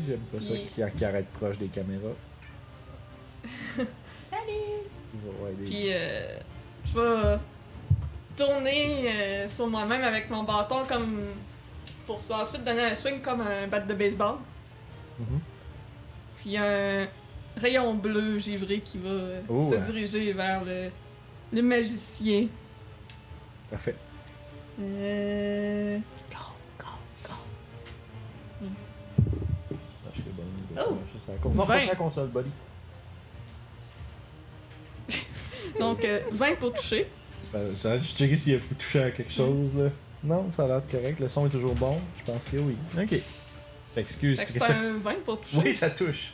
j'aime pas ça Il- qui arrête proche des caméras. Salut! Il va avoir des- Puis je vais tourner sur moi-même avec mon bâton comme pour ensuite donner un swing comme un bat de baseball. Mhm. Puis il y a un rayon bleu givré qui va Oh, se ouais. diriger vers le magicien. Parfait. Ah, je fais bon. Oh! Je sais la con- Non, 20. pas la console, buddy. Donc 20 pour toucher. J'aurais dû checker s'il a pu toucher à quelque chose, là. Non, ça a l'air correct. Le son est toujours bon. Je pense que oui. Ok. Fait excuse. Fait que c'est c'est que ça- un 20 pour toucher. Oui, ça touche.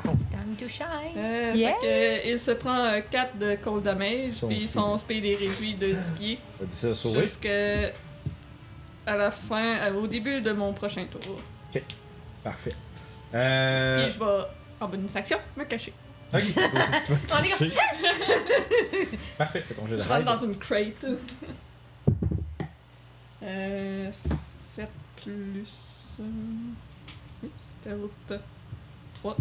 It's time to shine! Yeah. Fait que, il se prend 4 de cold damage, Son puis son speed est réduit de 10 pieds. C'est difficile à sauver. Jusqu'à à la fin, au début de mon prochain tour. Parfait. Puis je vais, en bonus action, me cacher. Ok. Tu vas On est cacher. Parfait. Fais ton jeu de Je rentre raid. dans une crate. 7 plus... C'était l'autre. 3.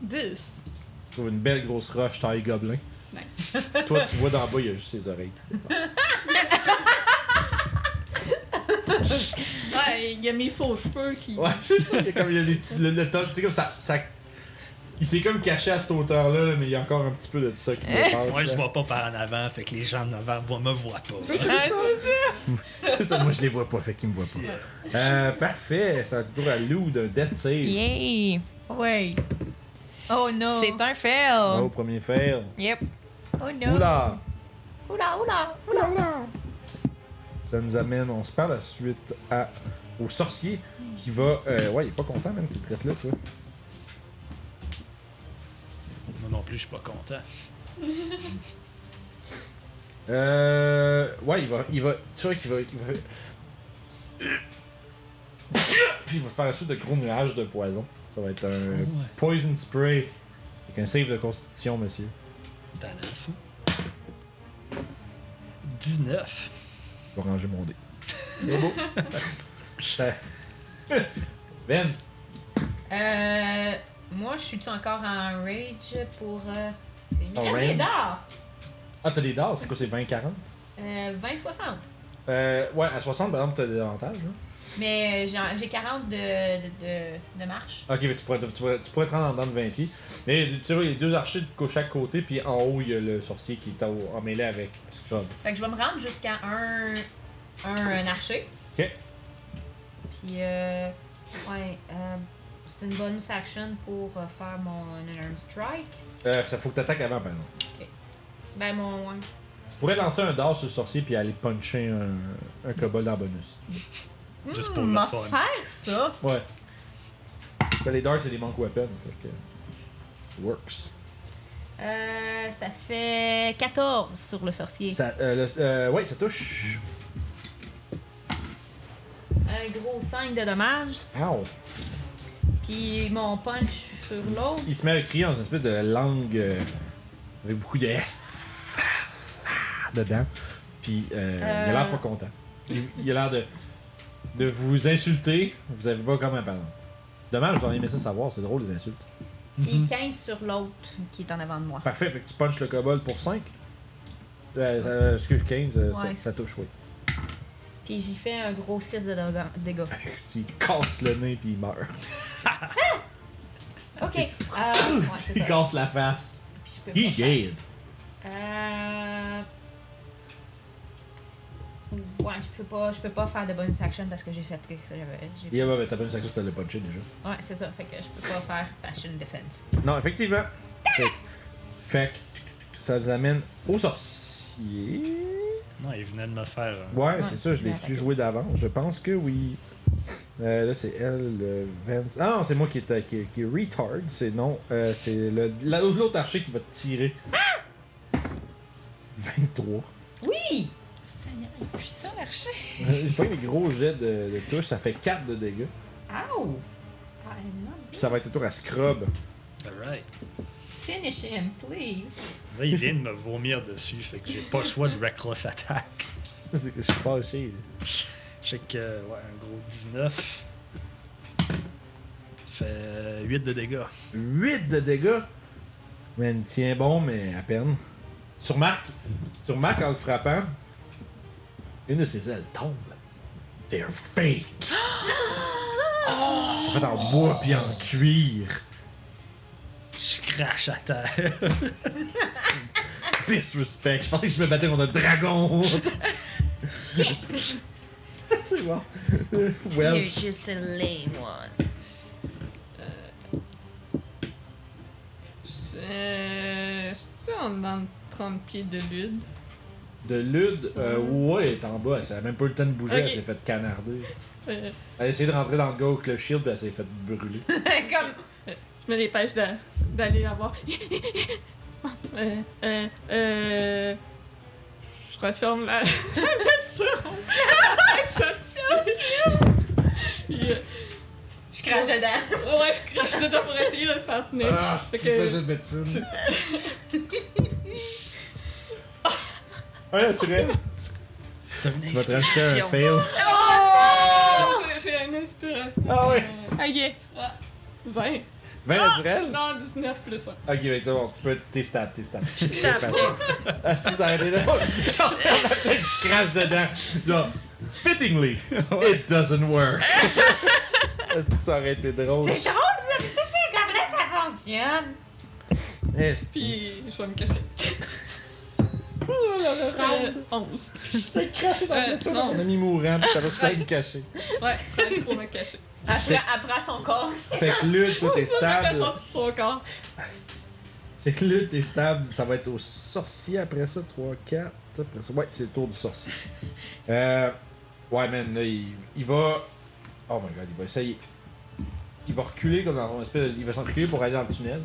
10. Tu trouves une belle grosse roche taille gobelin. Nice. Toi, tu vois d'en bas, il y a juste ses oreilles. Ouais, il y a mes faux cheveux qui. Ouais, c'est ça. Il y a comme il y a des petits, le top, tu sais, comme ça. Il s'est comme caché à cette hauteur-là, là, mais il y a encore un petit peu de ça qui dépasse. Moi, je là. vois pas par en avant, fait que les gens en avant me voient pas. C'est ça, moi je les vois pas, fait qu'ils me voient pas. Parfait, c'est un tour à Lou d'un Death Save. Yay! Ouais. Oh non. C'est un fail! Oh, premier fail. Yep. Oh non. Oula! Oula. Ça nous amène, on se parle la suite au sorcier qui va. Ouais, il est pas content même qu'il traite là, toi. Moi non plus, je suis pas content. Ouais, il va. Tu vois qu'il va. Puis il va faire la suite de gros nuages de poison. Ça va être un poison spray. Avec un save de constitution, monsieur. Tannant, ça. 19. Je vais ranger mon dé. C'est beau. Vince. Moi, je suis encore en rage pour. C'est En mes range? d'or. Ah, t'as des dards, c'est quoi, c'est 20-40? 20-60. Ouais, à 60, par exemple, t'as des avantages, hein? Mais j'ai 40 de marche. Ok, mais tu pourrais te rendre en dedans de 20 pieds. Mais tu vois, il y a deux archers de chaque côté, puis en haut, il y a le sorcier qui est en mêlée avec Scrub. Fait que je vais me rendre jusqu'à un archer. Ok. Puis, c'est une bonus action pour faire mon unarmed strike. Ça faut que t'attaques avant, par exemple. Ben, mon. Ouais. Tu pourrais lancer un dard sur le sorcier, puis aller puncher un kobold en bonus. Juste pour le m'a fun. faire ça. Ouais. Ben, les dards, c'est des monk weapons, fait que. Works. Ça fait 14 sur le sorcier. Ça, ouais, ça touche. Un gros 5 de dommages. Ow! Puis mon punch sur l'autre. Il se met à crier dans une espèce de langue avec beaucoup de F dedans. Puis il a l'air pas content. Il a l'air de vous insulter. Vous savez pas comment, pardon. C'est dommage, vous auriez aimé ça savoir, c'est drôle les insultes. Puis 15 sur l'autre qui est en avant de moi. Parfait, fait que tu punches le kobold pour 5. Excuse, 15, Ouais. ça touche, oui. Puis j'y fais un gros 6 de dégâts. Tu casses le nez puis il meurt. Ok. Ouais, c'est Il ça. casse la face. Puis je peux He pas faire- dead. Ouais, je peux pas faire de bonus action parce que j'ai fait que ça. J'ai Yeah, ouais, mais t'as pas une sacrifice, t'as le punché déjà. Ouais, c'est ça. Fait que je peux pas faire passion defense. Non, effectivement. Fait que ça nous amène au sorcier. Non, il venait de me faire. Ouais, c'est ça, je Ouais. l'ai-tu joué d'avance? Je pense que oui. Là, c'est elle, le Vance. Ah non, c'est moi qui est retard. C'est non. C'est l'autre archer qui va te tirer. 23. Oui! Seigneur, il est puissant, l'archer. J'ai pas des gros jets de touche, ça fait 4 de dégâts. Ow! Puis ça va être le tour à Scrub. Alright. Finish him, please. Là, il vient de me vomir dessus, fait que j'ai pas le choix de Reckless Attack. C'est que je suis fâché. Je sais que, ouais, un gros 19. Fait 8 de dégâts. 8 de dégâts. Man, tient bon, mais à peine. Tu remarques en le frappant, une de ses ailes tombe. They're fake. C'est fait en bois puis en cuir. Je crache à terre. Disrespect. Je pensais que je me battais contre un dragon. C'est bon. Well, You're just a lame one. C'est dans 30 pieds de lude. de Lude, ouais, elle est en bas. Elle a même pas eu le temps de bouger. Ok. Elle s'est fait canarder. Euh, Elle a essayé de rentrer dans le gars avec le shield, puis elle s'est fait brûler. Comme. je me dépêche d'aller la voir. Je referme la blessure. Je crache dedans. Ouais, je crache dedans pour essayer de le faire tenir. Ah, Fait c'est que- pas jeu de médecine. Ouais, tu rêves. T'as une Tu vas te rajouter un fail. J'ai une inspiration. Ah ouais. Ok. 20. 20 naturel? Non, 19 plus 1. Ok, ben c'est bon, tu peux. T'es stab. Je stab, ok. Ah, tu s'arrêtes là. Je crache dedans. Là. Fittingly, it doesn't work. Ça aurait été drôle. C'est drôle, d'habitude, c'est comme là, ça fonctionne. Est-ce Puis je vais me cacher. 11. t'as craché dans le non. On a mis mourant, pis ça va se faire cacher. Ouais, c'est pour me cacher. Après son corps. Fait que lutte, toi, t'es C'est ça, me stable. cachant tout son corps. Fait que lutte, t'es stable. Ça va être au sorcier après ça. 3, 4. Après ça. Ouais, c'est le tour du sorcier. Ouais, man, là, il va. Oh my god, il va essayer. Il va reculer comme dans une espèce de... Il va s'en reculer pour aller dans le tunnel.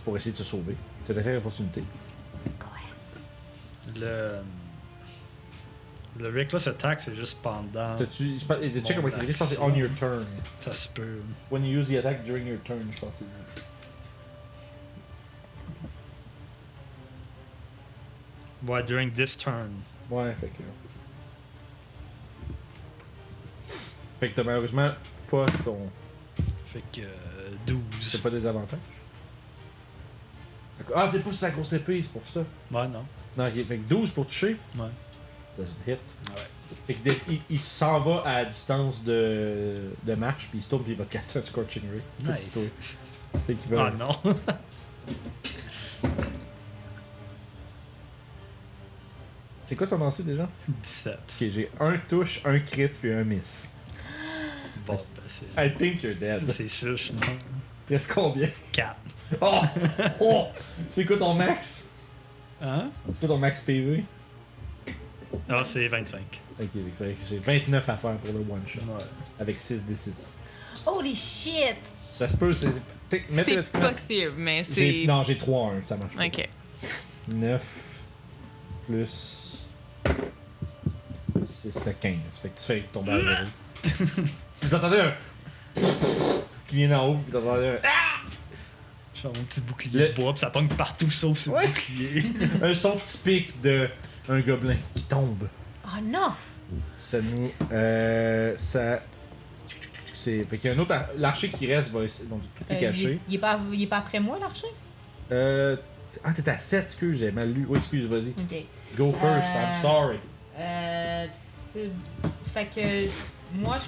Pour essayer de se sauver. T'as fait l'opportunité. Le Reckless Attack, c'est juste pendant. T'as-tu. Check comment il écrit, je pense que c'est action. on your turn. Ça se peut. When you use the attack during your turn, je pense que c'est. Ouais, during this turn. Ouais, fait que. Fait que t'as malheureusement pas ton. Fait que 12. C'est pas des avantages. Ah, t'es pas sur la grosse épée, c'est pour ça. Ouais, non. Non, ok, fait que 12 pour toucher. Ouais. Doesn't hit. Ouais. Fait que il s'en va à distance de marche, puis il se tourne, puis il va te casser un Scorching Ray. Tout Nice. aussitôt. Fait qu'il va. Ah non. C'est quoi ton lancer déjà? 17. Ok, j'ai un touche, un crit, puis un miss. Bon, ben c'est. I think you're dead. C'est sûr, je suis mort. Il reste combien? 4. Oh! Oh! C'est quoi ton max? Hein? C'est quoi ton max PV? Ah, c'est 25. Ok, fait que j'ai 29 à faire pour le one shot. Ouais. Avec 6d6. Holy shit! Ça se peut, c'est. C'est possible, mais c'est. Non, j'ai 3-1, ça marche pas. Ok. 9 plus 6 fait 15. Fait que tu fais tomber à 0. Vous entendez un qui vient d'en haut, puis vous entendez un J'ai mon petit bouclier de bois, pis ça pogne partout sauf sur Ouais. le bouclier. un son typique de un gobelin qui tombe. Oh non! Ça nous. Ça. C'est. Fait qu'il y a un autre. L'archer qui reste va essayer. Donc tout est caché. Il est pas après moi, l'archer? Ah, t'es à 7, excuse, j'ai mal lu. Oui, excuse, vas-y. Ok. Go first, I'm sorry. Fait que moi, je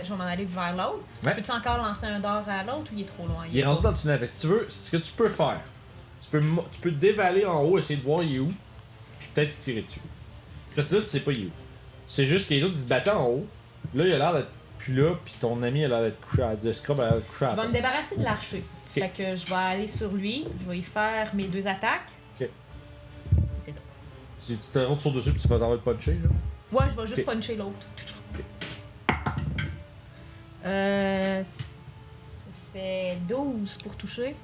vais m'en aller vers l'autre. Ouais. Peux-tu encore lancer un dard à l'autre ou il est trop loin? Il est rendu dans le tunnel. Fait que si tu veux, ce que tu peux faire, tu peux dévaler en haut, essayer de voir il est où, puis peut-être tirer dessus. Parce que là, tu sais pas il est où. C'est juste que les autres, ils se battaient en haut. Là, il a l'air d'être plus là, puis ton ami a l'air d'être couché à... de Scrub a l'air d'être couché à Je vais terre. me débarrasser de l'archer. Fait que je vais aller sur lui, je vais y faire mes 2 attaques. Ok. C'est ça. Tu te rentres sur dessus, puis tu vas t'en puncher, là. Ouais, je vais juste Ok. puncher l'autre. Ça fait 12 pour toucher.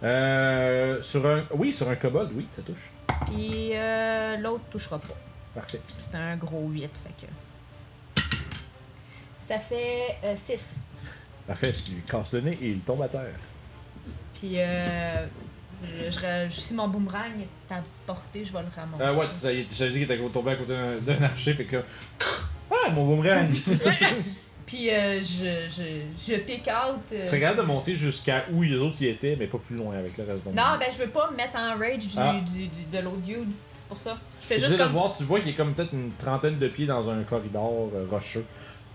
Sur un kobold, oui, ça touche. Puis l'autre touchera pas. Parfait. C'est un gros 8, fait que. Ça fait 6. Parfait, tu lui casses le nez et il tombe à terre. Puis si mon boomerang est à portée, je vais le ramasser. Ouais, ça y est, j'avais dit qu'il était tombé à côté d'un archer, fait que. Ah, mon boomerang! Puis je pick out. Tu serais capable de monter jusqu'à où les autres y étaient, mais pas plus loin avec le reste de ton Non, ben je veux pas me mettre en rage Ah. de l'autre dude. C'est pour ça. Je fais Tu juste le comme. voir, tu le vois qu'il est comme peut-être une trentaine de pieds dans un corridor rocheux,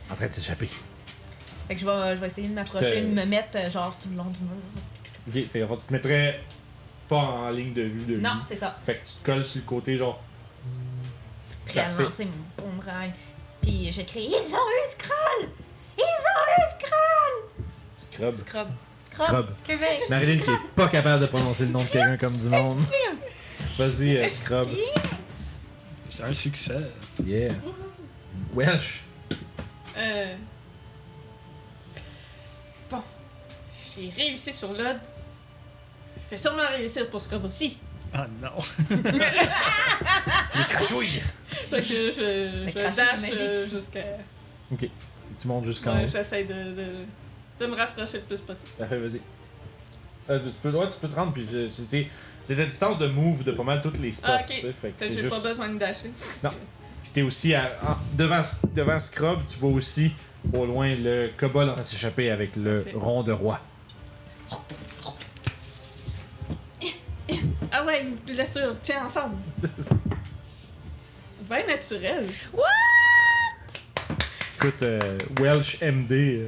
en train de s'échapper. Fait que je vais essayer de m'approcher, de me mettre genre sur le long du mur. Ok, fait que tu te mettrais pas en ligne de vue de lui. Non, c'est ça. Fait que tu te colles sur le côté, genre. Puis à Parfait. lancer mon boomerang. Puis je crie: Ils ont eu Skrull! Ils ont eu Skrull! Scrub. Scrub. Scrub! Scrubé! Marilyn qui est pas capable de prononcer le nom de quelqu'un comme du monde. Vas-y, Scrub. C'est un succès. Yeah. Wesh. Bon. J'ai réussi sur l'Odd. Je vais sûrement réussir pour Scrub aussi. Ah non. Les crachouilles. Fait que je crachat dash magique. jusqu'à. Ok. Tu montes jusqu'en Ouais, haut. j'essaie de me rapprocher le plus possible. Parfait, vas-y. Tu peux te rendre, puis c'est la distance de move de pas mal toutes les spots, Ah, ok. tu sais. Fait que Fait que c'est j'ai juste... pas besoin de dasher. Puis t'es aussi devant Scrub, tu vois aussi au loin le kobold en train de s'échapper avec le Parfait. rond de roi. Ah ouais, une blessure, tiens ensemble. Ben naturel. écoute, Welsh MD.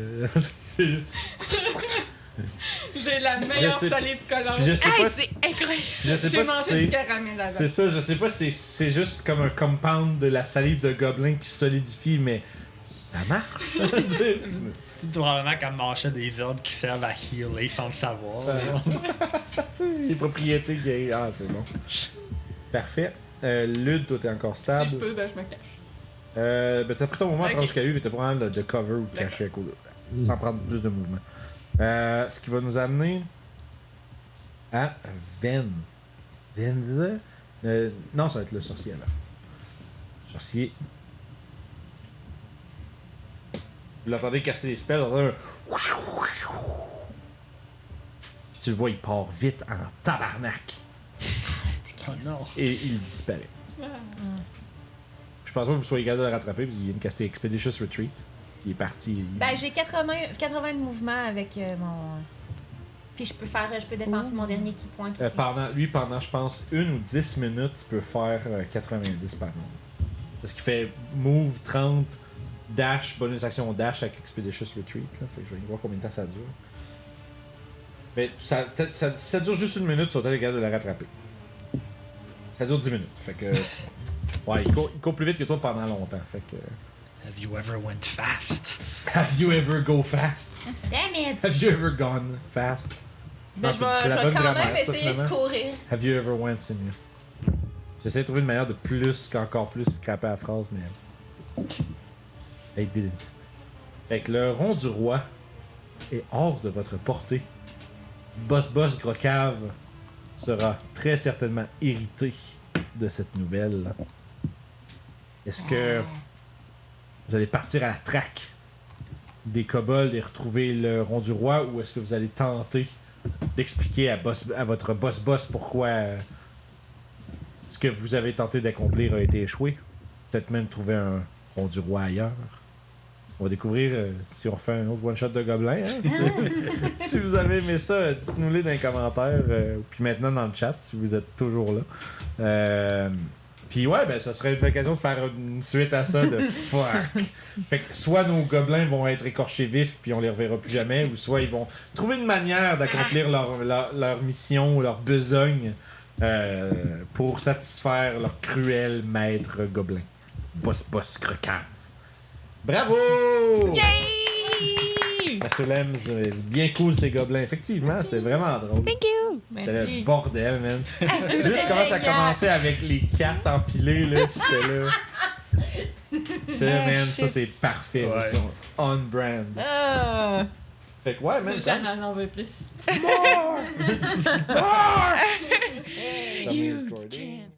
J'ai la meilleure salive collante. Je sais pas c'est incroyable! je sais J'ai pas mangé si du caramel avant. c'est ça, je sais pas si c'est juste comme un compound de la salive de gobelin qui se solidifie, mais ça marche. C'est probablement qu'elle mangeait des herbes qui servent à healer sans le savoir. Les propriétés qui... Ah, c'est bon. Parfait. Lude, toi, t'es encore stable. Si je peux, ben je me cache. Ben, t'as pris ton moment à Ok. prendre jusqu'à lui, mais t'as pas vraiment de cover ou de D'accord. cacher à côté. Sans prendre plus de mouvement. Ce qui va nous amener à Ven. Venza? Non, ça va être le sorcier alors. Sorcier. Vous l'entendez casser des spells, vous entendez un... Tu le vois, il part vite en tabarnak. Oh non. Et il disparaît. Ah. Je pense pas que vous soyez capable de le rattraper, parce qu'il vient de caster Expeditious Retreat. Qui est parti. Ben, j'ai 80 de mouvement avec mon. Puis je peux dépenser mon dernier key point aussi. pendant, je pense, 1 ou 10 minutes, il peut faire 90 par monde. Parce qu'il fait move 30, dash, bonus action dash avec Expeditious Retreat. Là. Fait que je vais voir combien de temps ça dure. Mais ça dure juste 1 minute, tu vas être capable de le rattraper. Ça dure 10 minutes. Fait que. Ouais, il court plus vite que toi pendant longtemps. Fait que. Have you ever went fast? Have you ever go fast? Damn it! Have you ever gone fast? Ben, Non, je c'est vais la quand bonne même grammaire, ça, essayer de finalement. courir. Have you ever went, c'est mieux. J'essaie de trouver une manière de plus qu'encore plus scraper la phrase, mais. It didn't. Fait que le rond du roi est hors de votre portée. Boss Grocave sera très certainement irrité de cette nouvelle. Est-ce que vous allez partir à la traque des kobolds et retrouver le rond du roi, ou est-ce que vous allez tenter d'expliquer à votre boss pourquoi ce que vous avez tenté d'accomplir a été échoué? Peut-être même trouver un rond du roi ailleurs. On va découvrir si on refait un autre one-shot de gobelin. Hein? Si vous avez aimé ça, dites-nous-les dans les commentaires. Puis maintenant dans le chat, si vous êtes toujours là. Puis ouais, ben ça serait une occasion de faire une suite à ça de fuck. Fait que soit nos gobelins vont être écorchés vifs puis on les reverra plus jamais, ou soit ils vont trouver une manière d'accomplir leur mission ou leur besogne pour satisfaire leur cruel maître gobelin. Boss Crocave. Bravo! Yay! Master Lem, c'est bien cool ces gobelins. Effectivement, c'est vraiment drôle. Thank you! C'était le Merci. bordel, man. Juste comment ça a commencé avec les 4 empilés, là. J'étais là. J'étais là, man, ça c'est parfait. Ouais. Ils sont on brand. Ah! Fait que ouais, man, ça. J'en en veux plus. More! You can't